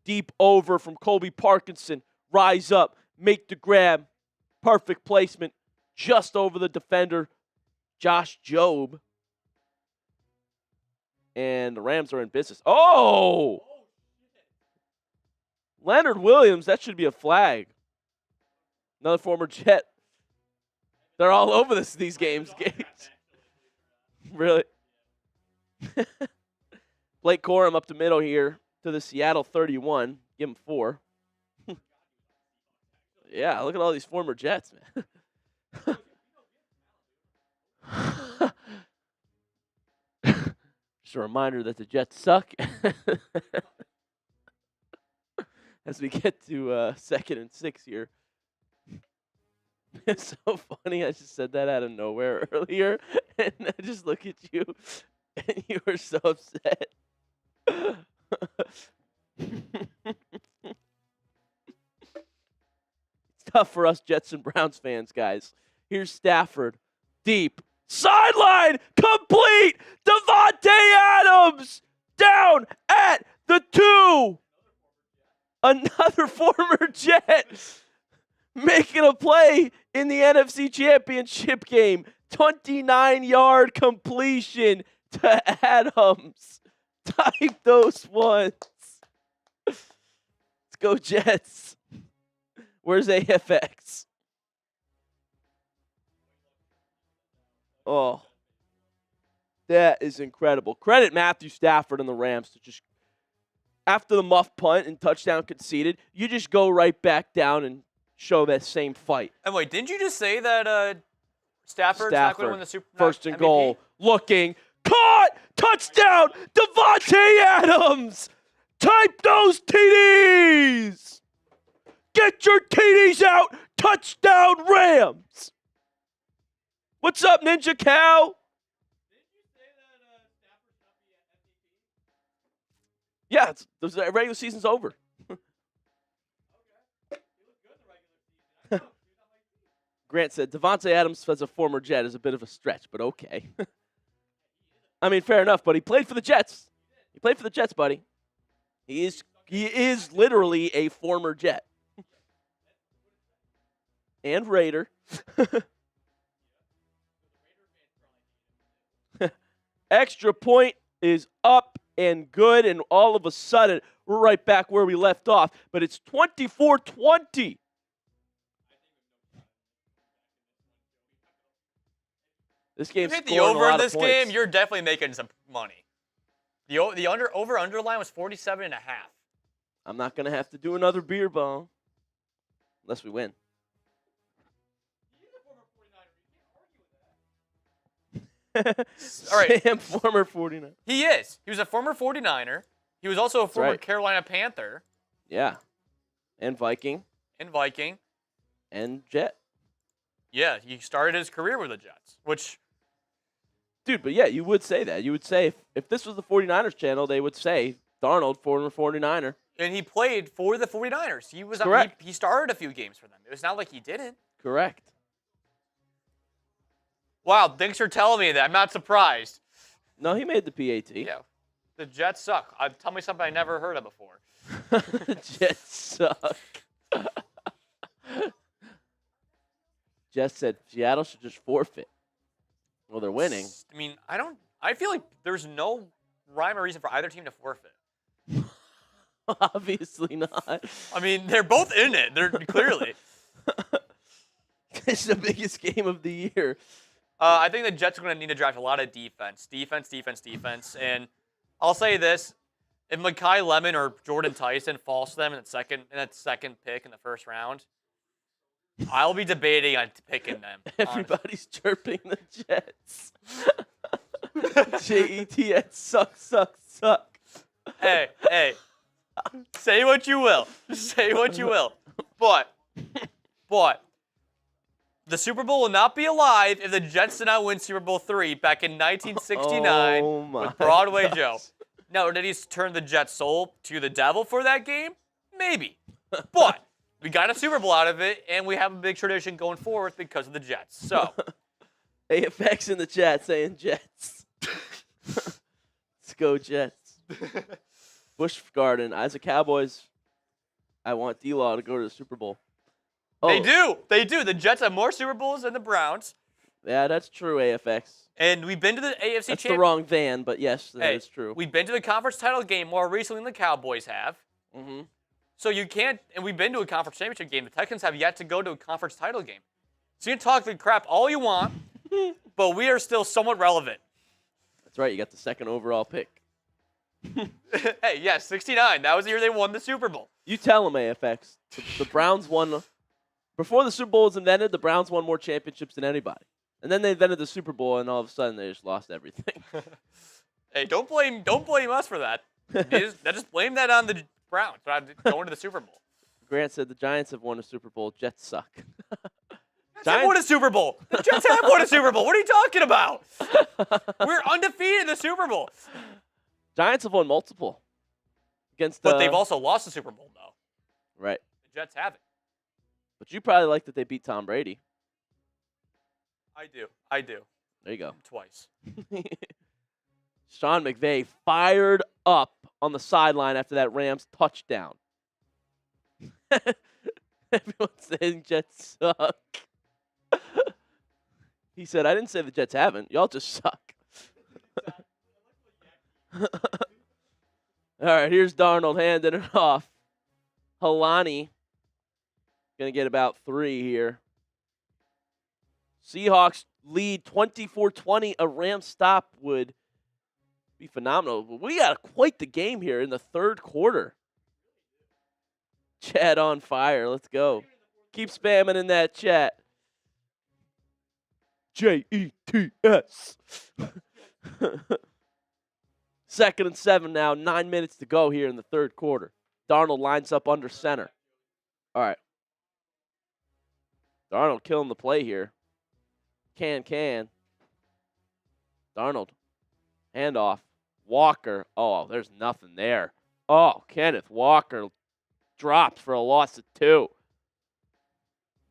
Deep over from Colby Parkinson. Rise up, make the grab. Perfect placement just over the defender, Josh Jobe. And the Rams are in business. Oh! Leonard Williams, that should be a flag. Another former Jet. They're all over these games. Really? Blake Corum up the middle here to the Seattle 31. Give him 4. Yeah, look at all these former Jets, man. Just a reminder that the Jets suck. As we get to 2nd and 6 here. It's so funny. I just said that out of nowhere earlier. And I just look at you, and you were so upset. It's tough for us Jets and Browns fans, guys. Here's Stafford. Deep. Sideline. Complete. Devontae Adams. Down at the 2. Another former Jet making a play in the NFC Championship game. 29-yard completion to Adams. Type those ones. Let's go Jets. Where's AFX? Oh, that is incredible. Credit Matthew Stafford and the Rams to just, after the muff punt and touchdown conceded, you just go right back down and show that same fight. And wait, didn't you just say that Stafford's not going to win the Super Bowl? First and goal, looking, caught, touchdown, Devontae Adams. Type those TDs. Get your TDs out. Touchdown Rams. What's up, Ninja Cow? Didn't you say that Stafford's not the MVP? Yeah, the regular season's over. Okay. He looked good in the regular season. I know. He was on my team. Grant said, Devontae Adams as a former Jet is a bit of a stretch, but okay. I mean, fair enough, but he played for the Jets. He played for the Jets, buddy. He is literally a former Jet. And Raider. Extra point is up and good, and all of a sudden, we're right back where we left off. But it's 24-20. This game's If you hit the scoring a over lot in of this points. game, you're definitely making some money. The over line was 47.5. I'm not going to have to do another beer bong unless we win. He's a former 49er. You can't argue with All right. Sam, former 49. He is. He was a former 49er. He was also a former right. Carolina Panther Yeah. And Viking. and Viking. And Jet. Yeah, he started his career with the Jets, which, Dude, but yeah, you would say that. You would say, if this was the 49ers channel, they would say, Darnold, former 49er. and he played for the 49ers. He was Correct. He started a few games for them. It was not like he didn't. Correct. Wow, thanks for telling me that. I'm not surprised. No, he made the PAT. Yeah, the Jets suck. Tell me something I never heard of before. The Jets suck. Jess said Seattle should just forfeit. Well, they're winning. I mean, I feel like there's no rhyme or reason for either team to forfeit. Obviously not. I mean, they're both in it. They're clearly. It's the biggest game of the year. I think the Jets are going to need to draft a lot of defense. And I'll say this. If Mekhi Lemon or Jordan Tyson falls to them in that second pick in the first round, I'll be debating on picking them. Everybody's chirping the Jets. Jets suck. Hey. Say what you will. But the Super Bowl will not be alive if the Jets did not win Super Bowl III back in 1969 with Broadway Joe. Now, did he turn the Jets' soul to the devil for that game? Maybe. But we got a Super Bowl out of it, and we have a big tradition going forward because of the Jets. So, AFX in the chat saying Jets. Let's go Jets. Busch Garden. As a Cowboys, I want D-Law to go to the Super Bowl. Oh, They do. The Jets have more Super Bowls than the Browns. yeah, that's true, AFX. And we've been to the AFC That's Championship. the wrong van, but yes, that is true. We've been to the conference title game more recently than the Cowboys have. Mm-hmm. So you can't, and we've been to a conference championship game. The Texans have yet to go to a conference title game. So you can talk the crap all you want, but we are still somewhat relevant. That's right. You got the second overall pick. Hey, yes, 69. That was the year they won the Super Bowl. You tell them, AFX. The Browns won. Before the Super Bowl was invented, the Browns won more championships than anybody. And then they invented the Super Bowl, and all of a sudden they just lost everything. Hey, don't blame us for that. Just blame that on the Browns for not going to the Super Bowl. Grant said the Giants have won a Super Bowl. Jets suck. Jets have won a Super Bowl. The Jets have won a Super Bowl. What are you talking about? We're undefeated in the Super Bowl. Giants have won multiple. But they've also lost the Super Bowl, though. Right. The Jets haven't. But you probably like that they beat Tom Brady. I do. There you go. Twice. Sean McVay fired up on the sideline after that Rams touchdown. Everyone's saying Jets suck. He said, I didn't say the Jets haven't. Y'all just suck. All right, here's Darnold handing it off. Halani going to get about 3 here. Seahawks lead 24-20. A Rams stop would be phenomenal. But we got quite the game here in the third quarter. Chat on fire. Let's go. Keep spamming in that chat. Jets. 2nd and 7 now. 9 minutes to go here in the third quarter. Darnold lines up under center. All right. Darnold killing the play here. Can. Darnold. Handoff. Walker. Oh, there's nothing there. Oh, Kenneth Walker drops for a loss of 2.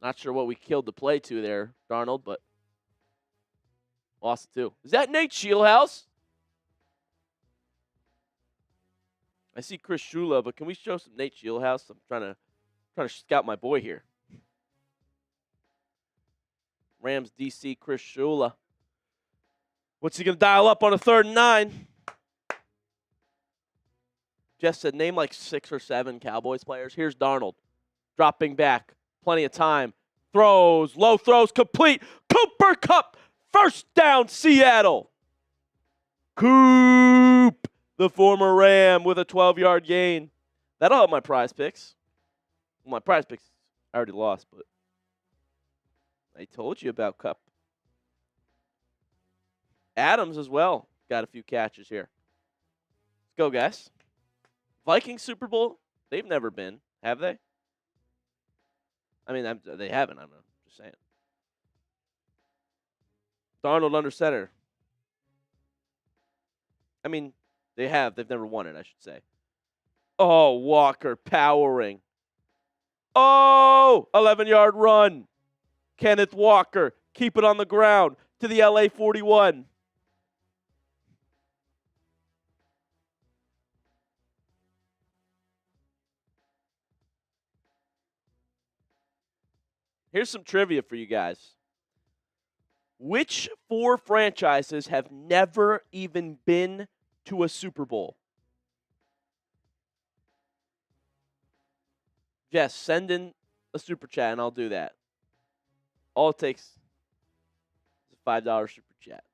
Not sure what we killed the play to there, Darnold, but loss of 2. Is that Nate Shieldhouse? I see Chris Shula, but can we show some Nate Shieldhouse? I'm trying to scout my boy here. Rams DC Chris Shula. What's he gonna dial up on a 3rd and 9? Jess said name like 6 or 7 Cowboys players. Here's Darnold. Dropping back. Plenty of time. Throws. Low throws. Complete. Cooper Kupp. First down, Seattle. Coop. The former Ram with a 12-yard gain. That'll help my prize picks. Well, my prize picks I already lost, but I told you about Kupp. Adams as well got a few catches here. Let's go, guys. Vikings Super Bowl, they've never been, have they? I mean, they haven't. I'm just saying. Darnold under center. I mean, they have. They've never won it, I should say. Oh, Walker powering. Oh, 11-yard run. Kenneth Walker, keep it on the ground to the LA 41. Here's some trivia for you guys. Which 4 franchises have never even been to a Super Bowl? Jess, send in a super chat and I'll do that. All it takes is a $5 super chat.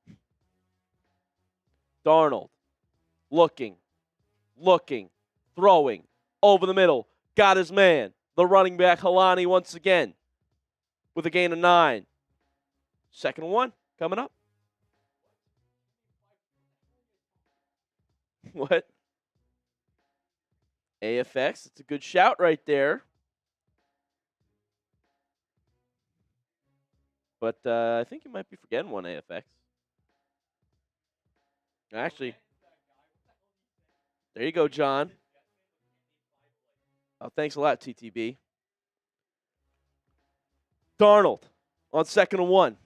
Darnold, looking, throwing, over the middle, got his man. The running back, Halani, once again, with a gain of 9. Second one coming up. What? AFX, it's a good shout right there. But I think you might be forgetting one, AFX. Actually, there you go, John. Oh, thanks a lot, TTB. Darnold on 2nd and 1.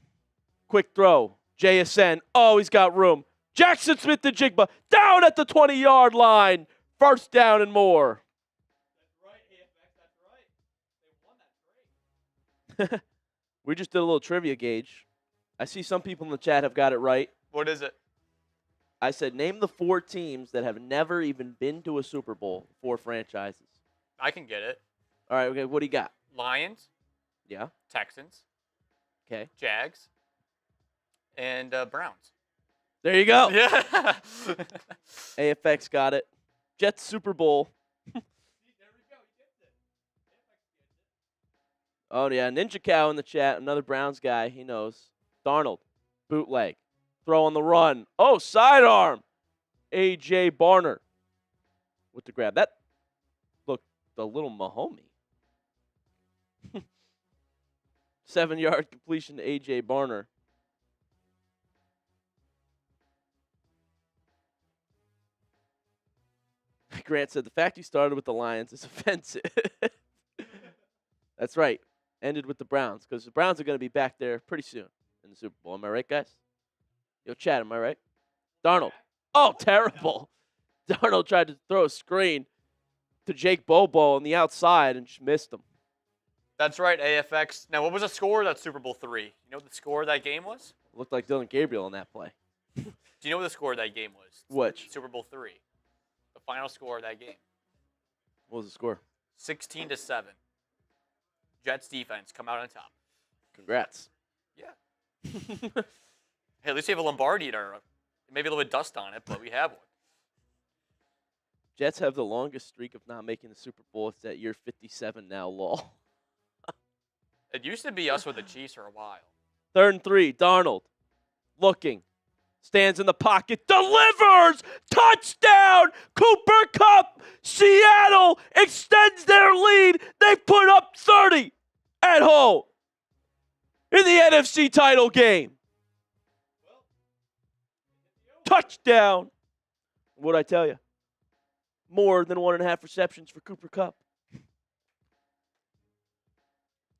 Quick throw. JSN. Oh, he's got room. Jackson Smith-Njigba down at the 20-yard line. First down and more. That's right, AFX. That's right. They won that trade. We just did a little trivia gauge. I see some people in the chat have got it right. What is it? I said, name the 4 teams that have never even been to a Super Bowl, 4 franchises. I can get it. All right, okay, what do you got? Lions, Yeah, Texans, okay. Jags, and Browns. There you go. Yeah. AFX got it. Jets Super Bowl. See, there we go. He gets it. AFX gets it. Oh, yeah, Ninja Cow in the chat, another Browns guy. He knows. Darnold, bootleg. Throw on the run. Oh, sidearm. A.J. Barner with the grab. That looked a little Mahomey. 7-yard completion to A.J. Barner. Grant said, the fact you started with the Lions is offensive. That's right. Ended with the Browns, because the Browns are going to be back there pretty soon in the Super Bowl. Am I right, guys? Yo, chat, am I right? Darnold. Oh, terrible. Darnold tried to throw a screen to Jake Bobo on the outside and just missed him. That's right, AFX. Now, what was the score of that Super Bowl 3? You know what the score of that game was? Looked like Dylan Gabriel on that play. Do you know what the score of that game was? Which? Super Bowl 3. The final score of that game. What was the score? 16-7. Jets defense come out on top. Congrats. Yeah. Hey, at least we have a Lombardi in our, maybe a little bit of dust on it, but we have one. Jets have the longest streak of not making the Super Bowl. It's at year 57 now, lol. It used to be us with the Chiefs for a while. 3rd and 3, Darnold. Looking. Stands in the pocket. Delivers! Touchdown! Cooper Kupp! Seattle extends their lead. They put up 30 at home in the NFC title game. Touchdown! What'd I tell you? More than 1.5 receptions for Cooper Kupp.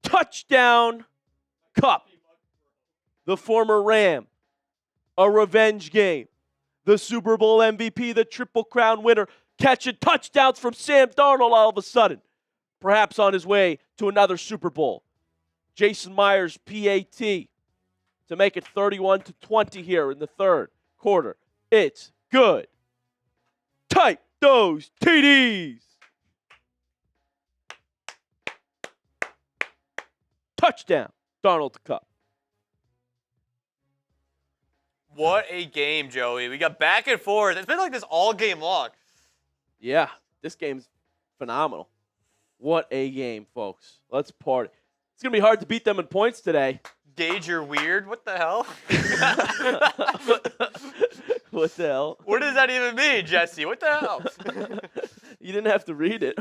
Touchdown, Kupp. The former Ram. A revenge game. The Super Bowl MVP, the Triple Crown winner, catching touchdowns from Sam Darnold all of a sudden. Perhaps on his way to another Super Bowl. Jason Myers, PAT, to make it 31-20 here in the 3rd quarter. It's good. Type those TDs. Touchdown, Darnold to Kupp. What a game, Joey. We got back and forth. It's been like this all game long. Yeah, this game's phenomenal. What a game, folks. Let's party. It's going to be hard to beat them in points today. Gage, you're weird. What the hell? What the hell? What does that even mean, Jesse? What the hell? You didn't have to read it.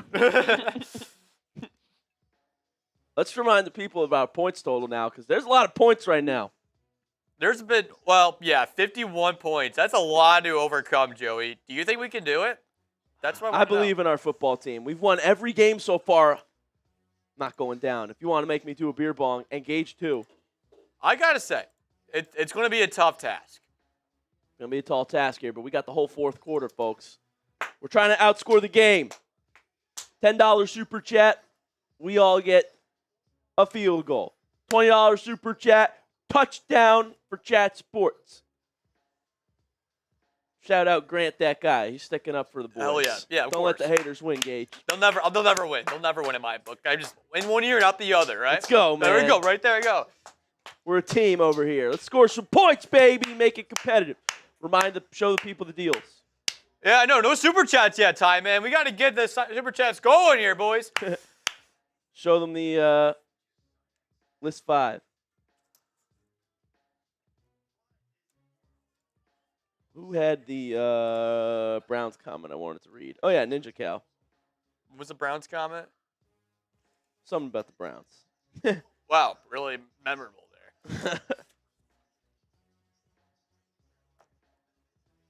Let's remind the people about points total now, because there's a lot of points right now. There's been, well, yeah, 51 points. That's a lot to overcome, Joey. Do you think we can do it? That's what I believe in our football team. We've won every game so far. Not going down. If you want to make me do a beer bong, engage 2. I got to say, it's going to be a tough task. It's going to be a tall task here, but we got the whole fourth quarter, folks. We're trying to outscore the game. $10 super chat. We all get a field goal. $20 super chat. Touchdown for Chat Sports. Shout out Grant, that guy. He's sticking up for the boys. Hell yeah. Yeah, of Don't course. let the haters win, Gage. They'll never win. They'll never win in my book. I just in one ear, not the other, right? Let's go, man. There we go. Right there we go. We're a team over here. Let's score some points, baby. Make it competitive. Show the people the deals. Yeah, I know. No super chats yet, Ty, man. We got to get the super chats going here, boys. Show them the list 5. Who had the Browns comment I wanted to read? Oh, yeah, Ninja Cow. What was the Browns comment? Something about the Browns. Wow, really memorable there.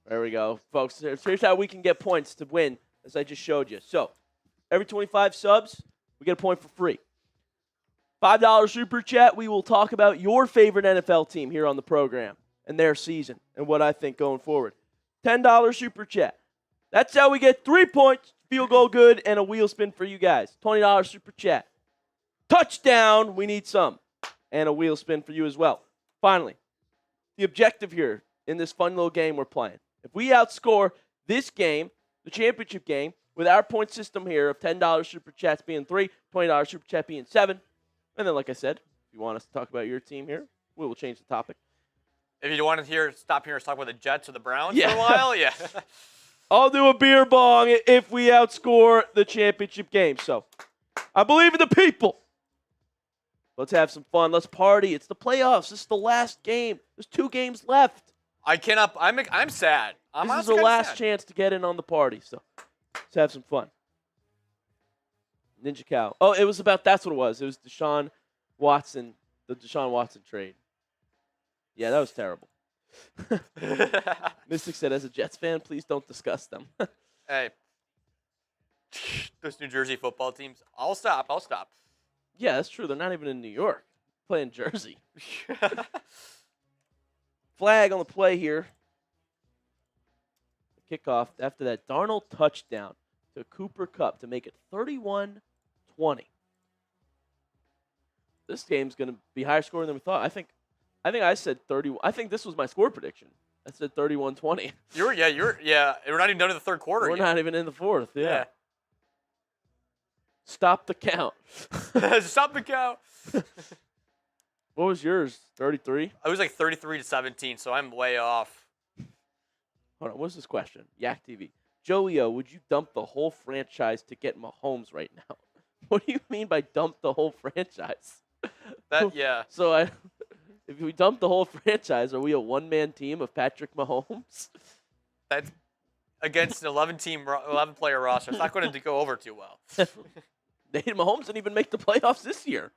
There we go. Folks, here's how we can get points to win, as I just showed you. So, every 25 subs, we get a point for free. $5 super chat, we will talk about your favorite NFL team here on the program and their season and what I think going forward. $10 super chat. That's how we get 3 points, field goal good, and a wheel spin for you guys. $20 super chat. Touchdown, we need some, and a wheel spin for you as well. Finally, the objective here in this fun little game we're playing. If we outscore this game, the championship game, with our point system here of $10 super chats being 3, $20 super chat being 7, and then like I said, if you want us to talk about your team here, we will change the topic. If you want to stop here and talk about the Jets or the Browns Yeah. for a while, yeah. I'll do a beer bong if we outscore the championship game. So, I believe in the people. Let's have some fun. Let's party. It's the playoffs. This is the last game. There's 2 games left. I cannot. I'm sad. I'm This is honestly the kinda last sad. chance to get in on the party. So, let's have some fun. Ninja Cow. Oh, it was about, that's what it was. It was Deshaun Watson, the Deshaun Watson trade. Yeah, that was terrible. Mystic said, as a Jets fan, please don't discuss them. Hey, those New Jersey football teams. I'll stop. Yeah, that's true. They're not even in New York. Playing Jersey. Flag on the play here. Kickoff after that Darnold touchdown to Cooper Kupp to make it 31-20. This game's going to be higher scoring than we thought. I think I said 30. I think this was my score prediction. I said 31-20. We're not even done in the third quarter. We're yet. not even in the fourth. Yeah. Stop the count. Stop the count. What was yours? 33? I was like 33-17, so I'm way off. Hold on. What's this question? Yak TV. Joey-O, would you dump the whole franchise to get Mahomes right now? What do you mean by dump the whole franchise? Yeah. So if we dump the whole franchise, are we a one-man team of Patrick Mahomes? That's against an 11-player roster. It's not going to go over too well. Mahomes didn't even make the playoffs this year.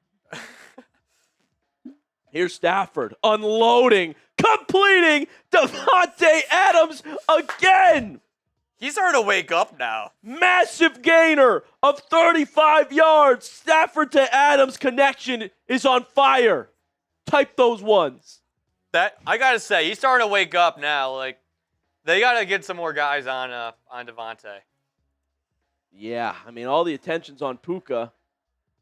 Here's Stafford unloading, completing Davante Adams again. He's starting to wake up now. Massive gainer of 35 yards. Stafford to Adams connection is on fire. Type those ones. That I gotta say, he's starting to wake up now. Like they gotta get some more guys on Davante. Yeah, I mean, all the attention's on Puka,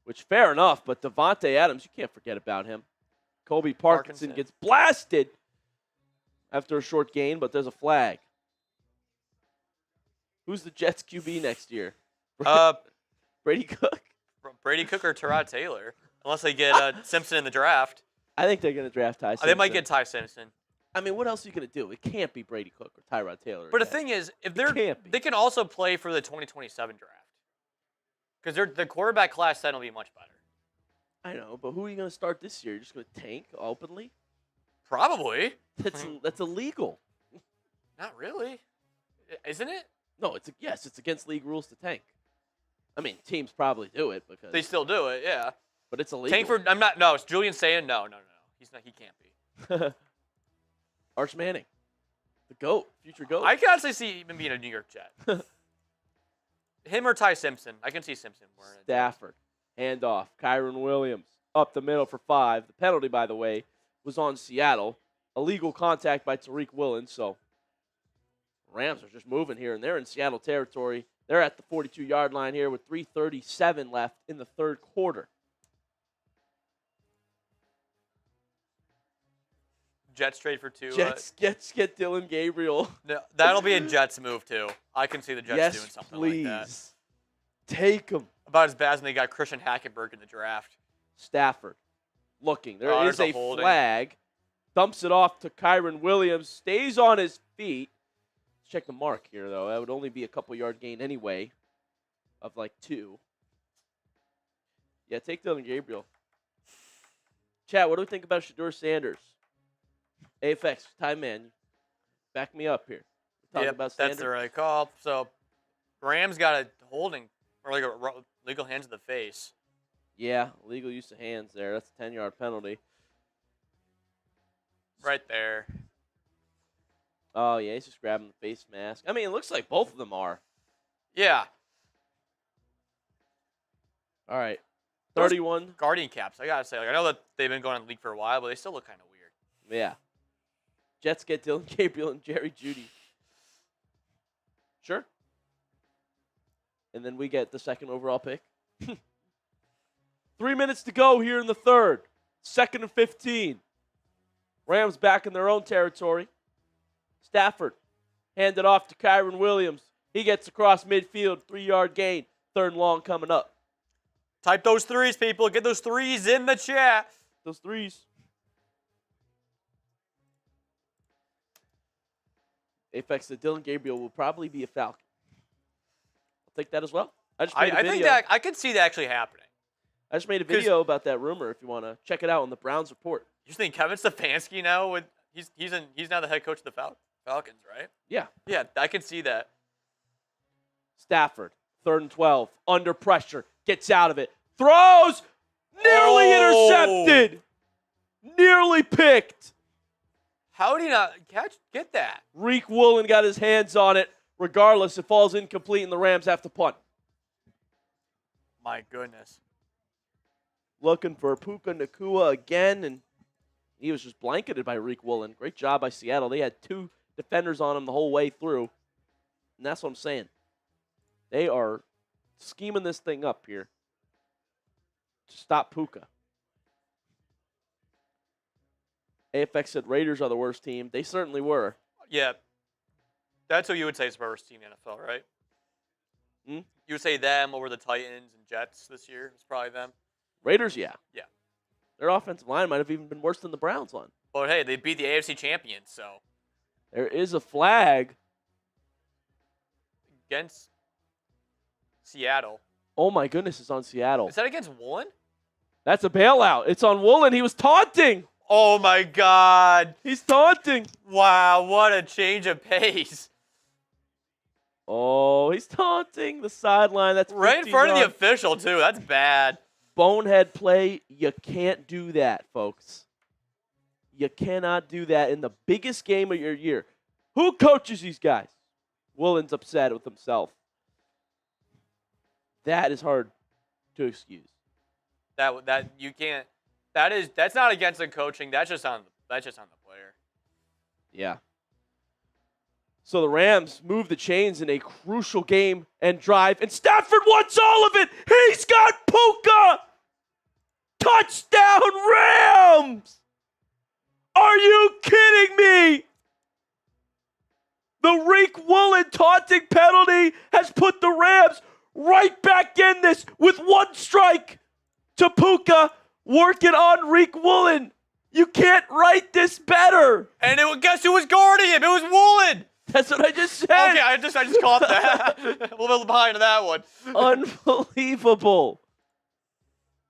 which fair enough, but Davante Adams, you can't forget about him. Colby Parkinson gets blasted after a short gain, but there's a flag. Who's the Jets QB next year? Brady Cook? Brady Cook or Tyrod Taylor, unless they get Simpson in the draft. I think they're going to draft Ty Simpson. They might get Ty Simpson. I mean, what else are you going to do? It can't be Brady Cook or Tyrod Taylor. But the thing is, if they can also play for the 2027 draft. Because the quarterback class then will be much better. I know, but who are you going to start this year? You're just going to tank openly? Probably. That's illegal. Not really. Isn't it? No, it's against league rules to tank. I mean, teams probably do it because They still do it, yeah. but it's illegal. Tank for I'm not. No, it's Julian saying no. He's not. He can't be. Arch Manning, the GOAT, future GOAT. I can honestly see him being a New York Jet. Him or Ty Simpson. I can see Simpson wearing it. Stafford, handoff. Kyron Williams up the middle for 5. The penalty, by the way, was on Seattle. Illegal contact by Tariq Woolen. So Rams are just moving here, and they're in Seattle territory. They're at the 42-yard line here with 3:37 left in the third quarter. Jets trade for 2. Jets get Dylan Gabriel. No, that'll be a Jets move too. I can see the Jets Yes, doing something please. like that. Take him. About as bad as when they got Christian Hackenberg in the draft. Stafford looking. There Oh, is there's a a holding. flag. Dumps it off to Kyron Williams. Stays on his feet. Let's check the mark here, though. That would only be a couple-yard gain anyway of like 2. Yeah, take Dylan Gabriel. Chat, what do we think about Shedeur Sanders? AFX, time man. Back me up here. We're talking about Sanders. That's the right call. So Rams got a holding or like a legal hands to the face. Yeah, legal use of hands there. That's a 10-yard penalty. Right there. Oh, yeah, he's just grabbing the face mask. I mean, it looks like both of them are. Yeah. All right. Those 31. Guardian caps. I gotta say, I know that they've been going on the league for a while, but they still look kind of weird. Yeah. Jets get Dylan Gabriel and Jerry Jeudy. Sure. And then we get the second overall pick. 3 minutes to go here in the third. 2nd and 15. Rams back in their own territory. Stafford handed off to Kyron Williams. He gets across midfield. 3-yard gain. 3rd and long coming up. Type those 3s, people. Get those 3s in the chat. Those 3s. Apex, the Dylan Gabriel will probably be a Falcon. I'll take that as well. I just made a I video. think that I could see that actually happening. I just made a video about that rumor if you want to check it out on the Browns report. You think Kevin Stefanski now he's now the head coach of the Falcons, right? Yeah. Yeah, I can see that. Stafford, 3rd and 12, under pressure, gets out of it, throws, nearly intercepted, nearly picked. How did he not get that? Reek Woolen got his hands on it. Regardless, it falls incomplete, and the Rams have to punt. My goodness. Looking for Puka Nacua again, and he was just blanketed by Reek Woolen. Great job by Seattle. They had 2 defenders on him the whole way through, and that's what I'm saying. They are scheming this thing up here to stop Puka. AFX said Raiders are the worst team. They certainly were. Yeah. That's who you would say is the worst team in the NFL, right? Hmm? You would say them over the Titans and Jets this year. It's probably them. Raiders, yeah. Yeah. Their offensive line might have even been worse than the Browns one. But hey, they beat the AFC champions, so There is a flag. against Seattle. Oh, my goodness, it's on Seattle. Is that against Woolen? That's a bailout. It's on Woolen. He was taunting. Oh my God. He's taunting. Wow, what a change of pace. Oh, he's taunting the sideline. That's Right in front of the 15 yards. official, too. That's bad. Bonehead play. You can't do that, folks. You cannot do that in the biggest game of your year. Who coaches these guys? Woolen's upset with himself. That is hard to excuse. That you can't. That's not against the coaching. That's just on the player. Yeah. So the Rams move the chains in a crucial game and drive, and Stafford wants all of it. He's got Puka. Touchdown, Rams! Are you kidding me? The Reek Woolen taunting penalty has put the Rams right back in this with 1 strike to Puka working on Reek Woolen. You can't write this better. And guess who was guarding him? It was Woolen. That's what I just said. Okay, I just caught that. A little bit behind that one. Unbelievable.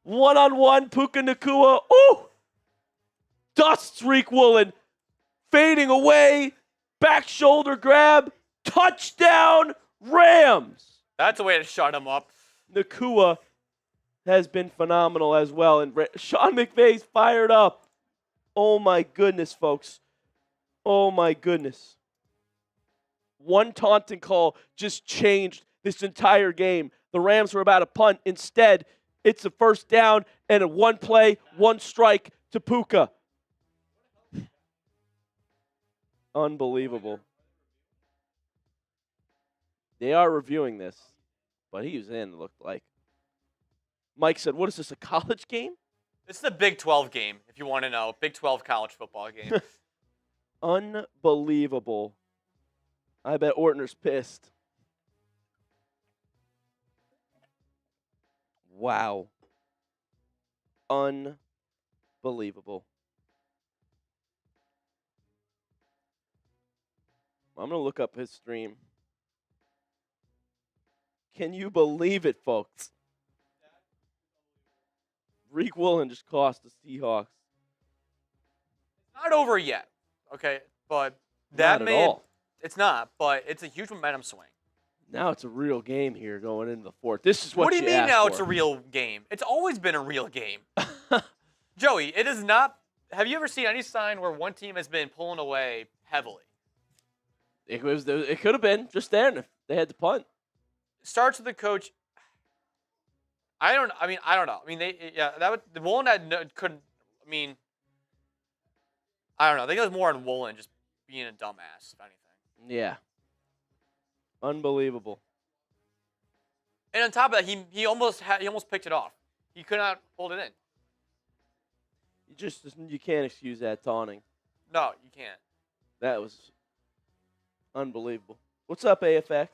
One-on-one, Puka Nacua. Ooh! Dusts Reek Woolen. Fading away. Back shoulder grab. Touchdown, Rams. That's a way to shut him up. Nakua has been phenomenal as well. And Sean McVay's fired up. Oh, my goodness, folks. Oh, my goodness. One taunting call just changed this entire game. The Rams were about to punt. Instead, it's a first down and a one play, one strike to Puka. Unbelievable. They are reviewing this, but he was in, it looked like. Mike said, what is this, a college game? This is a Big 12 game, if you want to know. Big 12 college football game. Unbelievable. I bet Ortner's pissed. Wow. Unbelievable. I'm going to look up his stream. Can you believe it, folks? Reek Woolen just cost the Seahawks. Not over yet, okay? But Not at all. It's not, but it's a huge momentum swing. Now it's a real game here going into the fourth. This is What do you mean asked now for. it's a real game? It's always been a real game. Joey, it is not. Have you ever seen any sign where one team has been pulling away heavily? It could have been just there if they had to punt. Starts with the coach. I don't know. The Woolen couldn't. I mean, I don't know. I think it was more on Woolen just being a dumbass, if anything. Yeah. Unbelievable. And on top of that, he almost picked it off. He could not hold it in. You can't excuse that taunting. No, you can't. That was unbelievable. What's up, AFX?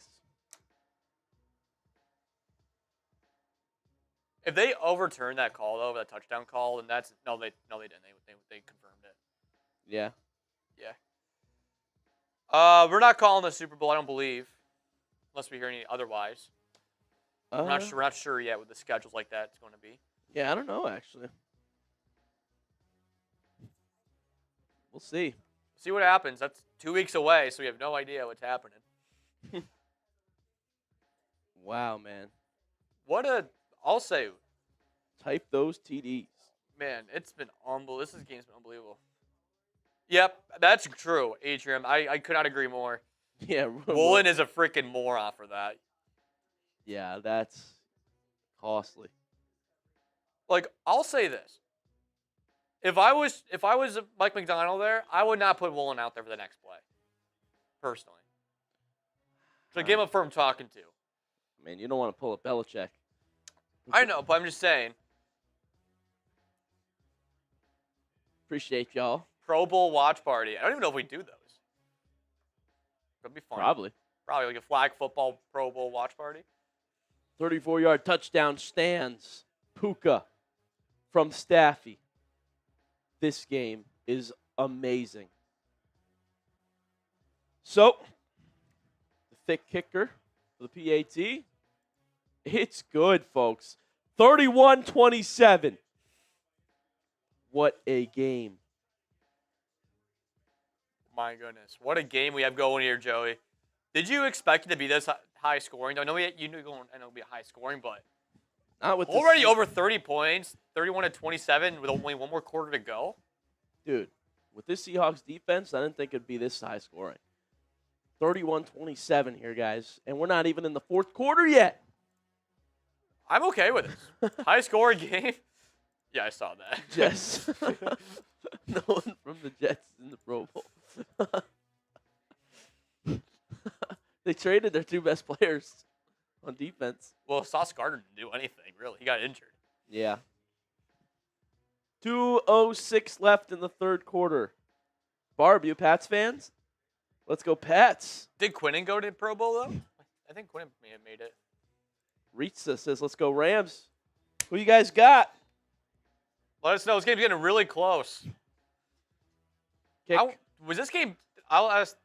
If they overturn that call though, that touchdown call, then that's no, they didn't. They confirmed it. Yeah. Yeah. We're not calling the Super Bowl, I don't believe, unless we hear any otherwise. We're not sure yet what the schedules like that is going to be. Yeah, I don't know actually. We'll see. See what happens. That's 2 weeks away, so we have no idea what's happening. Wow, man. I'll say, Type those TDs. man, it's been unbelievable. This game's been unbelievable. Yep, that's true, Atrium. I could not agree more. Yeah. Woolen is a freaking moron for that. Yeah, that's costly. Like, I'll say this. If I was Mike McDonald there, I would not put Woolen out there for the next play. Personally. So give him a firm talking to. Man, you don't want to pull a Belichick. I know, but I'm just saying. Appreciate y'all. Pro Bowl watch party. I don't even know if we do those. That'd be fun. Probably. Probably like a flag football Pro Bowl watch party. 34-yard touchdown stands. Puka from Staffy. This game is amazing. So, the thick kicker for the PAT. It's good, folks. 31-27. What a game. My goodness. What a game we have going here, Joey. Did you expect it to be this high scoring? I know you knew it would be a high scoring, but Not with already over 30 points, 31-27 with only one more quarter to go. Dude, with this Seahawks defense, I didn't think it'd be this high scoring. 31-27 here, guys. And we're not even in the fourth quarter yet. I'm okay with this. High scoring game. Yeah, I saw that. Jets. No one from the Jets in the Pro Bowl. They traded their two best players on defense. Well, Sauce Gardner didn't do anything, really. He got injured. Yeah. 2:06 left in the third quarter. Barb, you Pats fans? Let's go Pats. Did Quinnen go to Pro Bowl, though? I think Quinnen may have made it. Ritza says, let's go Rams. Who you guys got? Let us know. This game's getting really close. Kick. Was this game... I'll ask...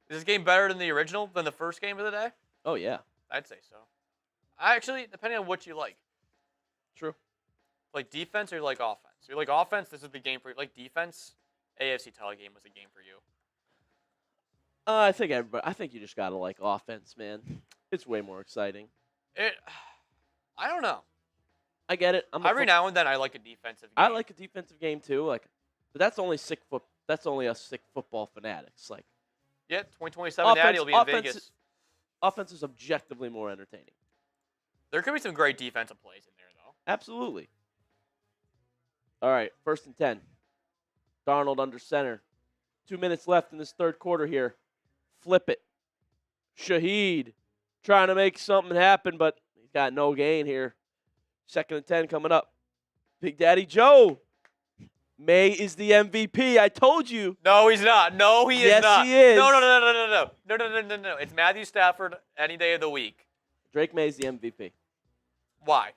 Is this game better than the original, than the first game of the day? Oh, yeah. I'd say so. Actually, depending on what you like. True. Like defense or you like offense? You like offense, this is the game for you. Like defense, AFC title game was a game for you. I think you just gotta like offense, man. It's way more exciting. I don't know. I get it. Every now and then, I like a defensive game. I like a defensive game too. Like, but that's only That's only us sick football fanatics. Like, yeah, 2027 Natty will be in Vegas. Offense is objectively more entertaining. There could be some great defensive plays in there, though. Absolutely. All right, 1st and 10. Darnold under center. 2 minutes left in this third quarter here. Flip it. Shaheed trying to make something happen, but he's got no gain here. 2nd and 10 coming up. Big Daddy Joe. Maye is the MVP. I told you. No, he's not. No, he is not. Yes, he is. No. It's Matthew Stafford any day of the week. Drake Maye's the MVP. Why?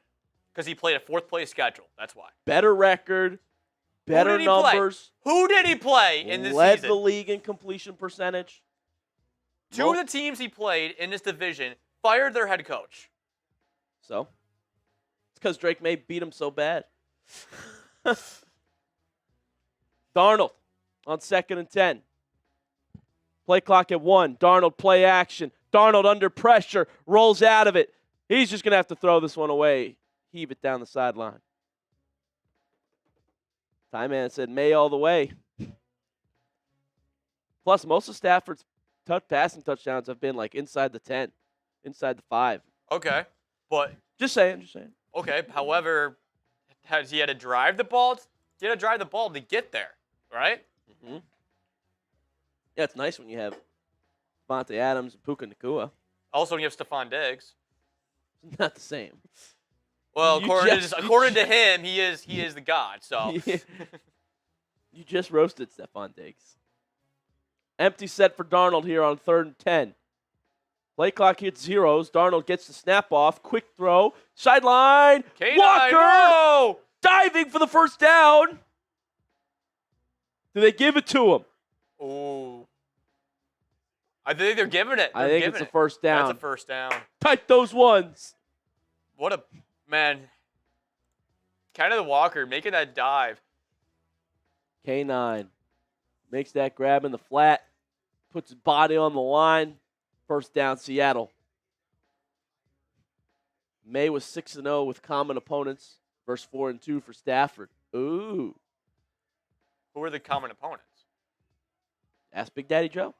Because he played a 4th-place schedule. That's why. Better record. Better numbers. Who did he play in this season? Led the league in completion percentage. Two of the teams he played in this division fired their head coach. So? It's because Drake Maye beat him so bad. Darnold on 2nd and 10. Play clock at 1. Darnold play action. Darnold under pressure. Rolls out of it. He's just going to have to throw this one away. Heave it down the sideline. Time man said Maye all the way. Plus, most of Stafford's passing touchdowns have been like inside the 10, inside the 5. Okay, but Just saying. okay. However, has he had to drive the ball? He had to drive the ball to get there, right? Mm-hmm. Yeah, it's nice when you have Devontae Adams and Puka Nacua. Also, when you have Stephon Diggs. It's not the same. Well, according to him, he is the god. So You just roasted Stephon Diggs. Empty set for Darnold here on 3rd and 10. Play clock hits zeros. Darnold gets the snap off. Quick throw. Sideline. K9, Walker whoa! diving for the first down. Do they give it to him? Oh. I think they're giving it. I think it's a first down. That's a first down. Type those ones. What a man. Kenneth Walker making that dive. K9 makes that grab in the flat. Puts his body on the line. First down, Seattle. Maye was 6-0 with common opponents. Verse 4-2 for Stafford. Ooh. Who are the common opponents? Ask Big Daddy Joe.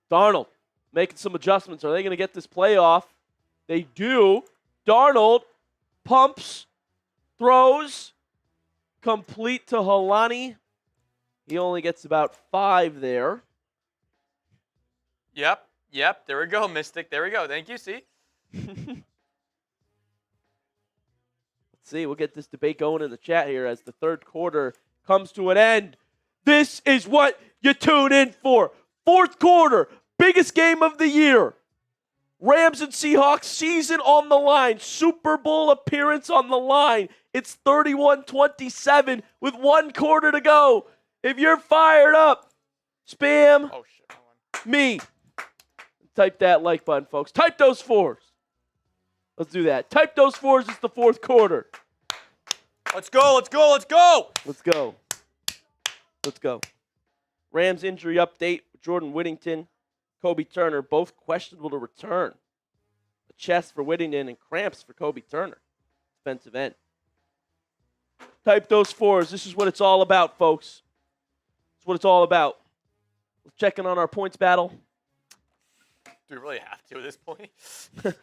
Darnold making some adjustments. Are they going to get this playoff? They do. Darnold pumps, throws, complete to Halani. He only gets about 5 there. Yep. There we go, Mystic. There we go. Thank you, see? Let's see. We'll get this debate going in the chat here as the third quarter comes to an end. This is what you tune in for. Fourth quarter, biggest game of the year. Rams and Seahawks, season on the line. Super Bowl appearance on the line. It's 31-27 with 1 quarter to go. If you're fired up, spam me. Type that like button, folks. Type those 4s. Let's do that. Type those 4s. It's the fourth quarter. Let's go. Let's go. Rams injury update. Jordan Whittington, Kobe Turner, both questionable to return. A chest for Whittington and cramps for Kobe Turner, defensive end. Type those 4s. This is what it's all about, folks. It's what it's all about. Let's check in on our points battle. Do we really have to at this point? Of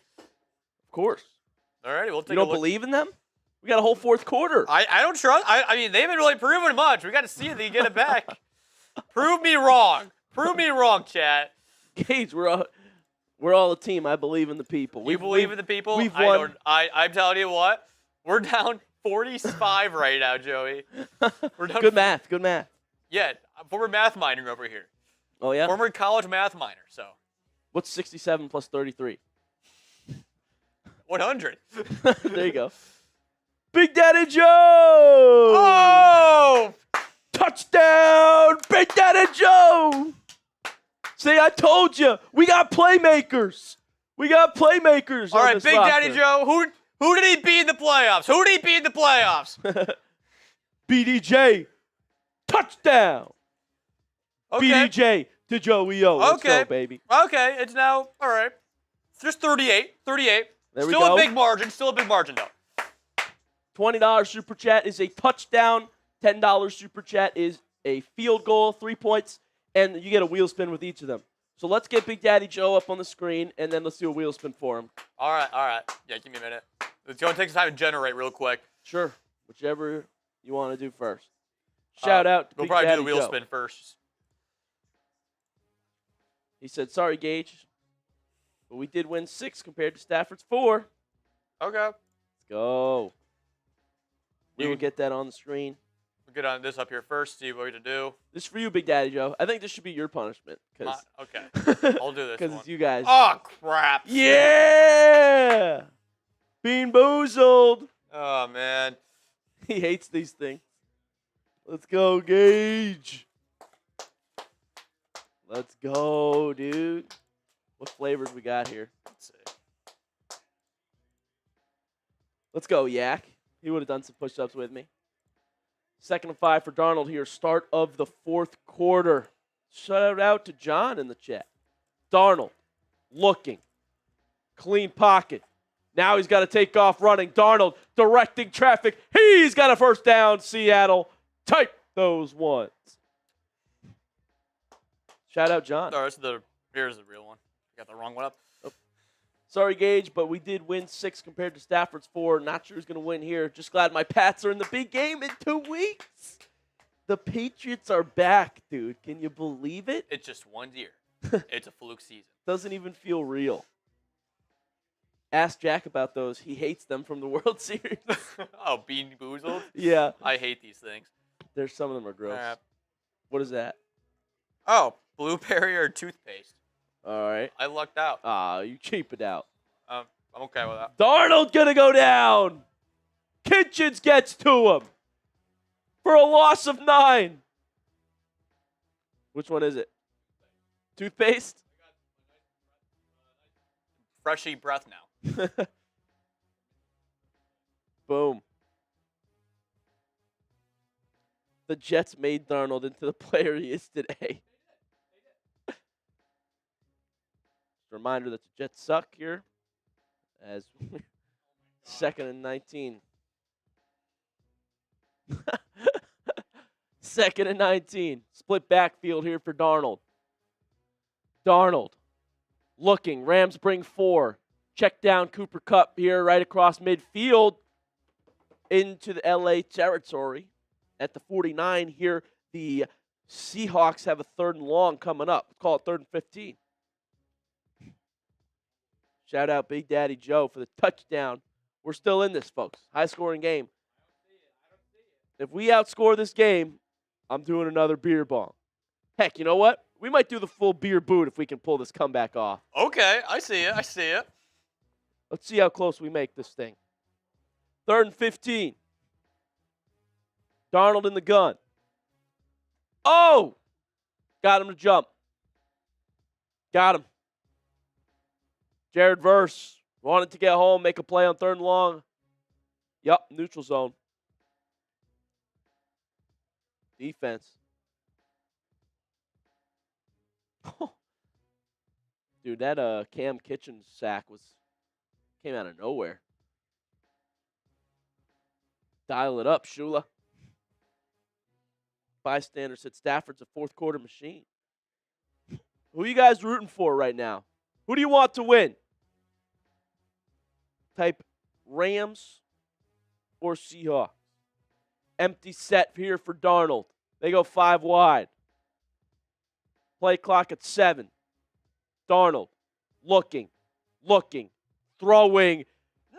course. All right, we'll take a You don't look. believe in them? We got a whole fourth quarter. I don't trust. I mean, they haven't really proven much. We got to see if they can get it back. Prove me wrong. Prove me wrong, chat. Gage, we're all a team. I believe in the people. You believe in the people? We've won. I'm telling you what. We're down 45 right now, Joey. We're down. Good math. Yeah, former math minor over here. Oh, yeah? Former college math minor, so. What's 67 plus 33? 100. There you go. Big Daddy Joe! Oh! Touchdown! Big Daddy Joe! See, I told you. We got playmakers. All right, Big Daddy Joe, who did he beat in the playoffs? BDJ. Touchdown! Okay. BDJ to Joey O. Let's Okay. go, baby. Okay, it's now, all right. It's just 38. 38. There we Still go. a big margin. Still a big margin, though. $20 super chat is a touchdown. $10 super chat is a field goal, 3 points, and you get a wheel spin with each of them. So let's get Big Daddy Joe up on the screen, and then let's do a wheel spin for him. All right. Yeah, give me a minute. It's going to take some time to generate real quick. Sure, whichever you want to do first. Shout out to We'll Big probably Daddy do the wheel Joe. spin first. He said, sorry, Gage, but we did win 6 compared to Stafford's 4. Okay. Let's go. We You- will get that on the screen. We'll get on this up here first, see what we to do. This is for you, Big Daddy Joe. I think this should be your punishment. Okay. I'll do this Because one. it's you guys. Oh, crap. Yeah! Bean boozled. Oh, man. He hates these things. Let's go, Gage. Let's go, dude. What flavors we got here? Let's see. Let's go, Yak. He would have done some push-ups with me. 2nd and 5 for Darnold here. Start of the 4th quarter. Shout out to John in the chat. Darnold looking. Clean pocket. Now he's got to take off running. Darnold directing traffic. He's got a first down. Seattle. Type those ones. Shout out, John. Sorry, here's the real one. Got the wrong one up. Sorry, Gage, but we did win 6 compared to Stafford's 4. Not sure who's going to win here. Just glad my Pats are in the big game in 2 weeks. The Patriots are back, dude. Can you believe it? It's just 1 year. It's a fluke season. Doesn't even feel real. Ask Jack about those. He hates them from the World Series. Oh, Bean Boozled? Yeah. I hate these things. There's some of them are gross. Crap. What is that? Oh, blueberry or toothpaste. All right. I lucked out. You cheap it out. I'm okay with that. Darnold going to go down. Kitchens gets to him for a loss of 9. Which one is it? Toothpaste? Freshy breath now. Boom. The Jets made Darnold into the player he is today. Reminder that the Jets suck here. As 2nd and 19. 2nd and 19. Split backfield here for Darnold. Darnold looking. Rams bring 4. Check down Cooper Kupp here right across midfield into the LA territory. At the 49 here, the Seahawks have a 3rd and long coming up. Let's call it 3rd and 15. Shout out Big Daddy Joe for the touchdown. We're still in this, folks. High-scoring game. If we outscore this game, I'm doing another beer bong. Heck, you know what? We might do the full beer boot if we can pull this comeback off. Okay, I see it. I see it. Let's see how close we make this thing. 3rd and 15. Darnold in the gun. Oh! Got him to jump. Got him. Jared Verse wanted to get home, make a play on 3rd and long. Yup, neutral zone. Defense. Dude, that Cam Kitchens sack came out of nowhere. Dial it up, Shula. Bystander said Stafford's a 4th quarter machine. Who are you guys rooting for right now? Who do you want to win? Type Rams or Seahawks. Empty set here for Darnold. They go 5 wide. Play clock at 7. Darnold looking, throwing,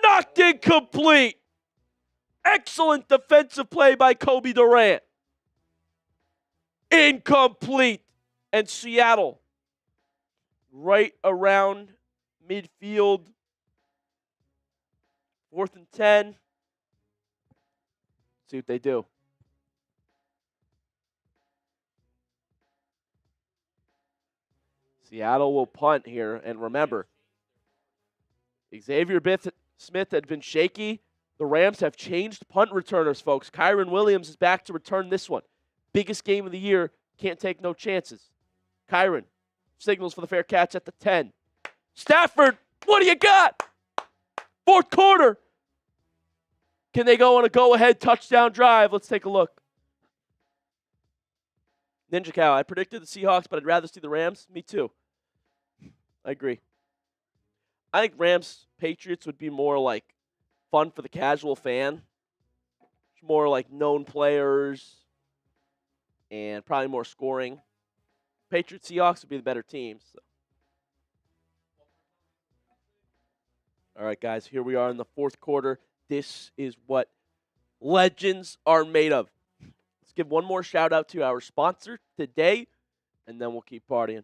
knocked incomplete. Excellent defensive play by Kobe Durant. Incomplete. And Seattle right around midfield. 4th and 10. See what they do. Seattle will punt here. And remember, Xavier Smith had been shaky. The Rams have changed punt returners, folks. Kyron Williams is back to return this one. Biggest game of the year. Can't take no chances. Kyron signals for the fair catch at the 10. Stafford, what do you got? Fourth quarter. Can they go on a go-ahead touchdown drive? Let's take a look. Ninja Cow, I predicted the Seahawks, but I'd rather see the Rams. Me too. I agree. I think Rams-Patriots would be more like fun for the casual fan. More like known players and probably more scoring. Patriots, Seahawks would be the better team. So. All right, guys, here we are in the fourth quarter. This is what legends are made of. Let's give one more shout out to our sponsor today, and then we'll keep partying.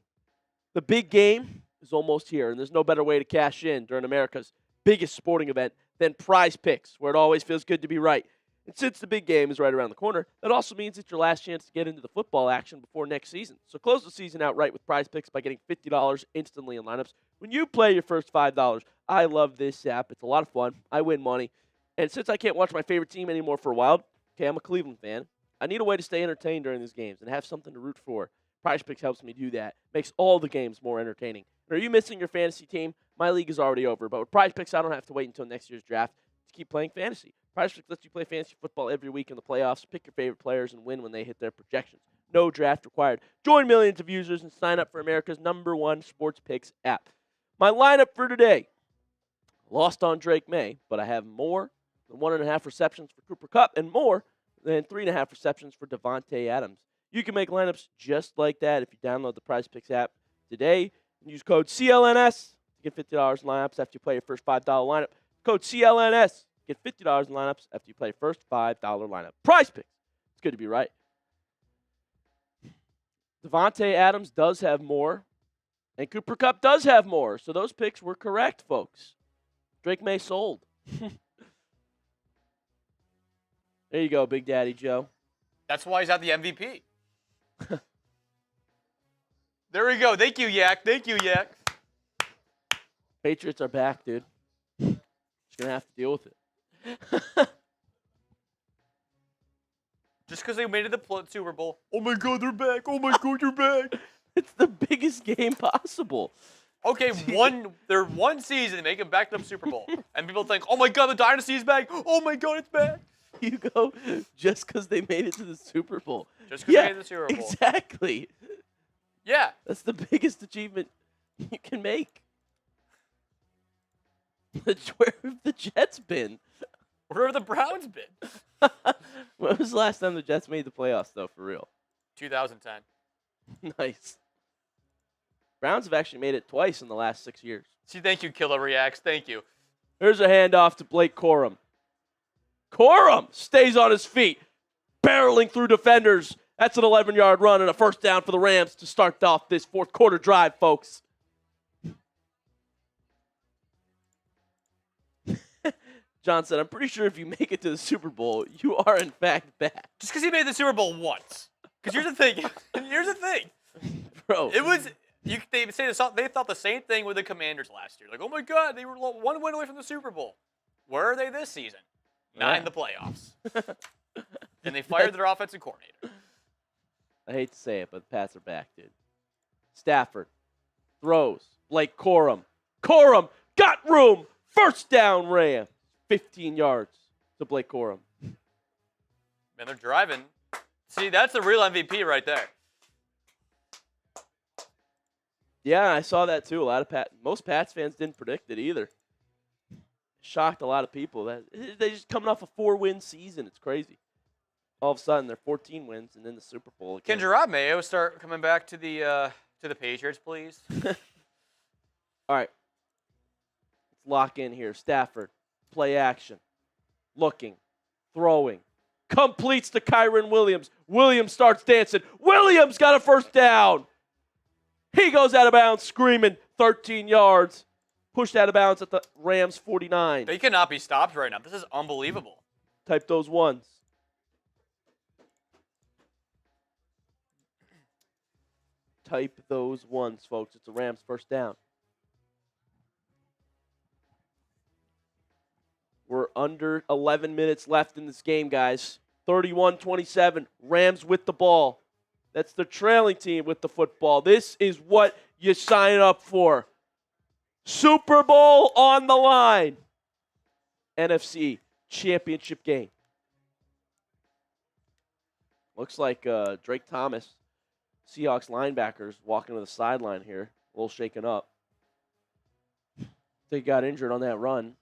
The big game is almost here, and there's no better way to cash in during America's biggest sporting event than Prize Picks, where it always feels good to be right. And since the big game is right around the corner, that also means it's your last chance to get into the football action before next season. So close the season out right with Prize Picks by getting $50 instantly in lineups when you play your first $5. I love this app. It's a lot of fun. I win money. And since I can't watch my favorite team anymore for a while, okay, I'm a Cleveland fan, I need a way to stay entertained during these games and have something to root for. Prize Picks helps me do that. Makes all the games more entertaining. And are you missing your fantasy team? My league is already over. But with Prize Picks, I don't have to wait until next year's draft to keep playing fantasy. Prize Picks lets you play fantasy football every week in the playoffs, pick your favorite players, and win when they hit their projections. No draft required. Join millions of users and sign up for America's #1 sports picks app. My lineup for today. Lost on Drake Maye, but I have more than 1.5 receptions for Cooper Kupp and more than 3.5 receptions for Davante Adams. You can make lineups just like that if you download the Prize Picks app today and use code CLNS to get $50 in lineups after you play your first $5 lineup. Code CLNS. Get $50 in lineups after you play your first $5 lineup. Prize Picks. It's good to be right. Davante Adams does have more, and Cooper Kupp does have more. So those picks were correct, folks. Drake Maye sold. There you go, Big Daddy Joe. That's why he's at the MVP. There we go. Thank you, Yak. Thank you, Yak. Patriots are back, dude. Just going to have to deal with it. Just because they made it to the Super Bowl. Oh, my God, they're back. Oh, my God, they're back. It's the biggest game possible. Okay, they're one season, they make it back to the Super Bowl. And people think, oh, my God, the dynasty is back. Oh, my God, it's back. You go just because they made it to the Super Bowl. Just because they made it to the Super Bowl. Exactly. Yeah. That's the biggest achievement you can make. Where have the Jets been? Where have the Browns been? When was the last time the Jets made the playoffs, though, for real? 2010. Nice. Browns have actually made it twice in the last 6 years. See, thank you, Killer Reacts. Thank you. Here's a handoff to Blake Corum. Corum stays on his feet, barreling through defenders. That's an 11-yard run and a first down for the Rams to start off this fourth quarter drive, folks. John said, I'm pretty sure if you make it to the Super Bowl, you are in fact back. Just because he made the Super Bowl once. Because here's the thing. Here's the thing. Bro. They thought the same thing with the Commanders last year. Like, oh my God, they were one win away from the Super Bowl. Where are they this season? Not in the playoffs. And they fired their offensive coordinator. I hate to say it, but the Pats are back, dude. Stafford throws. Blake Corum. Corum got room. First down, Ram. 15 yards to Blake Corum. Man, they're driving. See, that's the real MVP right there. Yeah, I saw that too. Most Pats fans didn't predict it either. Shocked a lot of people. They just coming off a 4-win season. It's crazy. All of a sudden, they're 14 wins and in the Super Bowl again. Can Gerard Mayo start coming back to the Patriots, please? All right. Let's lock in here. Stafford, play action. Looking, throwing. Completes to Kyron Williams. Williams starts dancing. Williams got a first down. He goes out of bounds screaming 13 yards. Pushed out of bounds at the Rams 49. They cannot be stopped right now. This is unbelievable. Type those ones. Type those ones, folks. It's a Rams first down. We're under 11 minutes left in this game, guys. 31-27. Rams with the ball. That's the trailing team with the football. This is what you sign up for. Super Bowl on the line. NFC Championship game. Looks like Drake Thomas, Seahawks linebackers, walking to the sideline here. A little shaken up. They got injured on that run.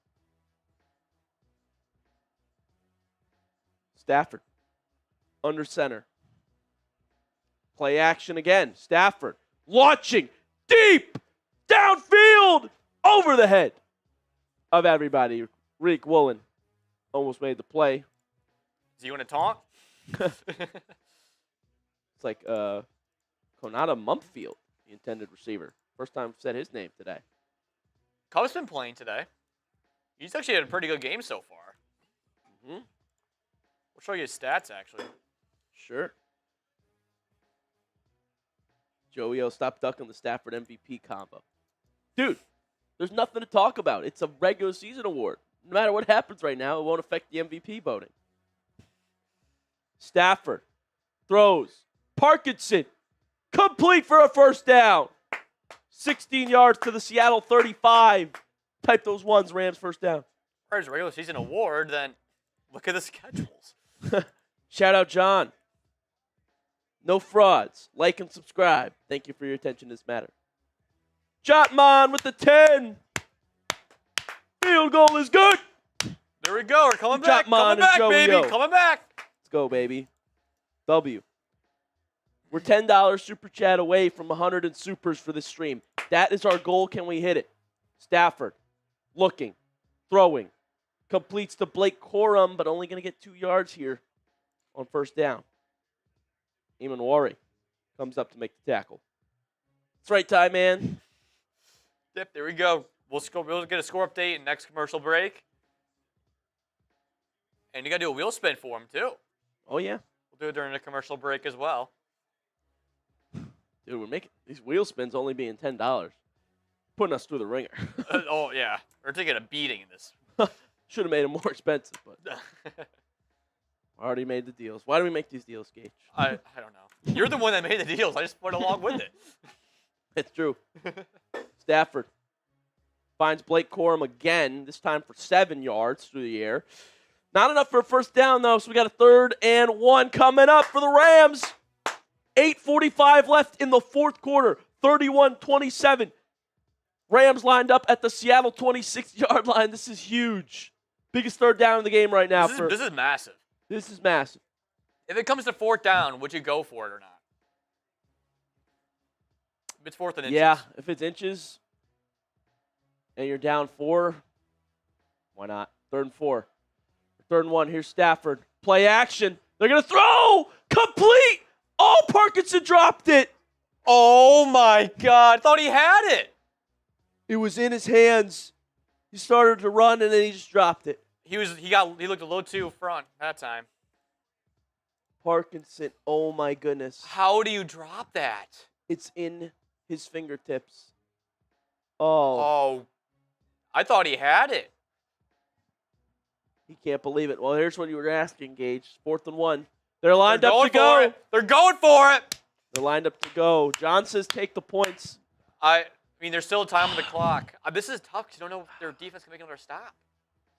Stafford, under center. Play action again. Stafford, launching deep, downfield, over the head of everybody. Reek Woolen almost made the play. Is he going to taunt? It's like Konata Mumpfield, the intended receiver. First time I've said his name today. Kupp's been playing today. He's actually had a pretty good game so far. Mm-hmm. We'll show you his stats, actually. Sure. Joey O, stop ducking the Stafford MVP combo. Dude, there's nothing to talk about. It's a regular season award. No matter what happens right now, it won't affect the MVP voting. Stafford throws. Parkinson, complete for a first down. 16 yards to the Seattle 35. Type those ones, Rams first down. As a regular season award, then look at the schedules. Shout out, John. No frauds. Like and subscribe. Thank you for your attention to this matter. Jotman with the 10. Field goal is good. There we go. We're coming back. Coming back, baby. Coming back. Let's go, baby. W. We're $10 super chat away from 100 in supers for this stream. That is our goal. Can we hit it? Stafford, looking, throwing, completes to Blake Corum, but only going to get 2 yards here on first down. Eamon Wari comes up to make the tackle. It's right time, man. Yep, there we go. We'll get a score update next commercial break. And you got to do a wheel spin for him, too. Oh, yeah. We'll do it during the commercial break as well. Dude, we're making these wheel spins only being $10. Putting us through the ringer. Oh, yeah. We're taking a beating in this. Should have made them more expensive, but already made the deals. Why do we make these deals, Gage? I don't know. You're the one that made the deals. I just went along with it. It's true. Stafford finds Blake Corum again, this time for 7 yards through the air. Not enough for a first down, though, so we got a 3rd and 1 coming up for the Rams. 8:45 left in the fourth quarter, 31-27. Rams lined up at the Seattle 26-yard line. This is huge. Biggest third down in the game right now. This is massive. This is massive. If it comes to fourth down, would you go for it or not? If it's fourth and inches. Yeah, if it's inches and you're down 4, why not? 3rd and 4. 3rd and 1. Here's Stafford. Play action. They're going to throw. Complete. Oh, Parkinson dropped it. Oh, my God. Thought he had it. It was in his hands. He started to run, and then he just dropped it. He looked a little too front that time. Parkinson, oh, my goodness. How do you drop that? It's in his fingertips. Oh. I thought he had it. He can't believe it. Well, here's what you were asking, Gage. 4th and 1. They're lined up to for go. it. They're going for it. They're lined up to go. John says take the points. I mean, there's still time on the clock. This is tough because you don't know if their defense can make another stop.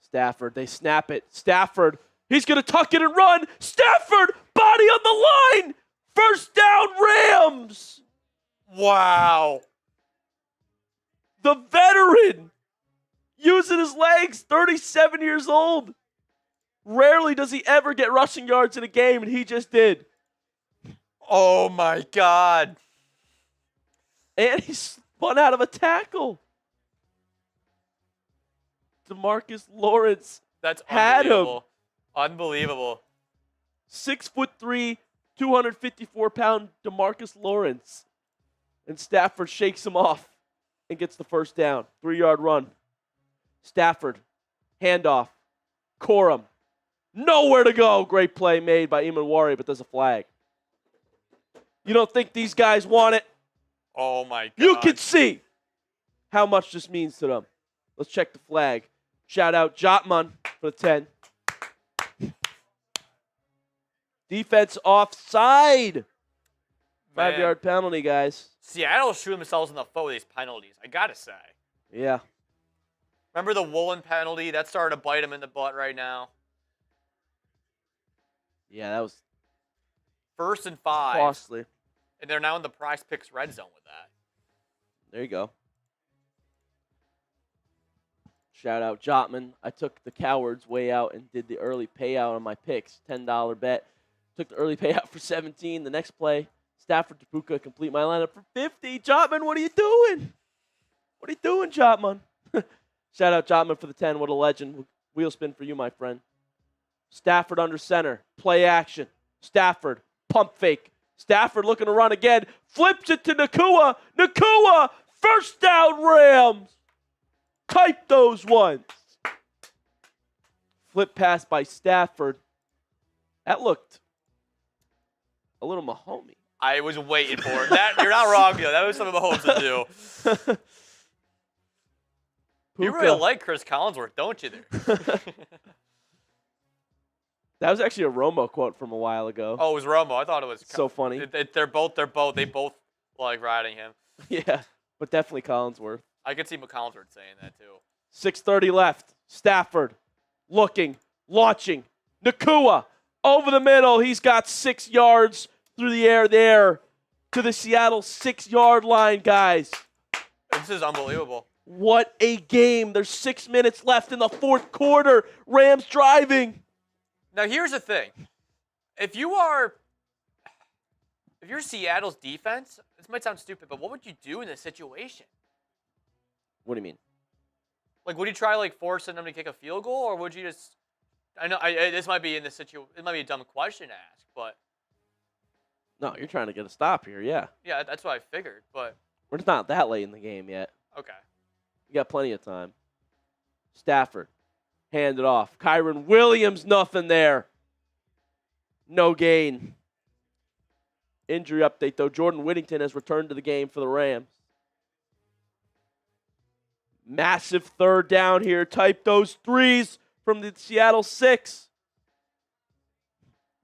Stafford, they snap it. Stafford, he's going to tuck it and run. Stafford, body on the line. First down, Rams. Wow. The veteran using his legs, 37 years old. Rarely does he ever get rushing yards in a game, and he just did. Oh, my God. And he spun out of a tackle. DeMarcus Lawrence That's had unbelievable. him. Unbelievable. 6'3", 254-pound DeMarcus Lawrence. And Stafford shakes him off and gets the first down. 3-yard run. Stafford, handoff. Corum, nowhere to go. Great play made by Eamon Wari, but there's a flag. You don't think these guys want it? Oh, my God. You can see how much this means to them. Let's check the flag. Shout out Jotman for the 10. Defense offside. 5-yard penalty, guys. Seattle shoot themselves in the foot with these penalties, I got to say. Yeah. Remember the Woolen penalty? That's starting to bite him in the butt right now. Yeah, that was 1st and 5. costly. And they're now in the Prize Picks red zone with that. There you go. Shout out Jotman. I took the cowards way out and did the early payout on my picks. $10 bet. Took the early payout for 17. The next play, Stafford to Puka, complete my lineup for 50. Jotman, what are you doing? What are you doing, Jotman? Shout out Jotman for the 10. What a legend. Wheel spin for you, my friend. Stafford under center. Play action. Stafford. Pump fake. Stafford looking to run again. Flips it to Nakua. Nakua. First down, Rams. Type those ones. Flip pass by Stafford. That looked a little Mahomes. I was waiting for it. That, you're not wrong, though. That was something Mahomes would do. You really like Chris Collinsworth, don't you? There. That was actually a Romo quote from a while ago. Oh, it was Romo. I thought it was so funny. They both like riding him. Yeah, but definitely Collinsworth. I could see McCollins saying that too. 6:30 left. Stafford looking, launching. Nakua over the middle. He's got 6 yards through the air there to the Seattle 6-yard line, guys. This is unbelievable. What a game. There's 6 minutes left in the fourth quarter. Rams driving. Now, here's the thing. If you're Seattle's defense, this might sound stupid, but what would you do in this situation? What do you mean? Like, would you try, like, forcing them to kick a field goal, or would you just – I know this might be in this situation – it might be a dumb question to ask, but – No, you're trying to get a stop here, yeah. Yeah, that's what I figured, but – We're not that late in the game yet. Okay. You got plenty of time. Stafford, hand it off. Kyron Williams, nothing there. No gain. Injury update, though. Jordan Whittington has returned to the game for the Rams. Massive third down here. Type those threes from the Seattle 6.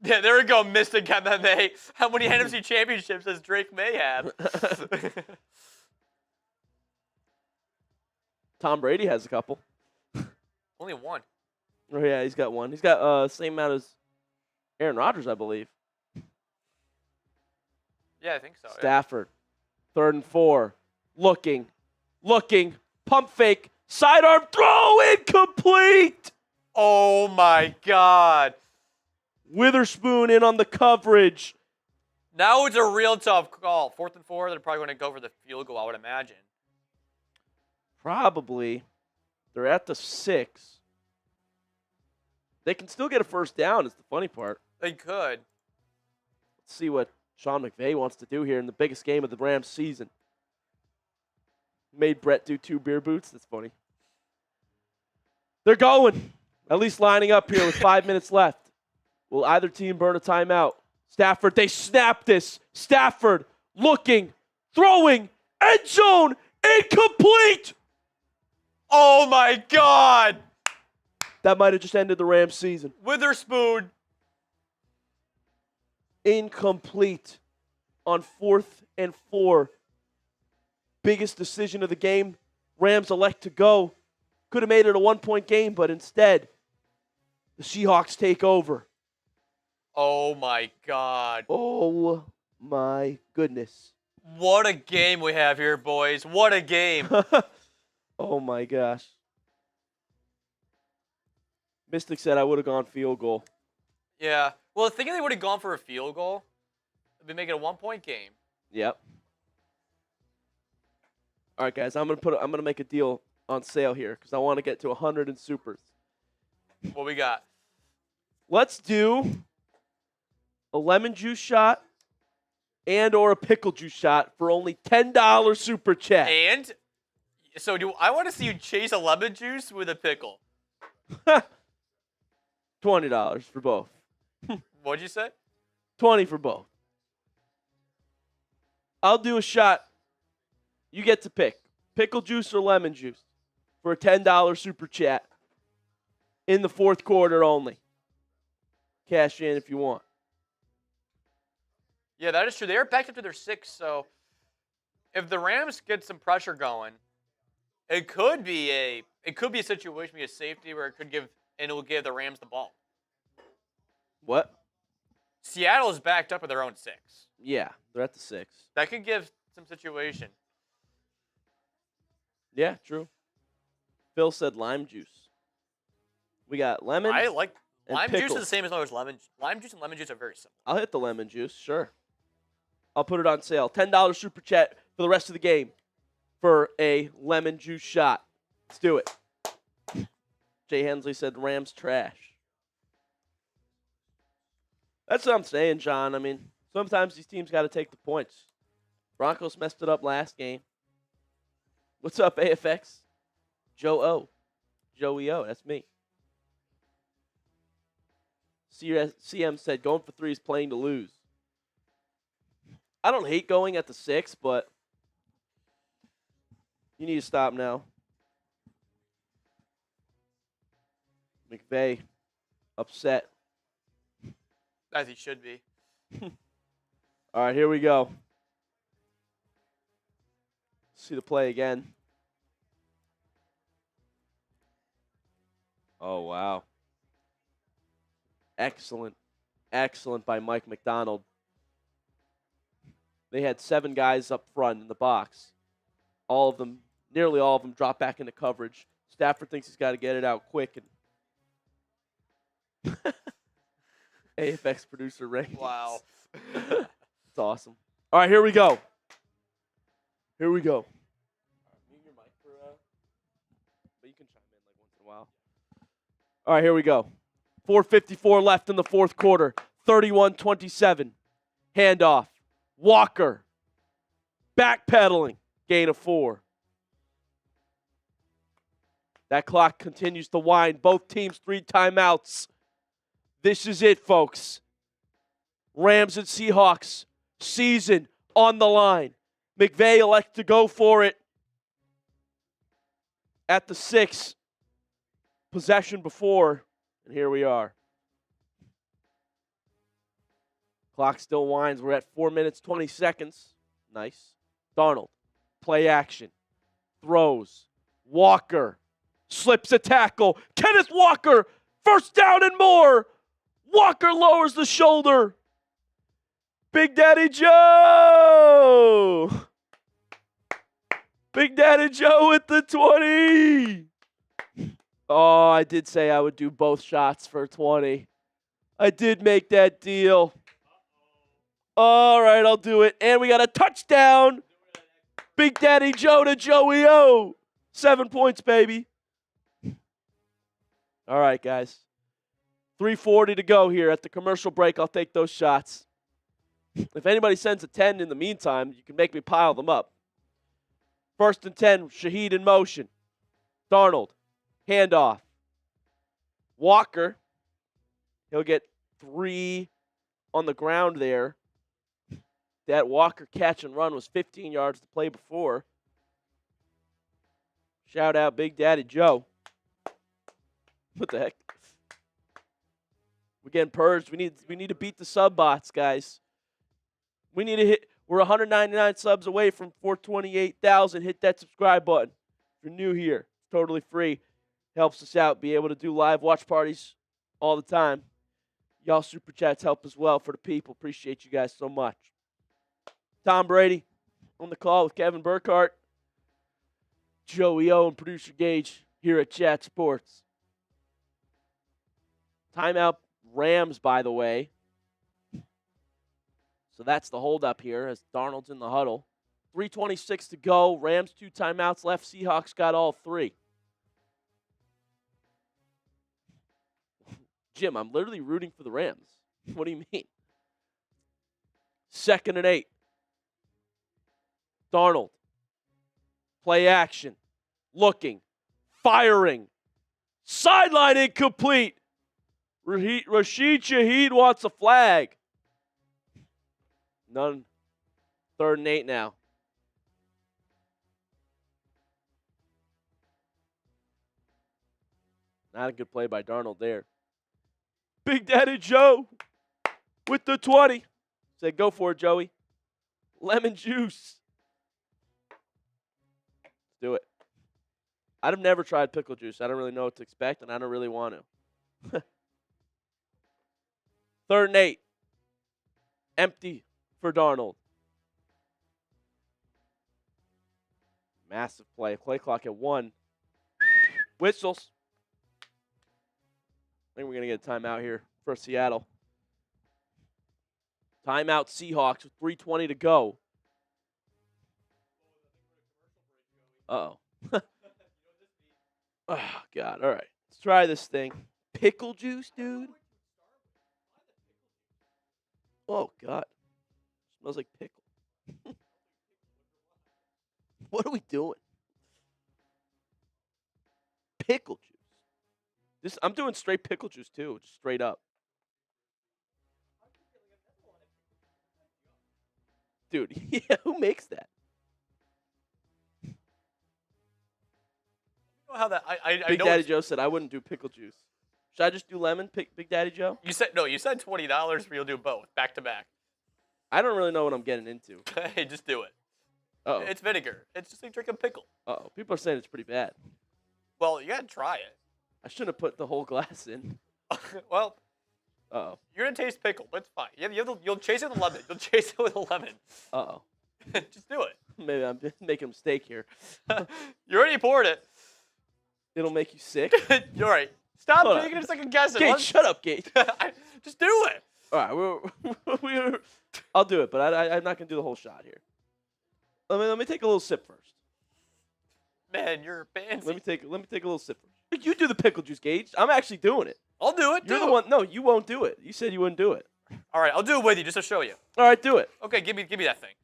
Yeah, there we go, Mystic MMA. How many NFC championships does Drake Maye have? Tom Brady has a couple. Only one. Oh, yeah, he's got one. He's got same amount as Aaron Rodgers, I believe. Yeah, I think so. Stafford, 3rd and 4. Looking. Pump fake. Sidearm throw. Incomplete. Oh, my God. Witherspoon in on the coverage. Now it's a real tough call. 4th and 4, they're probably going to go for the field goal, I would imagine. Probably. They're at the 6. They can still get a first down is the funny part. They could. Let's see what Sean McVay wants to do here in the biggest game of the Rams season. Made Brett do 2 beer boots. That's funny. They're going. At least lining up here with 5 minutes left. Will either team burn a timeout? Stafford, they snap this. Stafford looking, throwing, end zone, incomplete. Oh, my God. That might have just ended the Rams season. Witherspoon. Incomplete on 4th and 4. Biggest decision of the game. Rams elect to go. Could have made it a 1-point game, but instead, the Seahawks take over. Oh, my God. Oh, my goodness. What a game we have here, boys. What a game. Oh, my gosh. Mystic said I would have gone field goal. Yeah. Well, thinking they would have gone for a field goal, it'd be making a 1-point game. Yep. All right, guys, I'm gonna make a deal on sale here because I want to get to 100 in supers. What we got? Let's do a lemon juice shot and or a pickle juice shot for only $10 super chat. And so I want to see you chase a lemon juice with a pickle. $20 for both. What'd you say? 20 for both. I'll do a shot. You get to pick. Pickle juice or lemon juice for a $10 super chat in the fourth quarter only. Cash in if you want. Yeah, that is true. They are backed up to their 6, so if the Rams get some pressure going, it could be a situation, be a safety where it will give the Rams the ball. What? Seattle is backed up with their own 6. Yeah, they're at the 6. That could give some situation. Yeah, true. Phil said lime juice. We got lemon. I like and lime juice pickles. is the same as always lemon. Lime juice and lemon juice are very similar. I'll hit the lemon juice, sure. I'll put it on sale. $10 super chat for the rest of the game for a lemon juice shot. Let's do it. Jay Hensley said Rams trash. That's what I'm saying, John. I mean, sometimes these teams got to take the points. Broncos messed it up last game. What's up, AFX? Joe O. Joey O. That's me. CM said going for 3 is playing to lose. I don't hate going at the 6, but you need to stop now. McVay upset. As he should be. All right, here we go. See the play again. Oh, wow. Excellent. Excellent by Mike McDonald. They had 7 guys up front in the box. All of them, nearly all of them, drop back into coverage. Stafford thinks he's got to get it out quick. And AFX producer rankings. Wow. It's awesome. All right, here we go. Here we go. Mute your mic for, but you can chime in like once in a while. All right, here we go. 4:54 left in the fourth quarter. 31-27. Handoff. Walker. Backpedaling. Gain of 4. That clock continues to wind. Both teams 3 timeouts. This is it, folks. Rams and Seahawks. Season on the line. McVay elects to go for it at the 6 possession before, and here we are. Clock still winds. We're at 4 minutes, 20 seconds. Nice. Darnold, play action, throws. Walker slips a tackle. Kenneth Walker, first down and more. Walker lowers the shoulder. Big Daddy Joe. Big Daddy Joe with the 20. Oh, I did say I would do both shots for 20. I did make that deal. All right, I'll do it. And we got a touchdown. Big Daddy Joe to Joey O. 7 points, baby. All right, guys. 3:40 to go here at the commercial break. I'll take those shots. If anybody sends a 10 in the meantime, you can make me pile them up. 1st and 10, Shaheed in motion. Darnold, handoff. Walker, he'll get 3 on the ground there. That Walker catch and run was 15 yards the play before. Shout out Big Daddy Joe. What the heck? We're getting purged. We need to beat the sub bots, guys. We need to hit. We're 199 subs away from 428,000. Hit that subscribe button. If you're new here, it's totally free. Helps us out. Be able to do live watch parties all the time. Y'all super chats help as well for the people. Appreciate you guys so much. Tom Brady on the call with Kevin Burkhardt, Joey O, and producer Gage here at Chat Sports. Timeout Rams, by the way. So that's the holdup here as Darnold's in the huddle. 3:26 to go. Rams 2 timeouts left. Seahawks got all 3. Jim, I'm literally rooting for the Rams. What do you mean? 2nd and 8. Darnold. Play action. Looking. Firing. Sideline incomplete. Rashid Shaheed wants a flag. None. 3rd and 8 now. Not a good play by Darnold there. Big Daddy Joe with the 20. Said, go for it, Joey. Lemon juice. Let's do it. I've never tried pickle juice. I don't really know what to expect, and I don't really want to. 3rd and 8. Empty for Darnold. Massive play. Play clock at 1. Whistles. I think we're going to get a timeout here for Seattle. Timeout Seahawks with 3:20 to go. Uh-oh. Oh, God. All right. Let's try this thing. Pickle juice, dude? Oh, God. Smells like pickle. What are we doing? Pickle juice. I'm doing straight pickle juice, too. Just straight up. Dude, yeah, who makes that? How that I Big know Daddy Joe said I wouldn't do pickle juice. Should I just do lemon, Big Daddy Joe? you said $20 for you'll do both back to back. I don't really know what I'm getting into. Hey, just do it. Oh, It's vinegar. It's just like drinking pickle. oh, people are saying it's pretty bad. Well, you gotta try it. I shouldn't have put the whole glass in. Well, Uh-oh. you're gonna taste pickle, but it's fine. You'll chase it with a lemon. You'll chase it with a lemon. Uh-oh. Just do it. Maybe I'm making a mistake here. You already poured it. It'll make you sick. You're right. Stop Hold on. taking a second guessing. Gage, shut up, Gage. Just do it. All right, I'll do it, but I'm not gonna do the whole shot here. Let me take a little sip first. Man, you're fancy. Let me take a little sip first. You do the pickle juice, Gage. I'm actually doing it. I'll do it. You're the one. No, you won't do it. You said you wouldn't do it. All right, I'll do it with you just to show you. All right, do it. Okay, give me that thing.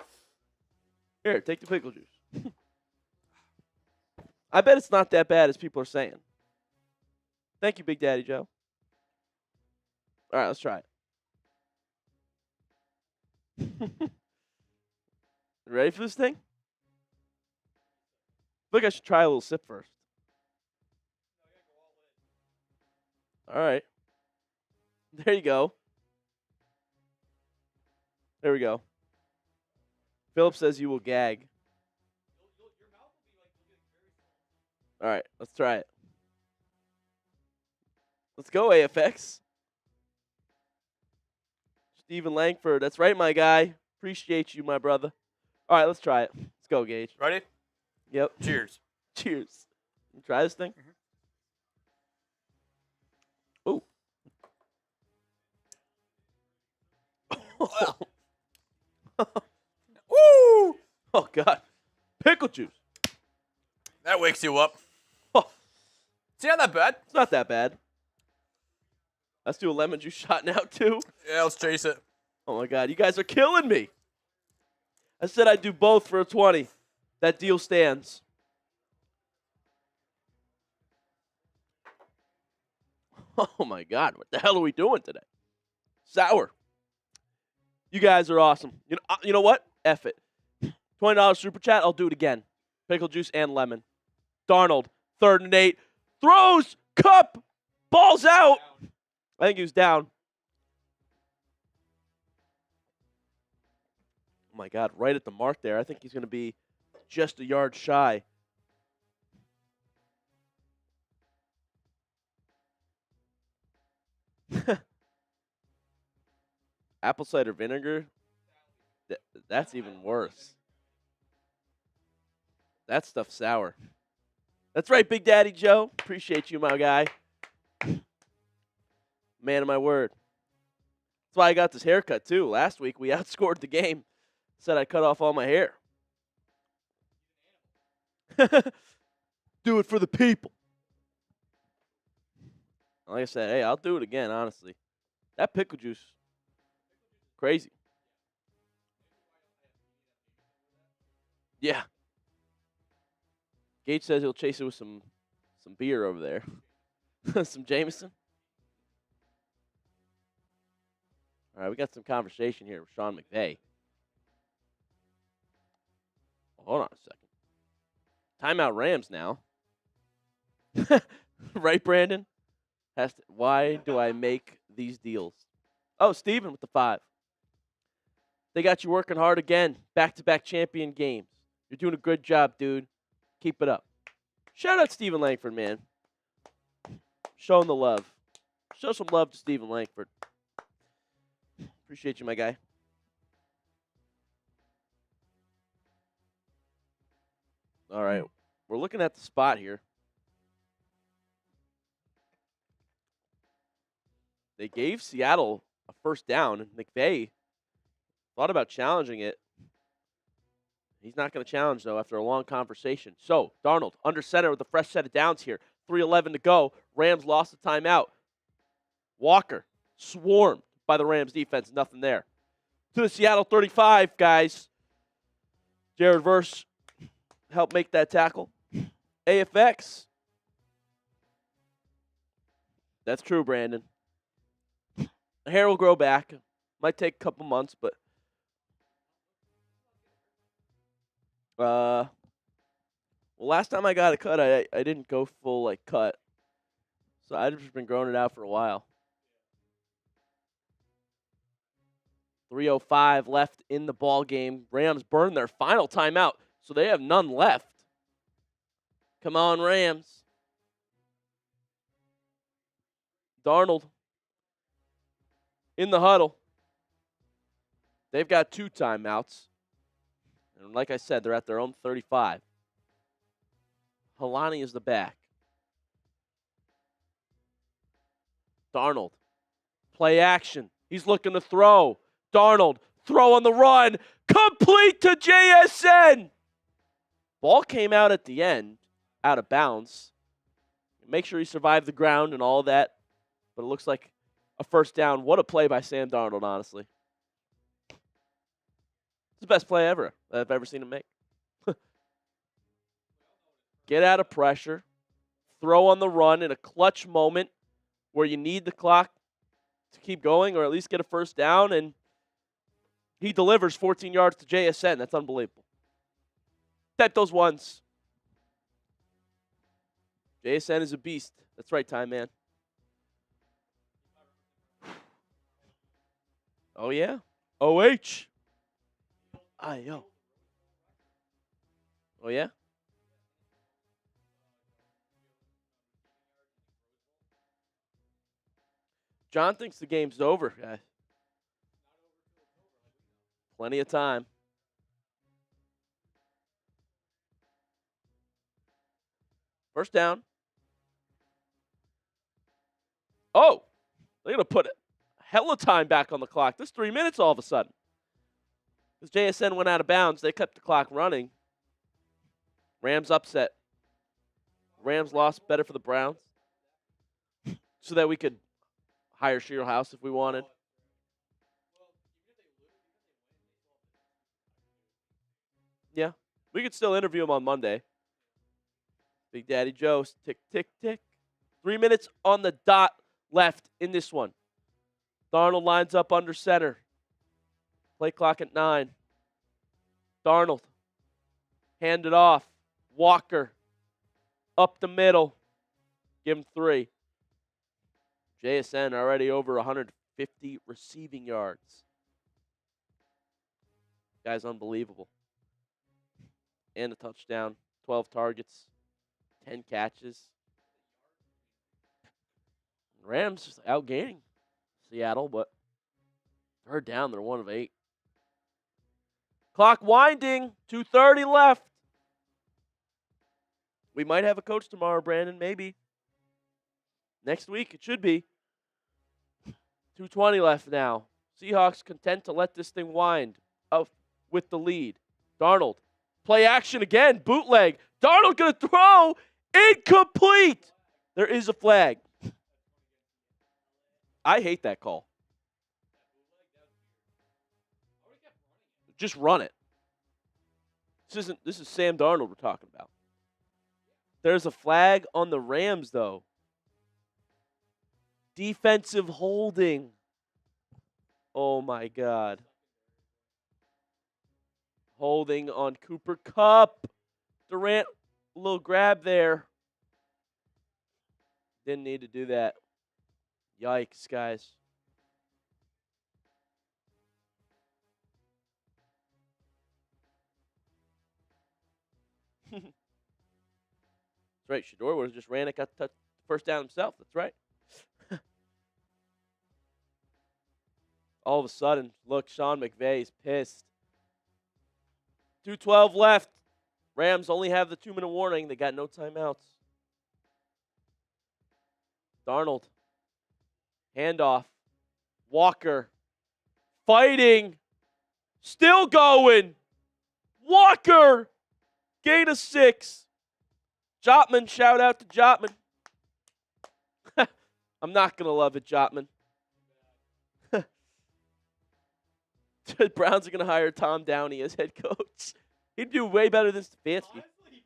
Here, take the pickle juice. I bet it's not that bad as people are saying. Thank you, Big Daddy Joe. All right, let's try it. Ready for this thing? Look, I should try a little sip first. All right. There you go. There we go. Philip says you will gag. All right, let's try it. Let's go, AFX. Stephen Langford. That's right, my guy. Appreciate you, my brother. All right, let's try it. Let's go, Gage. Ready? Yep. Cheers. Cheers. You try this thing? Ooh. Woo! Oh, God. Pickle juice. That wakes you up. Oh, It's not that bad. it's not that bad. Let's do a lemon juice shot now, too. Yeah, let's chase it. Oh, my God. You guys are killing me. I said I'd do both for a 20. That deal stands. Oh, my God. What the hell are we doing today? Sour. You guys are awesome. You know what? F it. $20 super chat. I'll do it again. Pickle juice and lemon. Darnold, 3rd and 8. Throws. Kupp. Ball's out. I think he was down. Oh, my God. Right at the mark there. I think he's going to be just a yard shy. Apple cider vinegar? That's even worse. That stuff's sour. That's right, Big Daddy Joe. Appreciate you, my guy. Man of my word. That's why I got this haircut, too. Last week, we outscored the game. Said I cut off all my hair. Do it for the people. Like I said, hey, I'll do it again, honestly. That pickle juice, crazy. Yeah. Gage says he'll chase it with some beer over there. Some Jameson. All right, we got some conversation here with Sean McVay. Hold on a second. Timeout Rams now. Right, Brandon? Why do I make these deals? Oh, Steven with the 5. They got you working hard again. Back-to-back champion games. You're doing a good job, dude. Keep it up. Shout out Stephen Langford, man. Showing the love. Show some love to Stephen Langford. Appreciate you, my guy. All right. We're looking at the spot here. They gave Seattle a first down, and McVay thought about challenging it. He's not going to challenge, though, after a long conversation. So, Darnold, under center with a fresh set of downs here. 3:11 to go. Rams lost the timeout. Walker swarmed by the Rams defense. Nothing there. To the Seattle 35, guys. Jared Verse helped make that tackle. AFX. That's true, Brandon. The hair will grow back. Might take a couple months, but well, last time I got a cut, I didn't go full cut, so I've just been growing it out for a while. 3:05 left in the ball game. Rams burned their final timeout, so they have none left. Come on, Rams. Darnold in the huddle. They've got 2 timeouts. And like I said, they're at their own 35. Halani is the back. Darnold. Play action. He's looking to throw. Darnold. Throw on the run. Complete to JSN. Ball came out at the end. Out of bounds. Make sure he survived the ground and all that. But it looks like a first down. What a play by Sam Darnold, honestly. It's the best play ever that I've ever seen him make. Get out of pressure. Throw on the run in a clutch moment where you need the clock to keep going or at least get a first down. And he delivers 14 yards to JSN. That's unbelievable. Bet those ones. JSN is a beast. That's right, Time Man. Oh, yeah. OH. I-O. Oh, yeah? John thinks the game's over, guys. Plenty of time. First down. Oh, they're going to put a hell of time back on the clock. This 3 minutes all of a sudden. Because JSN went out of bounds. They kept the clock running. Rams upset. Rams lost, better for the Browns. So that we could hire Sheryl House if we wanted. Yeah. We could still interview him on Monday. Big Daddy Joe, tick, tick, tick. 3 minutes on the dot left in this one. Darnold lines up under center. Play clock at 9. Darnold. Hand it off. Walker. Up the middle. Give him 3. JSN already over 150 receiving yards. Guy's unbelievable. And a touchdown. 12 targets. 10 catches. Rams just outgaining Seattle, but third down, they're 1 of 8. Clock winding. 2:30 left. We might have a coach tomorrow, Brandon. Maybe. Next week, it should be. 2:20 left now. Seahawks content to let this thing wind up with the lead. Darnold. Play action again. Bootleg. Darnold going to throw. Incomplete. There is a flag. I hate that call. Just run it. This is Sam Darnold we're talking about. There's a flag on the Rams, though. Defensive holding. Oh, my God. Holding on Cooper Kupp. Durant, a little grab there. Didn't need to do that. Yikes, guys. That's right. Shador would have just ran it, got the first down himself. That's right. All of a sudden, look, Sean McVay's pissed. 2:12 left. Rams only have the 2-minute warning. They got no timeouts. Darnold. Handoff. Walker. Fighting. Still going. Walker. Gain of 6. Jotman. Shout out to Jotman. I'm not going to love it, Jotman. The Browns are going to hire Tom Downey as head coach. He'd do way better than Stefanski. Honestly, he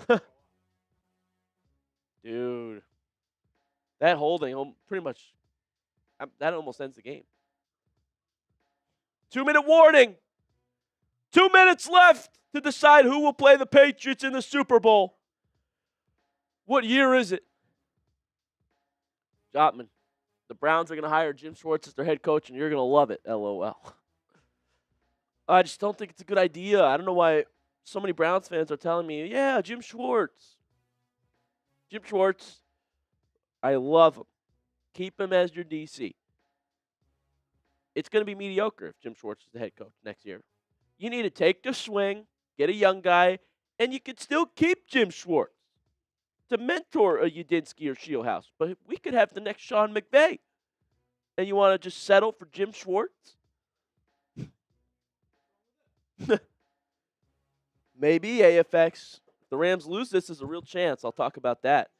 probably would. Dude. That holding, pretty much, that almost ends the game. 2-minute warning. 2 minutes left to decide who will play the Patriots in the Super Bowl. What year is it? Jotman. The Browns are going to hire Jim Schwartz as their head coach, and you're going to love it, LOL. I just don't think it's a good idea. I don't know why so many Browns fans are telling me, yeah, Jim Schwartz. Jim Schwartz, I love him. Keep him as your DC. It's going to be mediocre if Jim Schwartz is the head coach next year. You need to take the swing, get a young guy, and you can still keep Jim Schwartz to mentor a Udinski or Shieldhouse. But we could have the next Sean McVay. And you want to just settle for Jim Schwartz? Maybe AFX. If the Rams lose, this is a real chance. I'll talk about that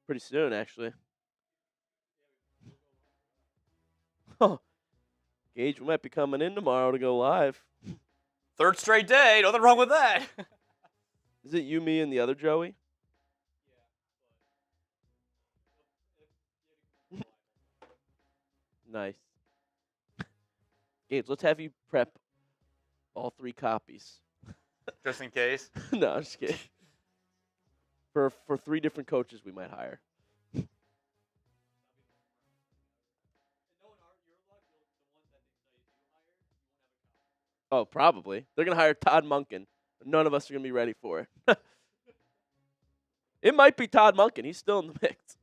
pretty soon, actually. Oh, Gage, we might be coming in tomorrow to go live. Third straight day. Nothing wrong with that. Is it you, me, and the other Joey? Nice. Gage, let's have you prep all 3 copies. Just in case. No, I'm just kidding. For 3 different coaches we might hire. Oh, probably. They're going to hire Todd Monken. None of us are going to be ready for it. It might be Todd Monken. He's still in the mix.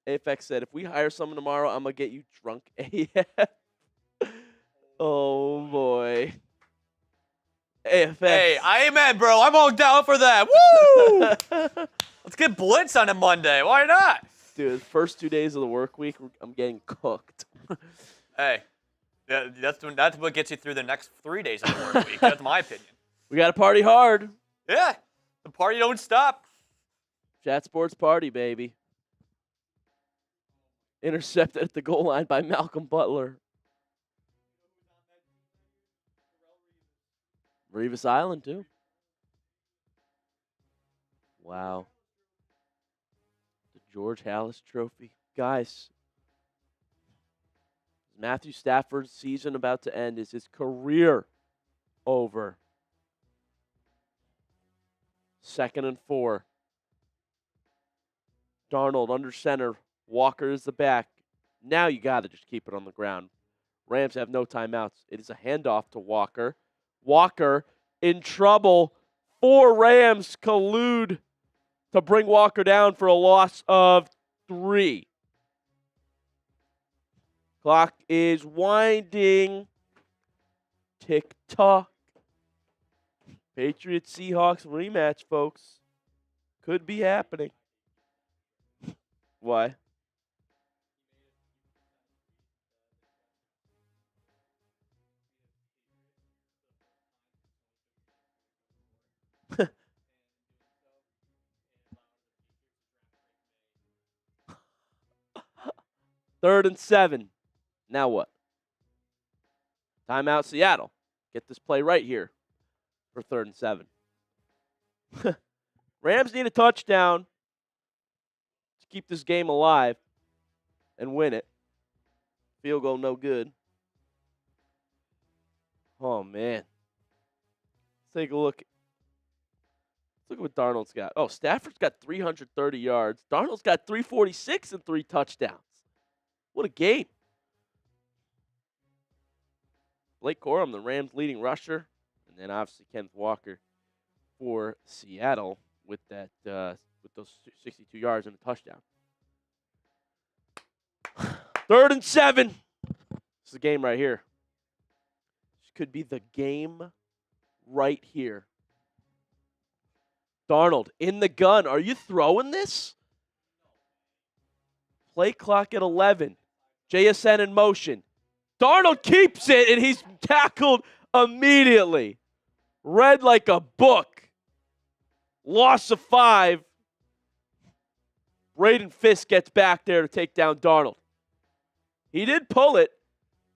AFX said, if we hire someone tomorrow, I'm going to get you drunk AF. Oh, boy. AFX. Hey, amen, bro. I'm all down for that. Woo! Let's get blitz on a Monday. Why not? Dude, the first 2 days of the work week, I'm getting cooked. Hey, that's what gets you through the next 3 days of the work week. That's my opinion. We got to party hard. Yeah, the party don't stop. Chat Sports Party, baby. Intercepted at the goal line by Malcolm Butler. Revis Island, too. Wow. The George Halas Trophy. Guys, Matthew Stafford's season about to end. Is his career over? 2nd and 4. Darnold under center. Walker is the back. Now you got to just keep it on the ground. Rams have no timeouts. It is a handoff to Walker. Walker in trouble. 4 Rams collude to bring Walker down for a loss of 3. Clock is winding. Tick-tock. Patriots Seahawks rematch, folks. Could be happening. Why? Third and 7. Now what? Timeout Seattle. Get this play right here for 3rd and 7. Rams need a touchdown to keep this game alive and win it. Field goal no good. Oh, man. Let's take a look. Look at what Darnold's got. Oh, Stafford's got 330 yards. Darnold's got 346 and 3 touchdowns. What a game. Blake Corum, the Rams' leading rusher. And then obviously Kenneth Walker for Seattle with that with those 62 yards and a touchdown. 3rd and 7. This is the game right here. This could be the game right here. Darnold in the gun. Are you throwing this? Play clock at 11. JSN in motion. Darnold keeps it, and he's tackled immediately. Read like a book. Loss of 5. Braden Fisk gets back there to take down Darnold. He did pull it,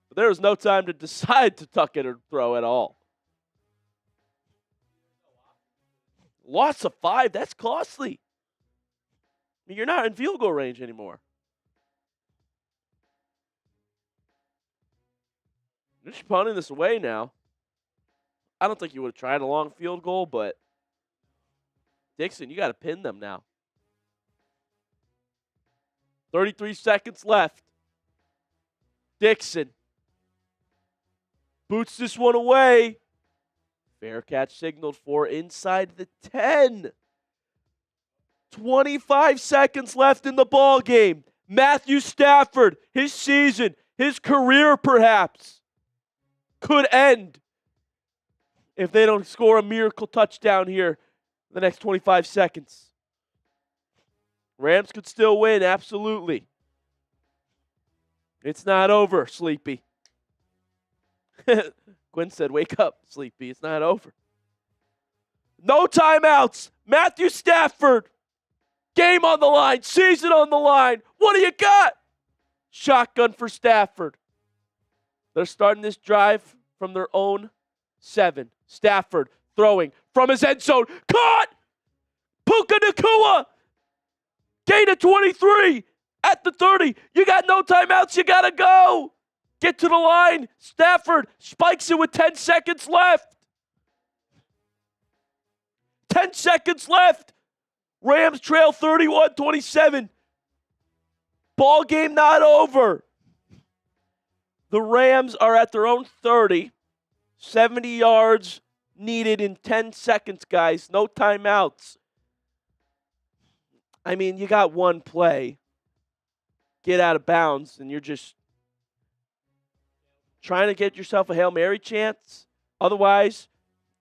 but there was no time to decide to tuck it or throw at all. Loss of 5, that's costly. I mean, you're not in field goal range anymore. You're just punting this away now. I don't think you would have tried a long field goal, but Dixon, you got to pin them now. 33 seconds left. Dixon boots this one away. Fair catch signaled for inside the 10. 25 seconds left in the ball game. Matthew Stafford, his season, his career perhaps, could end if they don't score a miracle touchdown here in the next 25 seconds. Rams could still win, absolutely. It's not over, Sleepy. Quinn said, wake up, Sleepy. It's not over. No timeouts. Matthew Stafford. Game on the line. Season on the line. What do you got? Shotgun for Stafford. They're starting this drive from their own 7. Stafford throwing from his end zone. Caught! Puka Nacua. Gain of 23 at the 30. You got no timeouts. You got to go. Get to the line. Stafford spikes it with 10 seconds left. 10 seconds left. Rams trail 31-27. Ball game not over. The Rams are at their own 30. 70 yards needed in 10 seconds, guys. No timeouts. I mean, you got one play. Get out of bounds, and you're just trying to get yourself a Hail Mary chance. Otherwise,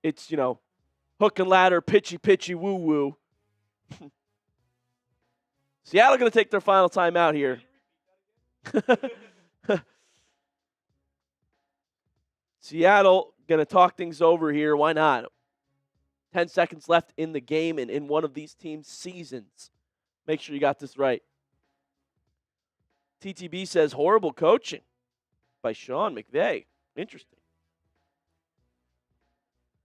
it's, hook and ladder, pitchy, woo-woo. Seattle going to take their final time out here. Seattle going to talk things over here. Why not? 10 seconds left in the game and in one of these teams' seasons. Make sure you got this right. TTB says horrible coaching by Sean McVay. Interesting.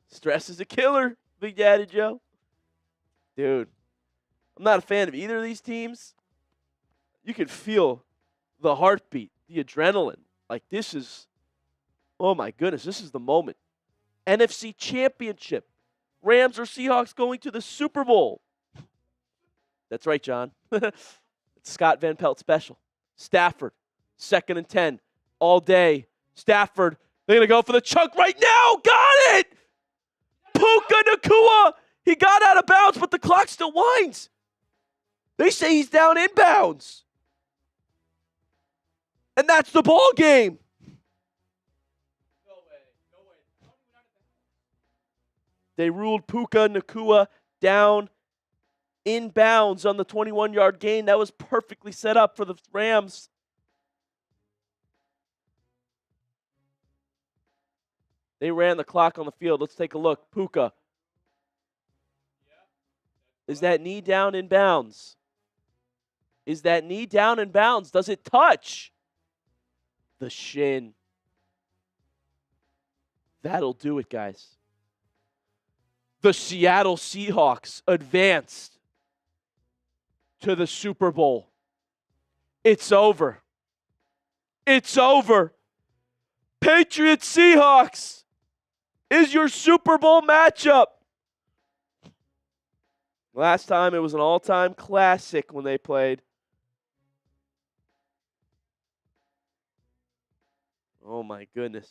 Stress is a killer, Big Daddy Joe. Dude, I'm not a fan of either of these teams. You can feel the heartbeat, the adrenaline. Like this is, oh my goodness, this is the moment. NFC Championship. Rams or Seahawks going to the Super Bowl. That's right, John. It's Scott Van Pelt special. Stafford, 2nd and 10, all day. Stafford, they're going to go for the chunk right now. Got it! Puka Nacua. He got out of bounds, but the clock still winds. They say he's down inbounds. And that's the ball game. No way. They ruled Puka Nacua down inbounds on the 21-yard gain. That was perfectly set up for the Rams. They ran the clock on the field. Let's take a look. Puka. Is that knee down in bounds? Is that knee down in bounds? Does it touch the shin? That'll do it, guys. The Seattle Seahawks advanced to the Super Bowl. It's over. It's over. Patriots Seahawks is your Super Bowl matchup. Last time it was an all-time classic when they played. Oh my goodness.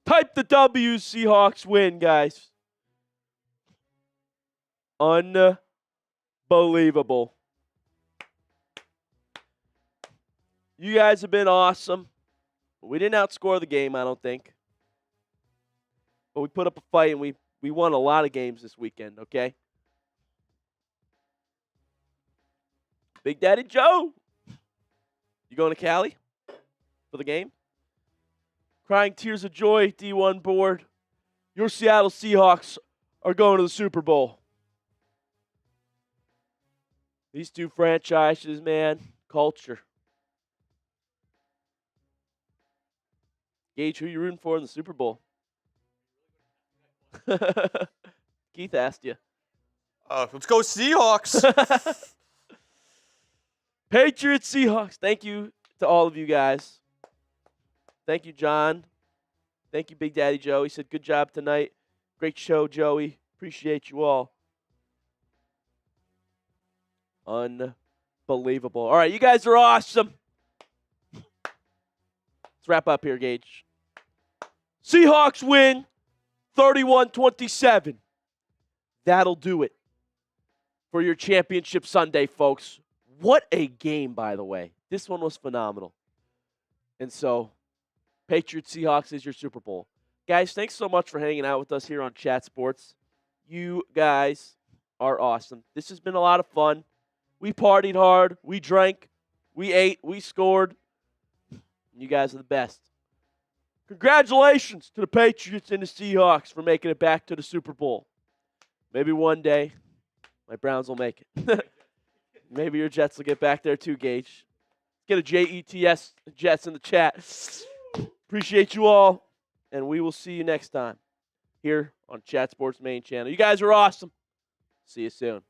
Type the W, Seahawks win, guys. Unbelievable. You guys have been awesome. We didn't outscore the game, I don't think. But we put up a fight, and we won a lot of games this weekend, okay? Big Daddy Joe. You going to Cali for the game? Crying tears of joy, D1 board. Your Seattle Seahawks are going to the Super Bowl. These two franchises, man, culture. Gage, who you rooting for in the Super Bowl? Keith asked you. Let's go Seahawks. Patriots, Seahawks. Thank you to all of you guys. Thank you, John. Thank you, Big Daddy Joe. He said, good job tonight. Great show, Joey. Appreciate you all. Unbelievable. All right, you guys are awesome. Let's wrap up here, Gage. Seahawks win 31-27. That'll do it for your championship Sunday, folks. What a game, by the way. This one was phenomenal. And so, Patriots Seahawks is your Super Bowl. Guys, thanks so much for hanging out with us here on Chat Sports. You guys are awesome. This has been a lot of fun. We partied hard. We drank. We ate. We scored. You guys are the best. Congratulations to the Patriots and the Seahawks for making it back to the Super Bowl. Maybe one day my Browns will make it. Maybe your Jets will get back there too, Gage. Get a JETS Jets in the chat. Appreciate you all, and we will see you next time here on Chat Sports main channel. You guys are awesome. See you soon.